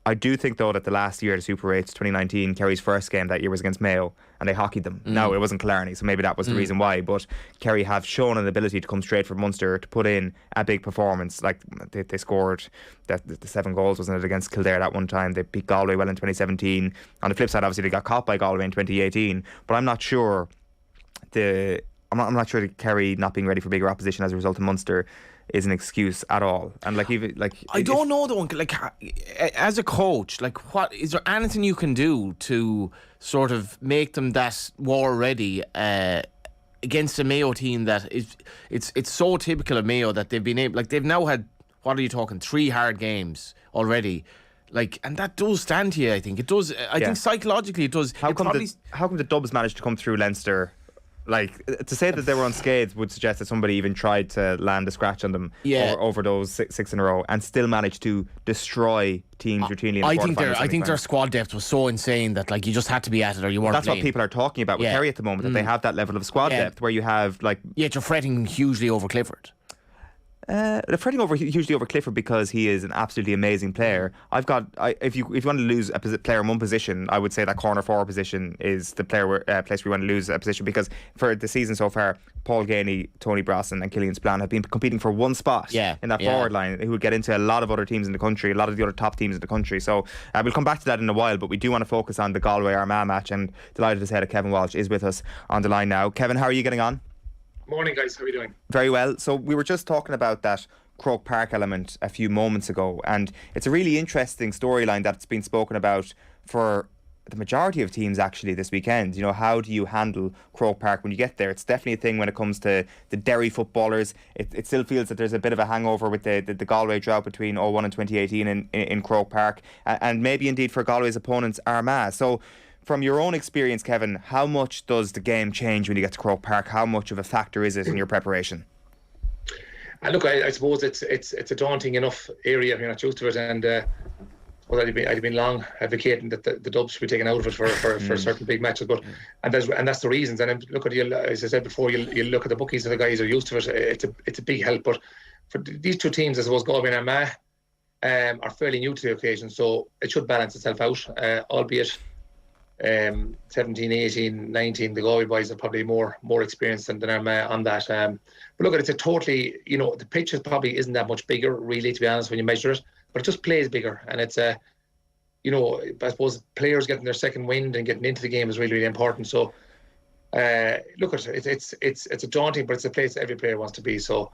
I do think, though, that the last year, the Super 8s, 2019, Kerry's first game that year was against Mayo, and they hockeyed them. No, it wasn't Killarney, so maybe that was the reason why. But Kerry have shown an ability to come straight from Munster to put in a big performance. They scored the 7 goals, wasn't it, against Kildare that one time. They beat Galway well in 2017. On the flip side, obviously, they got caught by Galway in 2018. But I'm not sure I'm not sure that Kerry not being ready for bigger opposition as a result of Munster is an excuse at all. And I don't know though. As a coach, what is there anything you can do to sort of make them that war ready against a Mayo team that it's so typical of Mayo that they've been able, they've now had, what are you talking, 3 hard games already. And that does stand to you, I think. It does. I think psychologically it does. How come the Dubs managed to come through Leinster? To say that they were unscathed would suggest that somebody even tried to land a scratch on them over those six in a row and still managed to destroy teams routinely in I think their squad depth was so insane that you just had to be at it or you weren't That's playing. What people are talking about with Kerry at the moment, that they have that level of squad depth where you have Yet you're fretting hugely over Clifford. Fretting hugely over Clifford because he is an absolutely amazing player. If you want to lose a player in one position, I would say that corner forward position is the place where you want to lose a position, because for the season so far, Paul Ganey, Tony Brasson and Killian Spillane have been competing for one spot in that forward line, who would get into a lot of other teams in the country, a lot of the other top teams in the country. So we'll come back to that in a while, but we do want to focus on the Galway Armagh match, and delighted to say that Kevin Walsh is with us on the line now. Kevin, how are you getting on? Morning, guys. How are you doing? Very well. So we were just talking about that Croke Park element a few moments ago, and it's a really interesting storyline that's been spoken about for the majority of teams actually this weekend. You know, how do you handle Croke Park when you get there? It's definitely a thing when it comes to the Derry footballers. It still feels that there's a bit of a hangover with the Galway drought between 01 and 2018 in Croke Park, and maybe indeed for Galway's opponents Armagh. So from your own experience, Kevin, how much does the game change when you get to Croke Park? How much of a factor is it in your preparation? And look, I suppose it's a daunting enough area if you're not used to it, and I'd been long advocating that the dubs should be taken out of it for certain big matches, but and that's the reasons. And look at you, as I said before, you look at the bookies and the guys are used to it. It's a big help, but for these two teams, I suppose Galway and Armagh are fairly new to the occasion, so it should balance itself out, albeit 17, 18, 19, the Galway boys are probably more experienced than Armagh on that. But look, it's a totally, the pitch probably isn't that much bigger, really, to be honest, when you measure it, but it just plays bigger. And it's I suppose players getting their second wind and getting into the game is really, really important. So, look, it's a daunting, but it's a place every player wants to be. So,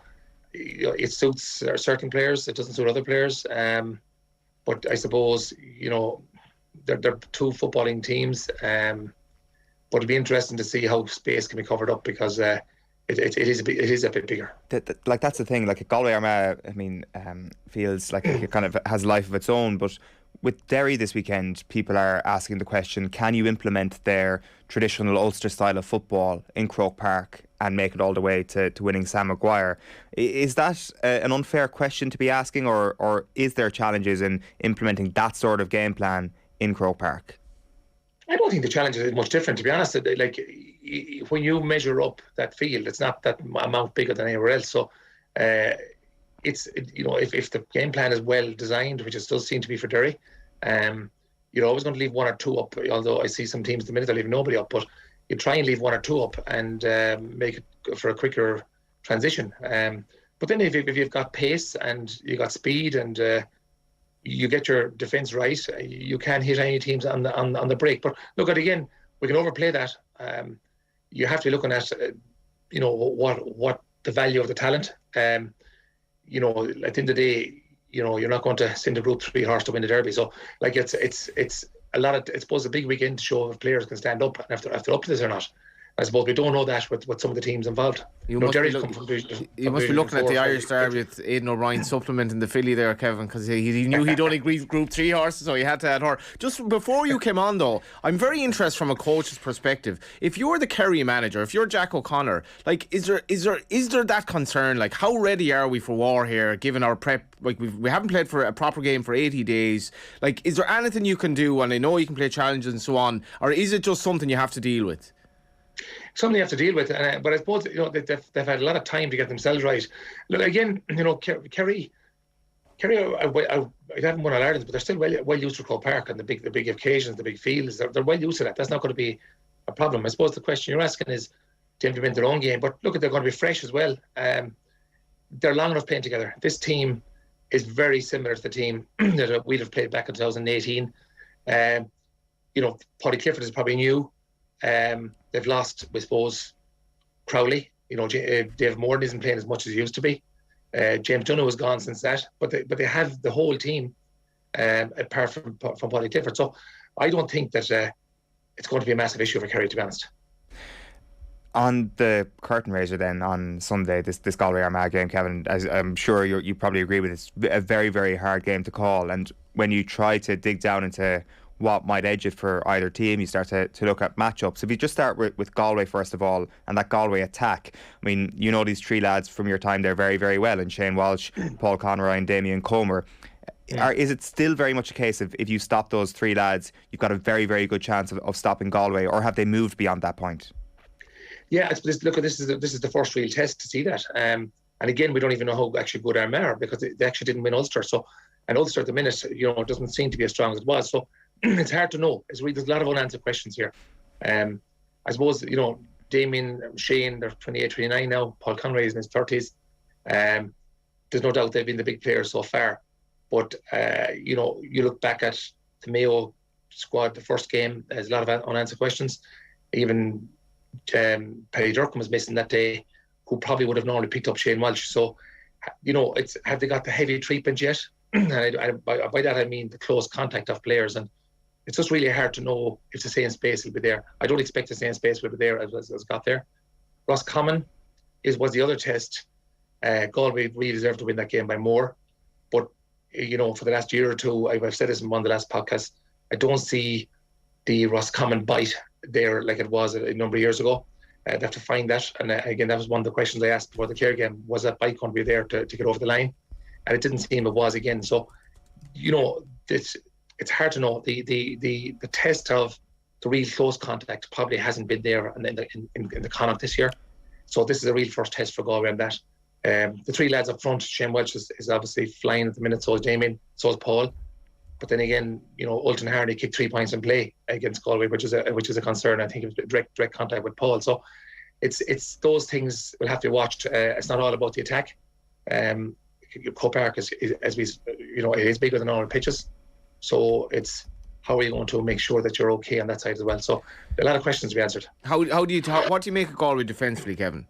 it suits certain players, it doesn't suit other players. But I suppose, they're two footballing teams, but it'll be interesting to see how space can be covered up, because it is a bit bigger. That's the thing. Like Galway Armagh, feels like it kind of has a life of its own. But with Derry this weekend, people are asking the question: can you implement their traditional Ulster style of football in Croke Park and make it all the way to winning Sam Maguire? Is that an unfair question to be asking, or is there challenges in implementing that sort of game plan in Croke Park? I don't think the challenge is much different, to be honest. Like, when you measure up that field, it's not that amount bigger than anywhere else. So if the game plan is well designed, which it does seem to be for Derry, you're always going to leave one or two up, although I see some teams at the minute they're leaving nobody up, but you try and leave one or two up and make it for a quicker transition. But then if you've got pace and you've got speed and you get your defence right, you can hit any teams on the break. But look, again, we can overplay that. You have to be looking at what the value of the talent. At the end of the day, you're not going to send a Group 3 horse to win the Derby. So like it's a lot of, I suppose, a big weekend to show if players can stand up and if they're up to this or not. I suppose we don't know that with some of the teams involved. You must be looking at the Irish Derby with Aidan O'Brien supplementing the filly there, Kevin, because he knew he'd only agree Group 3 horses, so he had to add her. Just before you came on, though, I'm very interested from a coach's perspective. If you're the Kerry manager, if you're Jack O'Connor, like, is there that concern? Like, how ready are we for war here, given our prep? Like, we haven't played for a proper game for 80 days. Like, is there anything you can do? And I know you can play challenges and so on, or is it just something you have to deal with? Something you have to deal with, but I suppose they've had a lot of time to get themselves right. Look, again, Kerry, I haven't won All Ireland, but they're still well used to Croke Park and the big occasions, the big fields. They're well used to that. That's not going to be a problem. I suppose the question you're asking is to implement their own game, but look, they're going to be fresh as well. They're long enough playing together. This team is very similar to the team that we'd have played back in 2018. Paddy Clifford is probably new. They've lost, I suppose, Crowley. Dave Moran isn't playing as much as he used to be. James Dunno has gone since that, but they have the whole team, apart from Paddy Clifford. So I don't think that it's going to be a massive issue for Kerry, to be honest. On the curtain raiser then on Sunday, this Galway Armagh game, Kevin, as I'm sure you probably agree with, it's a very, very hard game to call. And when you try to dig down into what might edge it for either team, you start to look at matchups. If you just start with Galway first of all, and that Galway attack, I mean, these three lads from your time there very, very well, and Shane Walsh, Paul Conroy and Damien Comer. Is it still very much a case of if you stop those three lads, you've got a very, very good chance of stopping Galway, or have they moved beyond that point? Yeah, look, this is the first real test to see that. And And again, we don't even know how actually good Armagh are, because they actually didn't win Ulster. So, and Ulster at the minute, doesn't seem to be as strong as it was. So it's hard to know. There's a lot of unanswered questions here. I suppose, Damien, Sheahan, they're 28, 29 now. Paul Conroy is in his 30s. There's no doubt they've been the big players so far. But, you look back at the Mayo squad, the first game, there's a lot of unanswered questions. Even Paddy Durcan was missing that day, who probably would have normally picked up Shane Walsh. So, have they got the heavy treatment yet? And by that I mean the close contact of players. And it's just really hard to know if the same space will be there. I don't expect the same space will be there as got there. Roscommon was the other test. Galway really deserved to win that game by more. But, for the last year or two, I've said this in one of the last podcasts, I don't see the Roscommon bite there like it was a number of years ago. I'd have to find that. And again, that was one of the questions I asked before the Clare game. Was that bite going to be there to get over the line? And it didn't seem it was again. So, it's hard to know. The test of the real close contact probably hasn't been there in the Connacht this year. So this is a real first test for Galway on that. The three lads up front, Shane Welch is obviously flying at the minute, so is Damien, so is Paul. But then again, Ultan Hardy kicked 3 points in play against Galway, which is a concern. I think it was direct contact with Paul. So it's those things will have to be watched. It's not all about the attack. Croke Park is it is bigger than all pitches. So it's how are you going to make sure that you're okay on that side as well? So a lot of questions to be answered. What do you make of Galway defensively, Kevin?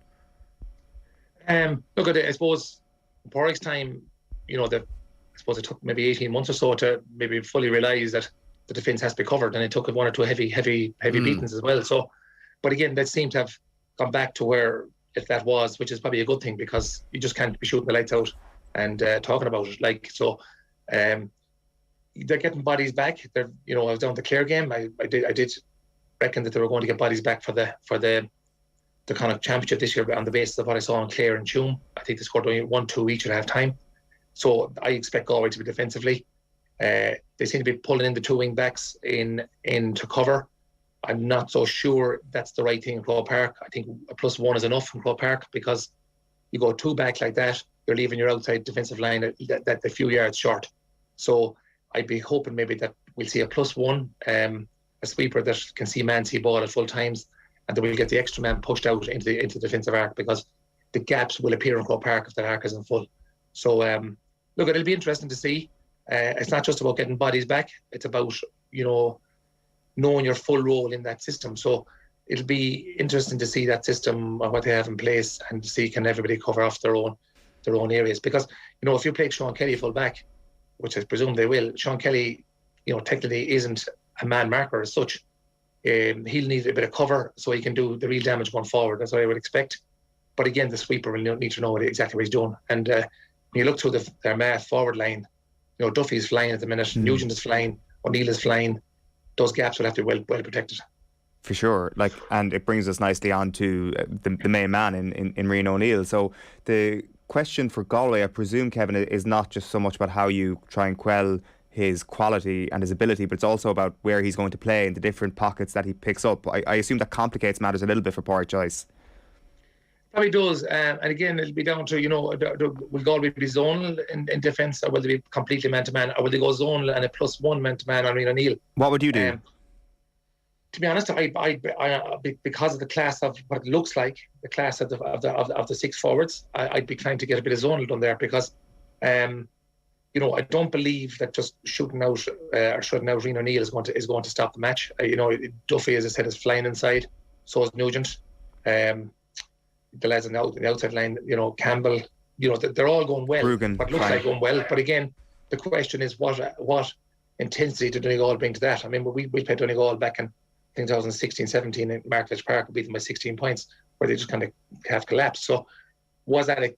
Look at it. I suppose in Porrick's time, I suppose it took maybe 18 months or so to maybe fully realise that the defence has to be covered, and it took one or two heavy beatings as well. So, but again, that seemed to have gone back to where if that was, which is probably a good thing, because you just can't be shooting the lights out and talking about it. They're getting bodies back. I was down the Clare game. I did reckon that they were going to get bodies back for the Connacht Championship this year on the basis of what I saw in Clare and Tuam. I think they scored only 1-2 each at half time. So I expect Galway to be defensively. They seem to be pulling in the two wing backs in to cover. I'm not so sure that's the right thing in Croke Park. I think a +1 is enough in Croke Park, because you go two back like that, you're leaving your outside defensive line that a few yards short. So I'd be hoping maybe that we'll see a +1, a sweeper that can see ball at full times, and then we'll get the extra man pushed out into the defensive arc, because the gaps will appear in Croke Park if that arc isn't full. So look, it'll be interesting to see. It's not just about getting bodies back. It's about, knowing your full role in that system. So it'll be interesting to see that system and what they have in place, and to see can everybody cover off their own areas. Because, if you played Sean Kelly full back, which I presume they will, Sean Kelly, technically isn't a man marker as such. He'll need a bit of cover so he can do the real damage going forward. That's what I would expect. But again, the sweeper will need to know exactly what he's doing. And when you look through their math forward line, Duffy's flying at the minute, Nugent is flying, O'Neill is flying. Those gaps will have to be well protected. For sure. And it brings us nicely on to the main man in Rian O'Neill. So the question for Galway, I presume, Kevin, is not just so much about how you try and quell his quality and his ability, but it's also about where he's going to play and the different pockets that he picks up. I assume that complicates matters a little bit for Pádraig Joyce. Probably does, and again, it'll be down to, will Galway be zonal in defence, or will they be completely man-to-man, or will they go zonal and a +1 man-to-man on Rian O'Neill? What would you do? To be honest, I because of the class of what it looks like, the class of the six forwards, I'd be trying to get a bit of zonal done there, because I don't believe that just shooting out Rian O'Neill is going to stop the match. Duffy, as I said, is flying inside, so is Nugent. The lads on the outside line, Campbell, they're all going well. Rugen, but looks like going well. But again, the question is what intensity did Donegal bring to that? I mean, we played Donegal back in 2016-17 in Markledge Park, and beat them by 16 points, where they just kind of half collapsed. So was that a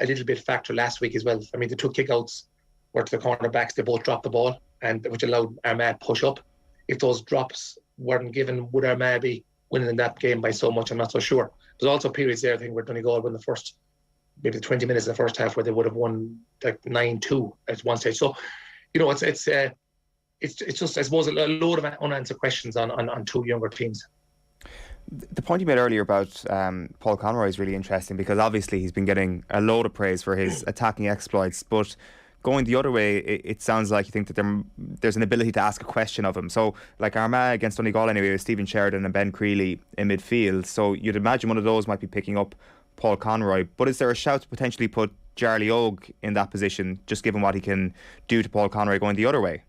little bit factor last week as well? I mean, the two kickouts were to the cornerbacks. They both dropped the ball, and which allowed Armagh push up. If those drops weren't given, would Armagh be winning in that game by so much? I'm not so sure. There's also periods there, I think, where Donegal won the first, maybe 20 minutes of the first half, where they would have won like 9-2 at one stage. So, it's just, I suppose, a load of unanswered questions on two younger teams. The point you made earlier about Paul Conroy is really interesting, because obviously he's been getting a load of praise for his attacking exploits, but going the other way, it sounds like you think that there's an ability to ask a question of him. So, like Armagh against Donegal anyway, with Stephen Sheridan and Ben Creeley in midfield, so you'd imagine one of those might be picking up Paul Conroy. But is there a shout to potentially put Jarly Og in that position, just given what he can do to Paul Conroy going the other way?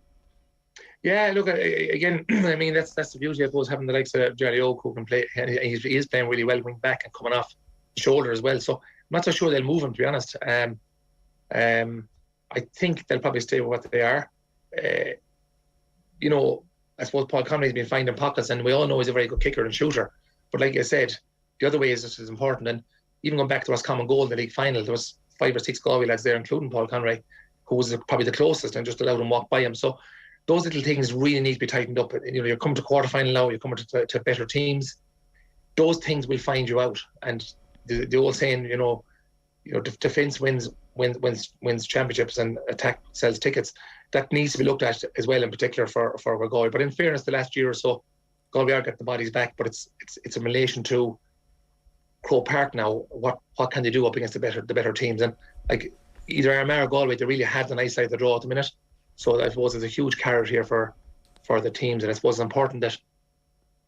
Yeah, look, again, I mean, that's the beauty, I suppose, having the likes of Jarly Og, who can play, and he is playing really well wing back and coming off the shoulder as well. So I'm not so sure they'll move him, to be honest. I think they'll probably stay with what they are. You know, I suppose Paul Conroy's been finding pockets, and we all know he's a very good kicker and shooter. But like I said, the other way is just as important. And even going back to Roscommon goal in the league final, there was 5 or 6 Galway lads there, including Paul Conroy, who was probably the closest, and just allowed him walk by him. So those little things really need to be tightened up. You know, you're coming to quarterfinal now, you're coming to better teams. Those things will find you out. And the old saying, you know, defence wins championships and attack sells tickets. That needs to be looked at as well, in particular for Galway. But in fairness, the last year or so, Galway are getting the bodies back. But it's in relation to Croke Park now. What can they do up against the better teams? And like either Armagh or Galway, they really have the nice side of the draw at the minute. So I suppose there's a huge carrot here for the teams, and I suppose it's important that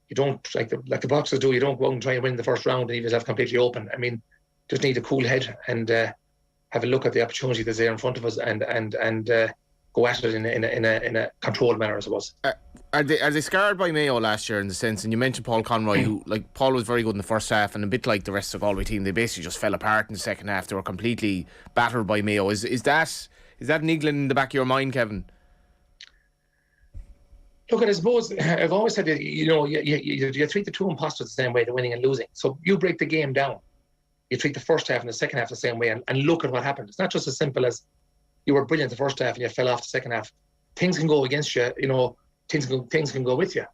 you don't, like the boxers do, you don't go out and try and win the first round and leave yourself completely open. I mean, just need a cool head and have a look at the opportunity that's there in front of us and go at it in a controlled manner, I suppose. Are they scarred by Mayo last year in the sense, and you mentioned Paul Conroy, who, like, Paul was very good in the first half, and a bit like the rest of the Galway team, they basically just fell apart in the second half. They were completely battered by Mayo. Is that niggling in the back of your mind, Kevin? Look, I suppose I've always said that, you know, you treat the two imposters the same way, the winning and losing. So you break the game down. You treat the first half and the second half the same way, and look at what happened. It's not just as simple as you were brilliant the first half and you fell off the second half. Things can go against you, you know, things can go with you.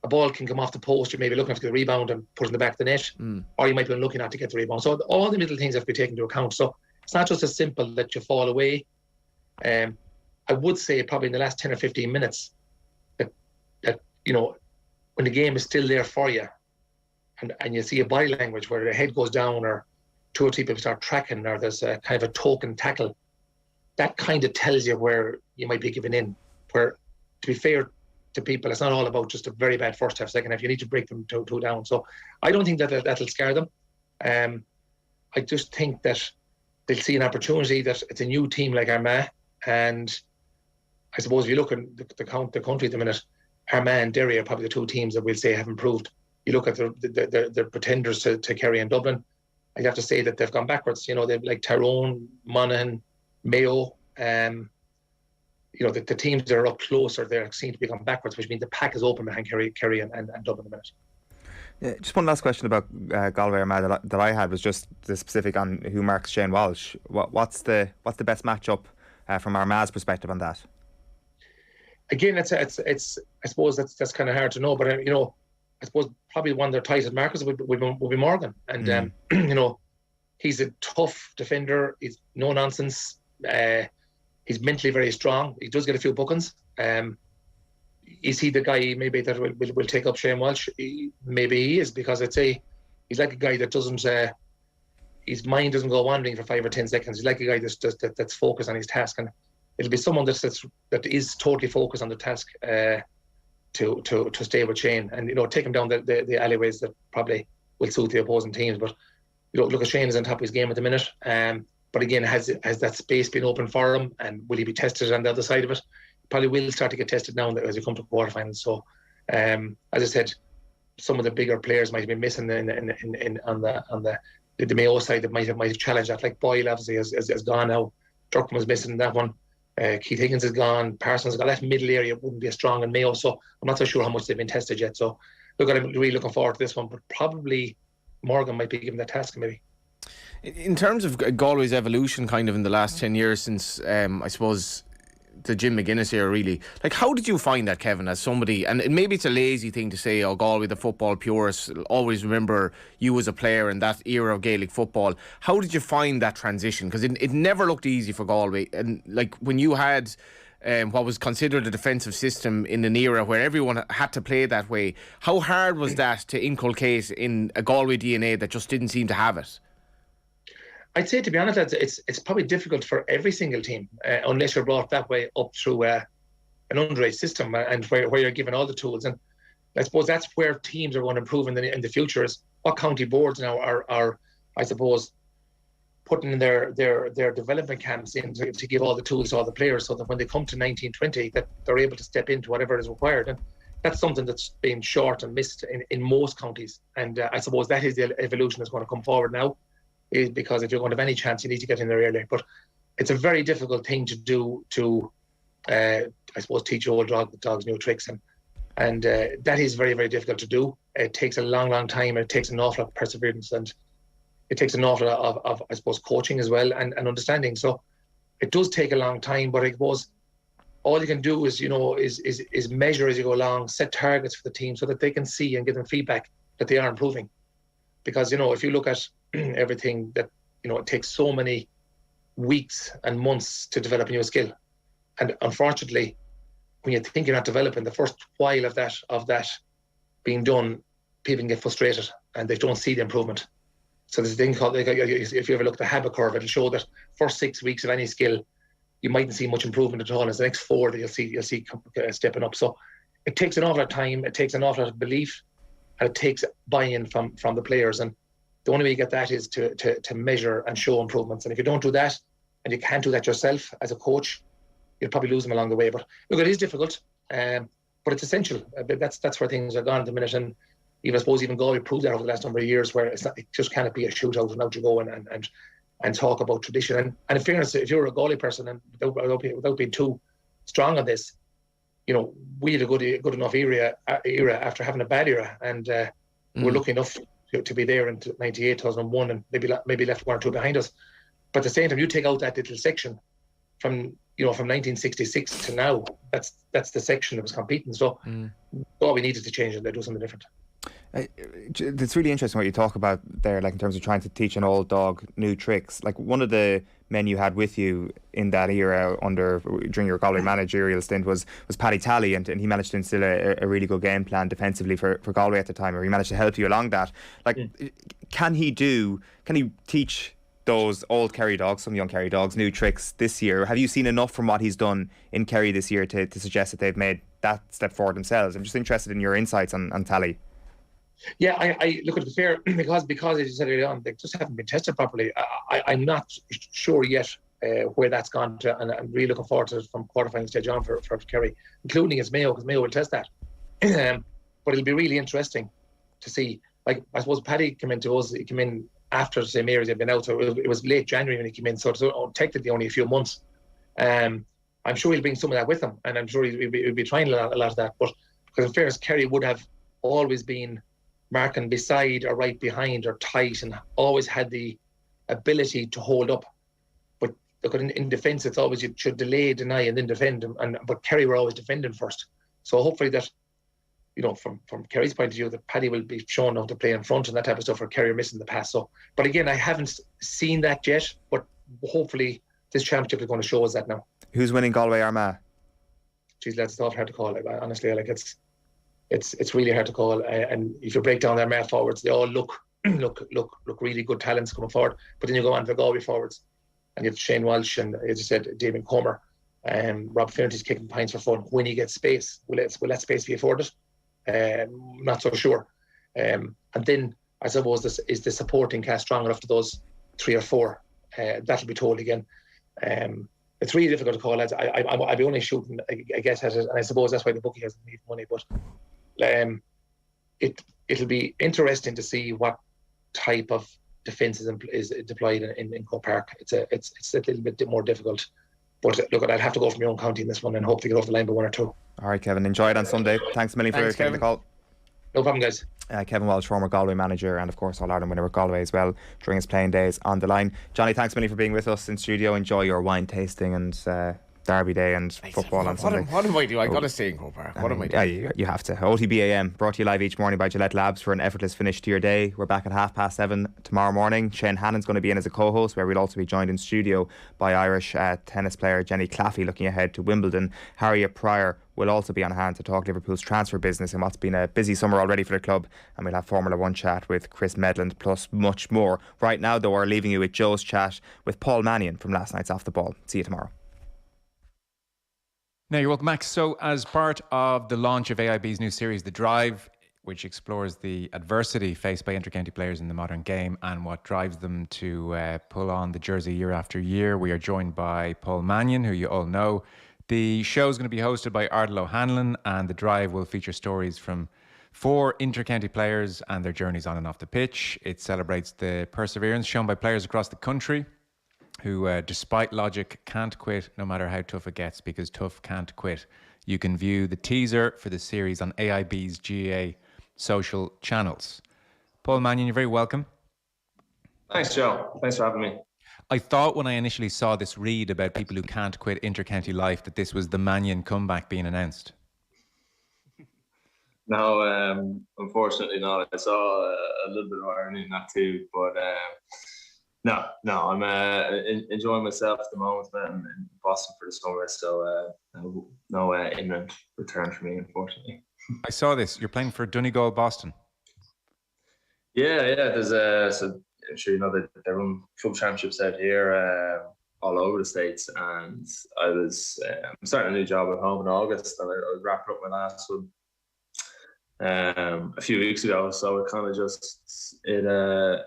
A ball can come off the post, you may be looking to get the rebound and put it in the back of the net, or you might be looking not to get the rebound. So all the little things have to be taken into account. So it's not just as simple that you fall away. I would say probably in the last 10 or 15 minutes that you know, when the game is still there for you, and you see a body language where the head goes down, or 2 or 3 people start tracking, or there's a kind of a token tackle, that kind of tells you where you might be giving in. Where, to be fair to people, it's not all about just a very bad first half, second half. You need to break them two down. So I don't think that'll scare them. I just think that they'll see an opportunity, that it's a new team like Armagh, and I suppose if you look at the country at the minute, Armagh and Derry are probably the 2 teams that we'll say have improved. You look at the pretenders to Kerry and Dublin, I'd have to say that they've gone backwards. You know, they've like Tyrone, Mannion, Mayo. You know, the teams that are up closer there seem to be going backwards, which means the pack is open behind Kerry and Dublin a minute. Yeah, just one last question about Galway Armagh that I had was just the specific on who marks Shane Walsh. What's the best matchup from Armagh's perspective on that? Again, it's I suppose that's kind of hard to know, but you know, I suppose probably one of their tightest markers would be Morgan, and you know, he's a tough defender. He's no nonsense. He's mentally very strong. He does get a few bookings. Is he the guy maybe that will take up Shane Walsh? Maybe he is, because I'd say he's like a guy that doesn't. His mind doesn't go wandering for 5 or 10 seconds. He's like a guy that's focused on his task, and it'll be someone that is totally focused on the task to stay with Shane, and you know, take him down the alleyways that probably will suit the opposing teams. But you know, look at Shane is on top of his game at the minute. But again, has that space been open for him, and will he be tested on the other side of it? Probably will start to get tested now as you come to quarterfinals. So, as I said, some of the bigger players might have been missing on the Mayo side that might have challenged that. Like Boyle obviously has gone now. Durkin was missing that one. Keith Higgins is gone. Parsons has gone. That middle area wouldn't be as strong in Mayo, so I'm not so sure how much they've been tested yet. So, look, I'm really looking forward to this one, but probably Morgan might be given that task maybe. In terms of Galway's evolution kind of in the last 10 years since, I suppose, the Jim McGuinness era, really, like, how did you find that, Kevin, as somebody, and maybe it's a lazy thing to say, oh, Galway, the football purists, always remember you as a player in that era of Gaelic football. How did you find that transition? Because it never looked easy for Galway, and like when you had what was considered a defensive system in an era where everyone had to play that way. How hard was that to inculcate in a Galway DNA that just didn't seem to have it? I'd say, to be honest, it's probably difficult for every single team unless you're brought that way up through an underage system and where you're given all the tools. And I suppose that's where teams are going to improve in the future, is what county boards now are I suppose, putting in their development camps in to give all the tools to all the players, so that when they come to 1920, that they're able to step into whatever is required. And that's something that's been short and missed in most counties. And I suppose that is the evolution that's going to come forward now, is because if you're going to have any chance, you need to get in there early. But it's a very difficult thing to do to, I suppose, teach old dogs new tricks. And that is very, very difficult to do. It takes a long, long time. It takes an awful lot of perseverance, and it takes an awful lot of I suppose, coaching as well and understanding. So it does take a long time, but I suppose all you can do is, is measure as you go along, set targets for the team so that they can see and give them feedback that they are improving. Because, if you look at everything that, it takes so many weeks and months to develop a new skill. And unfortunately, when you think you're not developing, the first while of that being done, people can get frustrated and they don't see the improvement. So there's a thing called, if you ever look at the habit curve, it'll show that first 6 weeks of any skill, you mightn't see much improvement at all. And it's the next 4 that you'll see stepping up. So it takes an awful lot of time, it takes an awful lot of belief, and it takes buy-in from the players. And the only way you get that is to measure and show improvements. And if you don't do that, and you can't do that yourself as a coach, you'll probably lose them along the way. But look, it is difficult, but it's essential. That's where things are gone at the minute. And I suppose even Galway proved that over the last number of years, where it just can't be a shootout and out you go and talk about tradition. And in fairness, if you're a Galway person, and without being too strong on this, we had a good enough era after having a bad era, and we're lucky enough to be there in 98, 2001, and maybe left 1 or 2 behind us. But at the same time, you take out that little section from 1966 to now, that's the section that was competing. So all we needed to change it, they do something different. It's really interesting what you talk about there, like in terms of trying to teach an old dog new tricks. Like, one of the men you had with you in that era during your Galway managerial stint was Paddy Talley, and he managed to instill a really good game plan defensively for Galway at the time, or he managed to help you along that. Like, can he teach those old Kerry dogs, some young Kerry dogs, new tricks this year? Have you seen enough from what he's done in Kerry this year to suggest that they've made that step forward themselves? I'm just interested in your insights on Talley. Yeah, I look, at the fair, because as you said earlier on, they just haven't been tested properly. I'm not sure yet where that's gone to, and I'm really looking forward to it from quarterfinal stage on for Kerry, including against Mayo, because Mayo will test that. But it'll be really interesting to see. Like, I suppose Paddy came into us, he came in after the same year as he'd been out, so it was late January when he came in, so technically only a few months. I'm sure he'll bring some of that with him, and I'm sure he'll be trying a lot of that. But because in fairness, Kerry would have always been marking beside or right behind or tight, and always had the ability to hold up. But look, in defence, it's always you should delay, deny, and then defend. But Kerry were always defending first. So hopefully that, from Kerry's point of view, that Paddy will be shown how to play in front and that type of stuff, for Kerry are missing the pass. So, but again, I haven't seen that yet. But hopefully this championship is going to show us that now. Who's winning Galway Armagh? Geez, that's not hard to call. Honestly, it's really hard to call. And if you break down their Armagh forwards, they all look really good talents coming forward. But then you go on to the Galway forwards, and you have Shane Walsh and, as you said, Damien Comer. Rob Finnerty's kicking pints for fun when he gets space. Will that space be afforded? Not so sure. And then I suppose this is the supporting cast strong enough to those 3 or 4. That'll be told again. It's really difficult to call. I'd be only shooting, I guess, at it, and I suppose that's why the bookie hasn't needed money. But it'll be interesting to see what type of defence is deployed in Croke Park. It's a little bit more difficult. But look, I'd have to go from your own county in this one and hope to get off the line by 1 or 2. All right, Kevin, enjoy it on Sunday. Thanks a million for taking the call. No problem, guys. Kevin Walsh, former Galway manager and of course All-Ireland winner with Galway as well during his playing days, on the line. Johnny, thanks a million for being with us in studio. Enjoy your wine tasting and Derby Day and football on Sunday. What am I doing? I got to stay in Croke Park. What am I doing? Yeah, you have to. OTB AM brought to you live each morning by Gillette Labs for an effortless finish to your day. We're back at 7:30 tomorrow morning. Sheahan's going to be in as a co-host, where we'll also be joined in studio by Irish tennis player Jenny Claffey, looking ahead to Wimbledon. Harriet Pryor will also be on hand to talk Liverpool's transfer business and what's been a busy summer already for the club. And we'll have Formula 1 chat with Chris Medland, plus much more. Right now, though, we're leaving you with Joe's chat with Paul Mannion from last night's Off the Ball. See you tomorrow. Now, you're welcome back. So, as part of the launch of AIB's new series, The Drive, which explores the adversity faced by intercounty players in the modern game and what drives them to pull on the jersey year after year, we are joined by Paul Mannion, who you all know. The show is going to be hosted by Ardal O'Hanlon, and The Drive will feature stories from 4 intercounty players and their journeys on and off the pitch. It celebrates the perseverance shown by players across the country who, despite logic, can't quit no matter how tough it gets, because tough can't quit. You can view the teaser for the series on AIB's GAA social channels. Paul Mannion, you're very welcome. Thanks, Joe. Thanks for having me. I thought when I initially saw this read about people who can't quit intercounty life that this was the Mannion comeback being announced. No, unfortunately not. I saw a little bit of irony in that too, but no, I'm enjoying myself at the moment, man, in Boston for the summer, so no imminent return for me, unfortunately. I saw this. You're playing for Donegal, Boston. Yeah. There's so I'm sure you know that they run club championships out here all over the States, and I was I'm starting a new job at home in August, and I was wrapping up my last one a few weeks ago. So it kind of just the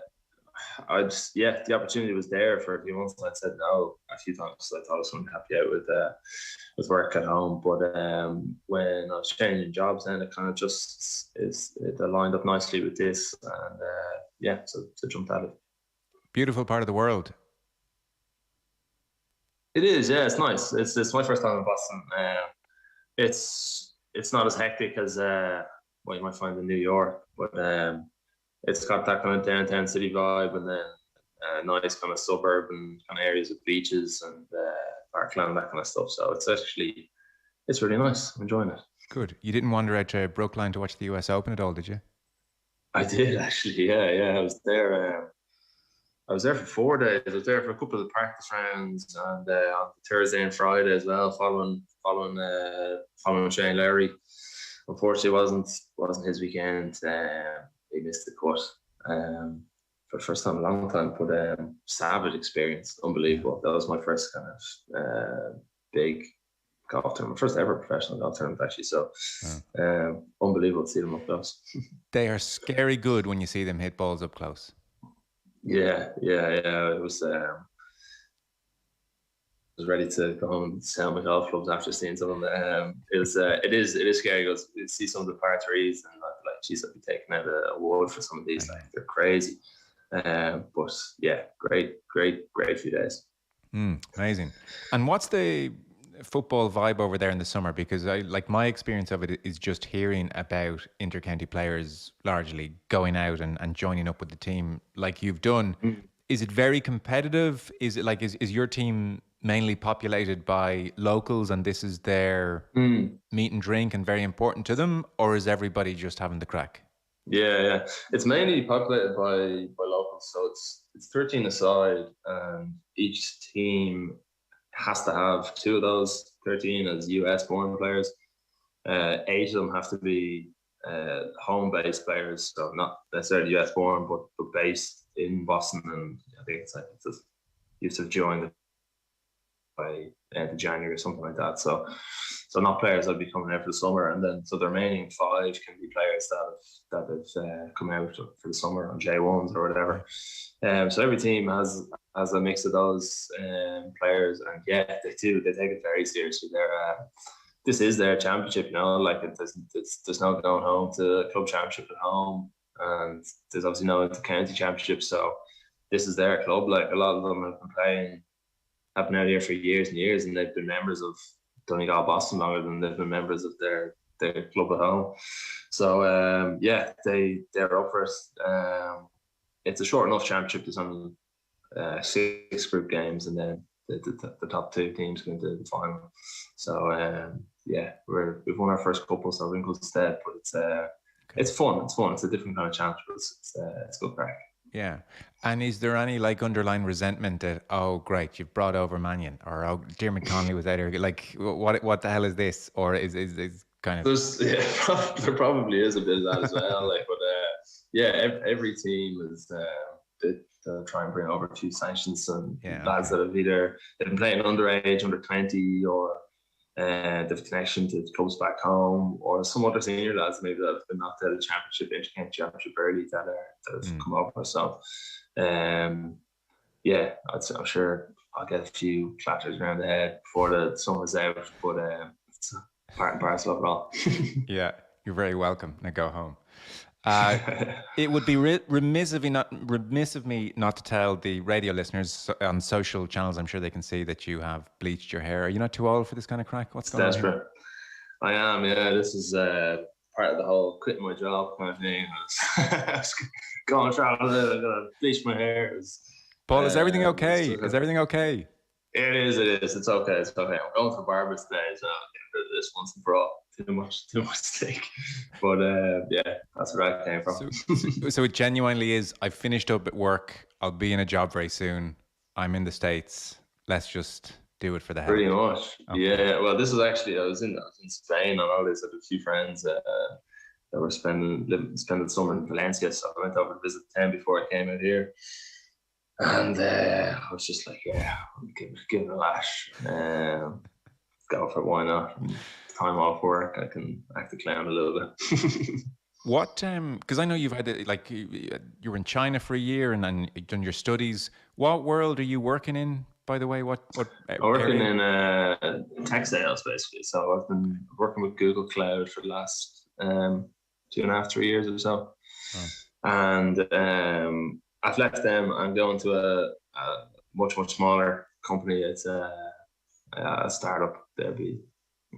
opportunity was there for a few months, and I said no a few times. So I thought I was going to help you out with work at home, but when I was changing jobs, then it kind of just it aligned up nicely with this, and so jumped at it. Beautiful part of the world. It is, yeah. It's nice. It's my first time in Boston. It's not as hectic as what you might find in New York, but it's got that kind of downtown city vibe, and then nice kind of suburban kind of areas with beaches and parkland, that kind of stuff. So it's really nice. I'm enjoying it. Good. You didn't wander out to Brookline to watch the US Open at all, did you? I did actually. Yeah. I was there. I was there for 4 days. I was there for a couple of the practice rounds, and on Thursday and Friday as well, following Shane Lowry. Unfortunately, wasn't his weekend. He missed the cut for the first time in a long time. But savage experience, unbelievable. That was my first kind of big golf tournament, first ever professional golf tournament actually. So unbelievable to see them up close. They are scary good when you see them hit balls up close. Yeah. It was. I was ready to go home and sell my golf clubs after seeing some of them. It is scary. You see some of the par threes, and like, geez, I'd be taking out a wood for some of these. Like, they're crazy. But yeah, great few days. Amazing. And what's the football vibe over there in the summer? Because my experience of it is just hearing about intercounty players largely going out and joining up with the team like you've done. Is it very competitive? Is it like is your team mainly populated by locals and this is their meet and drink and very important to them, or is everybody just having the crack? Yeah. It's mainly populated by locals, so it's 13 aside, and each team has to have 2 of those 13 as US-born players. 8 of them have to be home-based players, so not necessarily US-born, but based in Boston. And I think it's you have to join by end of January or something like that. So not players that'll be coming out for the summer, and then so the remaining 5 can be players that have come out for the summer on J1s or whatever. So every team has a mix of those players, and yeah, they take it very seriously. This is their championship, like there's no going home to a club championship at home, and there's obviously no county championship. So this is their club. Like, a lot of them have been out here for years and years, and they've been members of Donegal Boston longer than they've been members of their club at home. So they're up for it. It's a short enough championship. There's only 6 group games, and then the top 2 teams going to the final. So we've won our first couple, so we're in good stead. But it's fun. It's fun. It's a different kind of challenge, but it's good crack. Yeah. And is there any like underlying resentment that, oh great, you've brought over Mannion, or oh Diarmuid Connolly was out here, like what the hell is this? Or is kind of there probably is a bit of that as well. Like, but every team is they'll try and bring over a few sanctions and lads that have they've been playing underage, under 20, or they've connection to clubs back home, or some other senior lads maybe that have been knocked out of the championship, intercounty championship early that have come over. So I'm sure I'll get a few clatters around the head before the summer's out, but it's part and parcel of it all. Yeah, you're very welcome. Now go home. It would be remiss of me not to tell the radio listeners on social channels. I'm sure they can see that you have bleached your hair. Are you not too old for this kind of crack? What's going on? Desperate. I am. Yeah, this is part of the whole quitting my job kind of thing. I was going traveling. I'm gonna bleach my hair. Paul, is everything okay? Is everything okay? It is. It's okay. It's okay. I'm going to barber today, so I'll get rid of this once and for all. Too much steak. But that's where I came from. So it genuinely is, I finished up at work, I'll be in a job very soon, I'm in the States, let's just do it for the hell. Pretty much. Okay. Yeah. Well, this was actually, I was in Spain on holidays. I had a few friends that were spending the summer in Valencia, so I went over to visit them before I came out here. And I was just like, give it a lash. Go for it, why not? Time off work, I can act the clown a little bit. What, because I know you've had, you were in China for a year and then you've done your studies. What world are you working in, by the way? What I'm working in tech sales, basically. So I've been working with Google Cloud for the last 2.5, 3 years or so. Oh. And I've left them. I'm going to a much, much smaller company. It's a startup. They'll be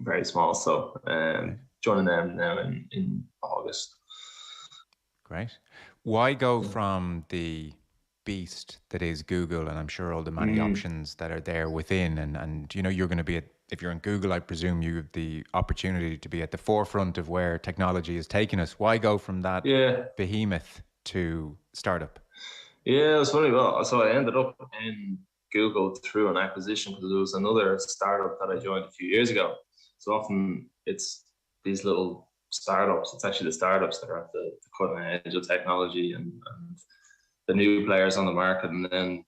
very small. So joining them now in August. Great. Why go from the beast that is Google, and I'm sure all the many options that are there within, and you know, you're going to be if you're in Google, I presume you have the opportunity to be at the forefront of where technology is taking us. Why go from that behemoth to startup? Yeah, it was funny. Well, so I ended up in Google through an acquisition because there was another startup that I joined a few years ago. So often it's these little startups. It's actually the startups that are at the cutting edge of technology and the new players on the market. And then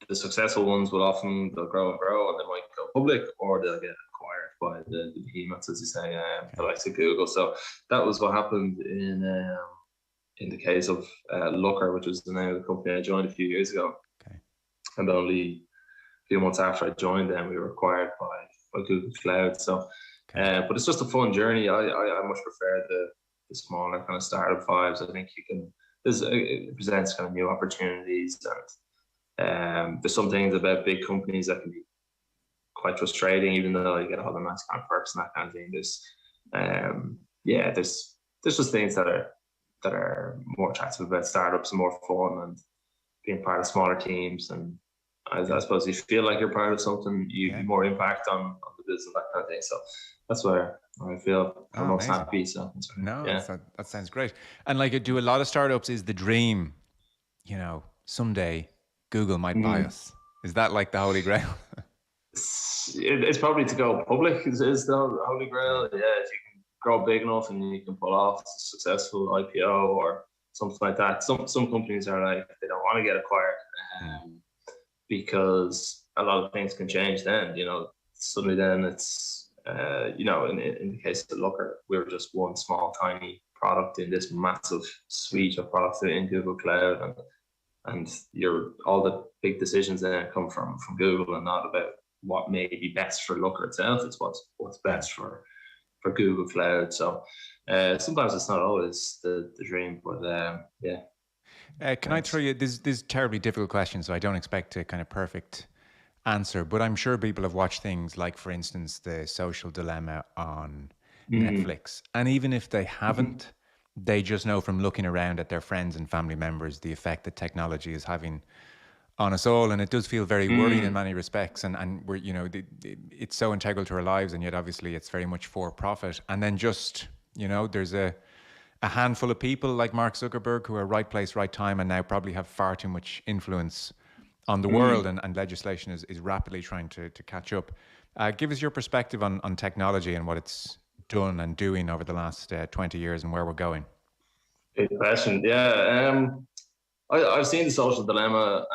the successful ones will often, they'll grow and grow and they might go public or they'll get acquired by the behemoths, as you say, the likes of Google. So that was what happened in the case of Looker, which was the name of the company I joined a few years ago. Okay. And only a few months after I joined them, we were acquired by Google Cloud. So, but it's just a fun journey. I much prefer the smaller kind of startup vibes. I think it presents kind of new opportunities, and there's some things about big companies that can be quite frustrating, even though you get all the nice kind of perks and that kind of thing. There's just things that are more attractive about startups and more fun and being part of smaller teams. And I suppose you feel like you're part of something, you have more impact on the business, that kind of thing. So that's where I feel I'm most happy. So that sounds great. And like, do a lot of startups is the dream, you know, someday Google might buy us. Is that like the holy grail? It's probably to go public is the holy grail. Yeah, if you can grow big enough and you can pull off a successful IPO or something like that. Some companies are like, they don't want to get acquired because a lot of things can change then, you know. Suddenly then it's, you know, in the case of Looker, we were just one small, tiny product in this massive suite of products in Google Cloud. And all the big decisions then come from Google and not about what may be best for Looker itself. It's what's best for Google Cloud. So sometimes it's not always the dream, but can I throw you this terribly difficult question, so I don't expect a kind of perfect answer, but I'm sure people have watched things like, for instance, The Social Dilemma on Netflix. And even if they haven't, they just know from looking around at their friends and family members the effect that technology is having on us all, and it does feel very worrying in many respects. And we're, you know, it's so integral to our lives, and yet obviously it's very much for profit. And then just, you know, there's a handful of people like Mark Zuckerberg who are right place, right time, and now probably have far too much influence on the world, and legislation is rapidly trying to catch up. Give us your perspective on technology and what it's done and doing over the last 20 years and where we're going. Good question. Yeah. I've seen The Social Dilemma.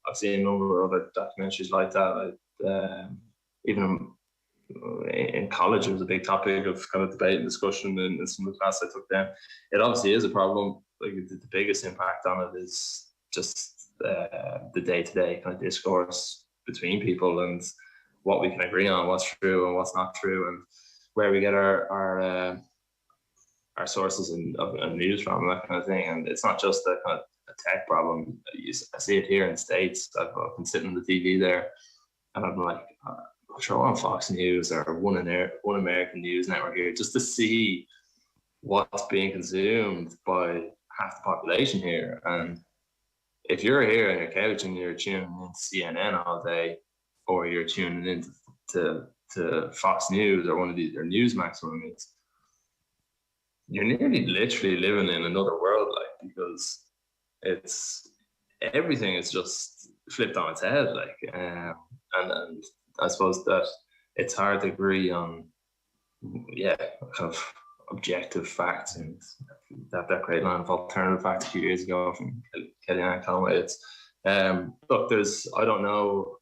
I've seen a number of other documentaries like that. Even in college, it was a big topic of kind of debate and discussion in some of the classes I took then. It obviously is a problem. Like the biggest impact on it is just the day-to-day kind of discourse between people and what we can agree on, what's true and what's not true, and where we get our sources of news from, that kind of thing. And it's not just a kind of a tech problem. I see it here in the States. I've been sitting on the TV there, and I'm like, I'm sure on Fox News or one American news network here, just to see what's being consumed by half the population here. And if you're here on your couch and you're tuning into CNN all day, or you're tuning into to Fox News or one of these or Newsmax or it's, you're nearly literally living in another world, like, because it's everything is just flipped on its head, like, and I suppose that it's hard to agree on, kind of objective facts, and that great line of alternative facts a few years ago from Kellyanne Conway. It's look, I don't know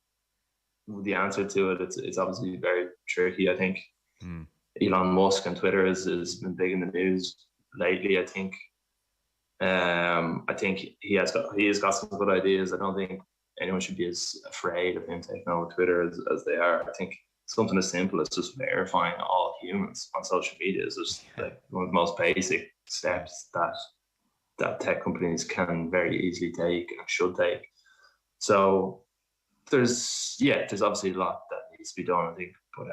the answer to it. It's obviously very tricky. I think Elon Musk and Twitter has been big in the news lately. I think he has got some good ideas. I don't think anyone should be as afraid of him taking over Twitter as they are. I think something as simple as just verifying all humans on social media is just like one of the most basic steps that tech companies can very easily take and should take. So there's obviously a lot that needs to be done, I think, but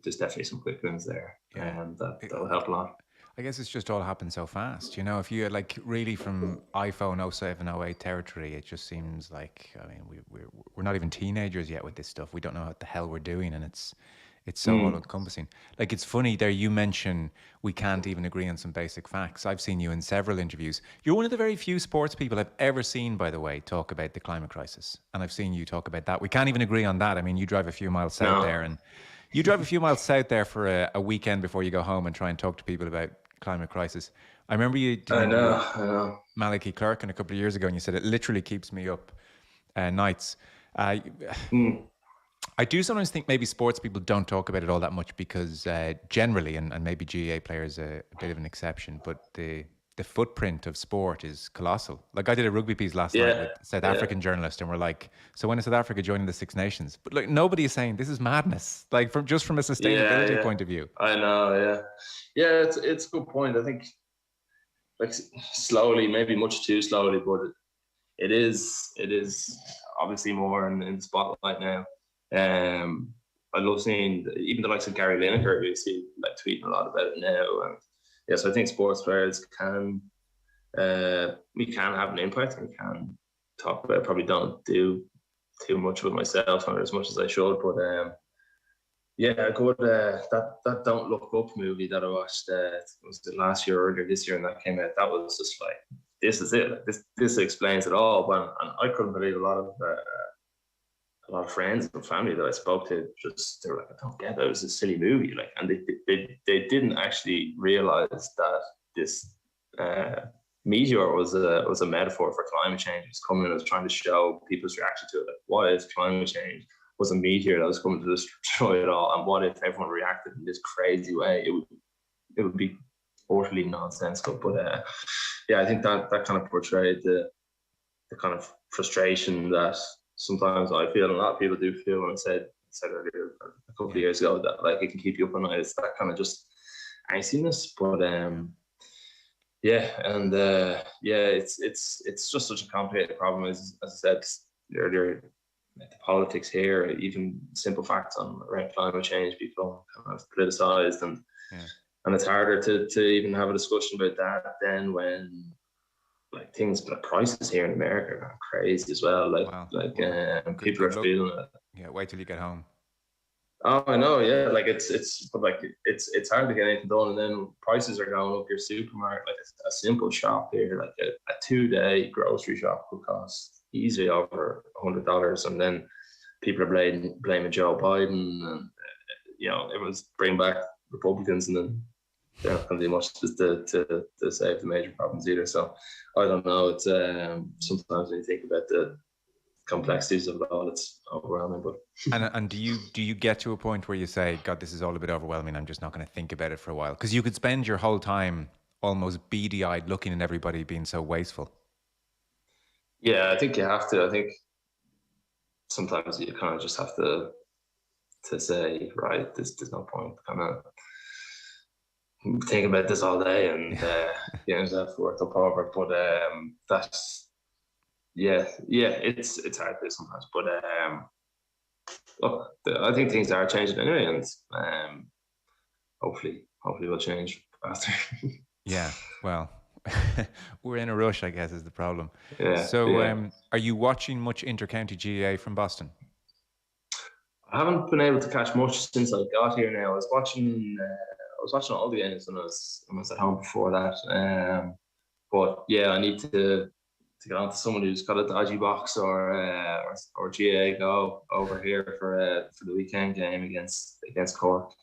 there's definitely some quick wins there, and that'll help a lot. I guess it's just all happened so fast. You know, if you like really from iPhone 07, 08 territory, it just seems like, I mean, we're not even teenagers yet with this stuff. We don't know what the hell we're doing, and it's so all encompassing. Like, it's funny there, you mention we can't even agree on some basic facts. I've seen you in several interviews. You're one of the very few sports people I've ever seen, by the way, talk about the climate crisis. And I've seen you talk about that. We can't even agree on that. I mean, you drive a few miles south there, and you drive a few miles south there for a weekend before you go home and try and talk to people about climate crisis. I remember you doing Malachi Clark a couple of years ago, and you said it literally keeps me up nights. I do sometimes think maybe sports people don't talk about it all that much because generally, and maybe GAA players are a bit of an exception, but the footprint of sport is colossal. Like, I did a rugby piece last night with a South African journalist, and we're like, so when is South Africa joining the Six Nations? But like, nobody is saying this is madness, like from a sustainability point of view. I know, yeah, it's a good point. I think, like, slowly, maybe much too slowly, but it is obviously more in the spotlight now. I love seeing even the likes of Gary Lineker. We see like tweeting a lot about it now, and so I think sports players can we can have an impact, and we can talk about it. Probably don't do too much with myself or as much as I should, but a good that Don't Look Up movie that I watched was the last year or earlier this year, and that came out. That was just like, this is it. This explains it all. And I couldn't believe a lot of friends and family that I spoke to, just they were like, I don't get that. It was a silly movie, like, and they didn't actually realize that this meteor was a metaphor for climate change. It was coming and it was trying to show people's reaction to it. Like, what if climate change was a meteor that was coming to destroy it all, and what if everyone reacted in this crazy way? It would be utterly nonsensical. But I think that kind of portrayed the kind of frustration that sometimes I feel, and a lot of people do feel, and said earlier a couple of years ago, that like it can keep you up at night. It's that kind of just angstiness. But it's just such a complicated problem. As I said earlier, the politics here, even simple facts around climate change, people kind of politicized, and it's harder to even have a discussion about that then when like things, the prices here in America are crazy as well. People are feeling it. Yeah, wait till you get home. Oh, I know, yeah. Like it's hard to get anything done, and then prices are going up. Your supermarket, like a simple shop here, like a 2-day grocery shop could cost easily over $100, and then people are blaming Joe Biden, and everyone's bringing back Republicans, and then they're not going to do much to save the major problems either. So I don't know. It's sometimes when you think about the complexities of it all, it's overwhelming. But and do you get to a point where you say, God, this is all a bit overwhelming, I'm just not going to think about it for a while? Because you could spend your whole time almost beady-eyed looking at everybody being so wasteful. Yeah, I think you have to. I think sometimes you kind of just have to say, right, there's no point kind of thinking about this all day, and that's worked up over. But that's it's hard to sometimes. But look, I think things are changing anyway, and hopefully will change faster. Yeah, well, we're in a rush, I guess, is the problem. Yeah. So, are you watching much inter-county GAA from Boston? I haven't been able to catch much since I got here. Now I was watching all the games when I was at home before that. But yeah, I need to get on to someone who's got a dodgy box or GAA go over here for the weekend game against Cork.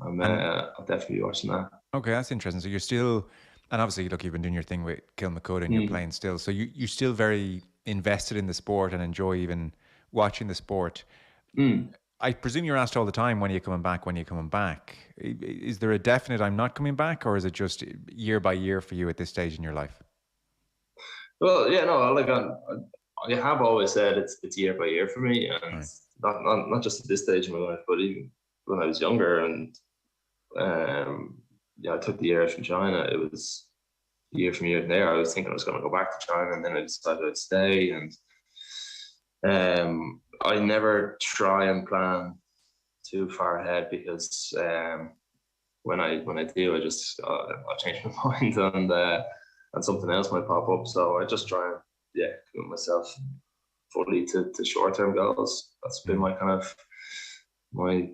I'll definitely be watching that. Okay, that's interesting. So you're still, and obviously, look, you've been doing your thing with Kilmacud and you're playing still. So you're still very invested in the sport and enjoy even watching the sport. I presume you're asked all the time, when are you coming back? Is there a definite I'm not coming back, or is it just year by year for you at this stage in your life? Well, yeah, no, I have always said it's year by year for me, and not just at this stage in my life, but even when I was younger, and I took the year out from China. It was a year from here and there. I was thinking I was going to go back to China, and then I decided I'd stay, and I never try and plan too far ahead, because when I do, I change my mind, and something else might pop up. So I just try and commit myself fully to short-term goals. That's been my kind of my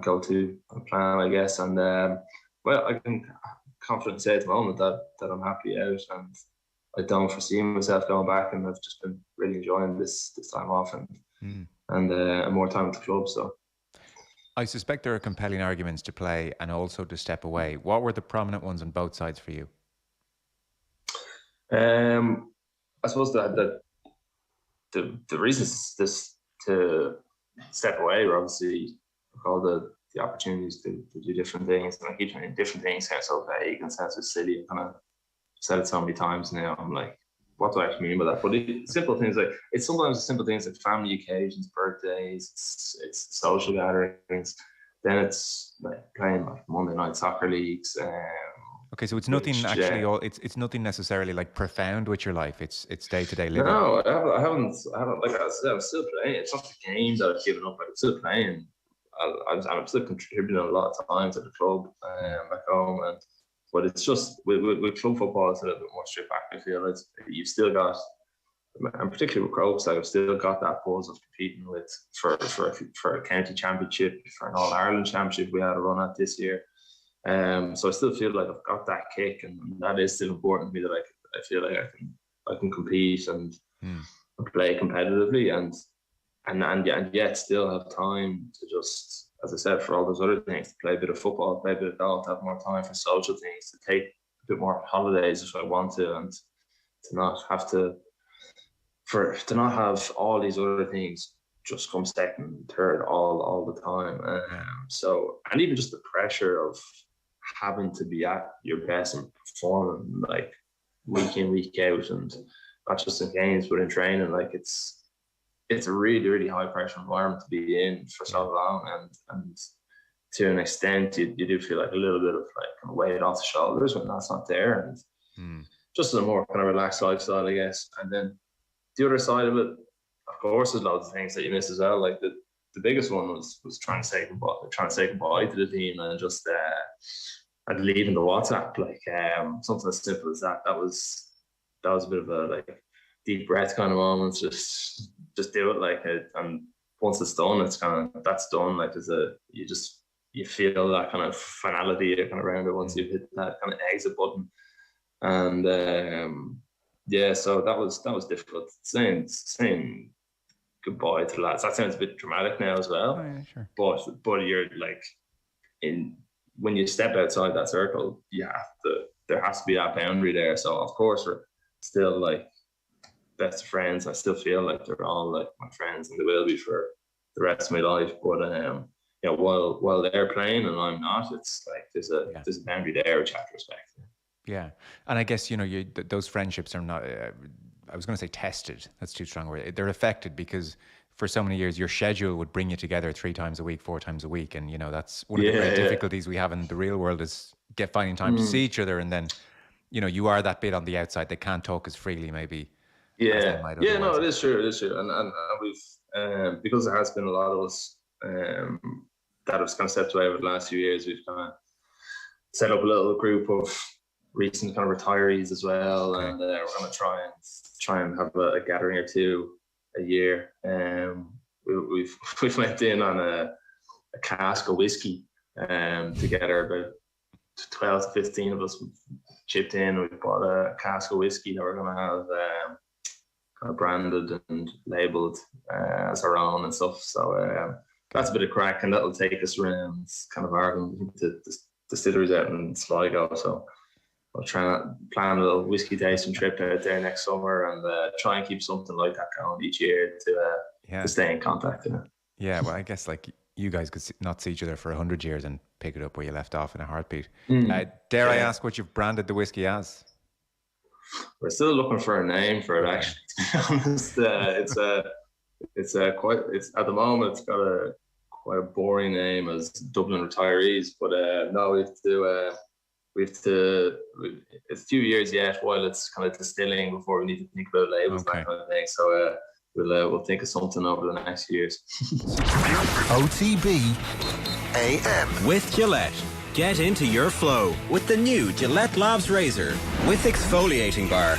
go-to plan, I guess. And I can confidently say at the moment that I'm happy out, and I don't foresee myself going back, and I've just been really enjoying this time off and more time at the club. So I suspect there are compelling arguments to play and also to step away. What were the prominent ones on both sides for you? I suppose that the reasons to step away were obviously all the opportunities to do different things, and I keep trying different things sounds so vague and sounds so silly. I kind of said it so many times now. I'm like, what do I actually mean by that? But simple things like it's sometimes simple things like family occasions, birthdays, it's social gatherings. Then it's like playing like Monday night soccer leagues. Okay, so it's nothing it's nothing necessarily like profound with your life. It's day-to-day living. No, I haven't. Like I said, I'm still playing. It's not the game that I've given up. I'm still playing. I'm still contributing a lot of time to the club back home, but it's just with club football, it's a little bit more stripped back. I feel you've still got, and particularly with Crokes, I've still got that buzz of competing with for a county championship, for an All Ireland championship we had a run at this year. So I still feel like I've got that kick, and that is still important to me, that I feel like I can compete and play competitively, and yet still have time to just, as I said, for all those other things, to play a bit of football, play a bit of golf, to have more time for social things, to take a bit more holidays if I want to, and to not have all these other things just come second, third all the time. So, and even just the pressure of having to be at your best and performing like week in, week out, and not just in games but in training, like it's a really, really high pressure environment to be in for so long, and to an extent you do feel like a little bit of like kind of weight off the shoulders when that's not there, and just a more kind of relaxed lifestyle, I guess. And then the other side of it, of course, there's loads of things that you miss as well. Like the biggest one was trying to say goodbye to the team, and just and deleting the WhatsApp, like something as simple as that. That was a bit of a like deep breath kind of moment. Just do it, like, and once it's done, that's done. Like you feel that kind of finality kind of around it once you've hit that kind of exit button. And so that was difficult. Saying goodbye to the lads. That sounds a bit dramatic now as well. Oh, yeah, sure. But you're like, when you step outside that circle, there has to be that boundary there. So of course we're still like best of friends. I still feel like they're all like my friends, and they will be for the rest of my life. But while they're playing and I'm not, it's like there's a boundary there which I have to respect. Yeah, and I guess those friendships are not. I was going to say tested. That's too strong a word. They're affected because for so many years your schedule would bring you together 3 times a week, 4 times a week, and that's one of the great difficulties we have in the real world is finding time to see each other, and then you are that bit on the outside. They can't talk as freely maybe. No, it is true, and we've because there has been a lot of us that have kind of stepped away over the last few years. We've kind of set up a little group of recent kind of retirees as well, and we're going to try and have a gathering or two a year. We've went in on a cask of whiskey together. About 12 to 15 of us chipped in. We bought a cask of whiskey that we're going to have kind of branded and labelled as our own and stuff. So that's a bit of crack, and that'll take us around kind of Ireland to distilleries out in Sligo. So I'll try and plan a little whiskey tasting trip out there next summer, and try and keep something like that going each year to stay in contact. Yeah, well, I guess like you guys could not see each other for 100 years and pick it up where you left off in a heartbeat. Dare I ask what you've branded the whiskey as? We're still looking for a name for it, actually. To be honest, it's at the moment it's got quite a boring name as Dublin Retirees, but no, we have to. It's a few years yet while it's kind of distilling before we need to think about labels and that kind of thing. So we'll think of something over the next few years. OTB AM with Gillette. Get into your flow with the new Gillette Labs Razor with exfoliating bar.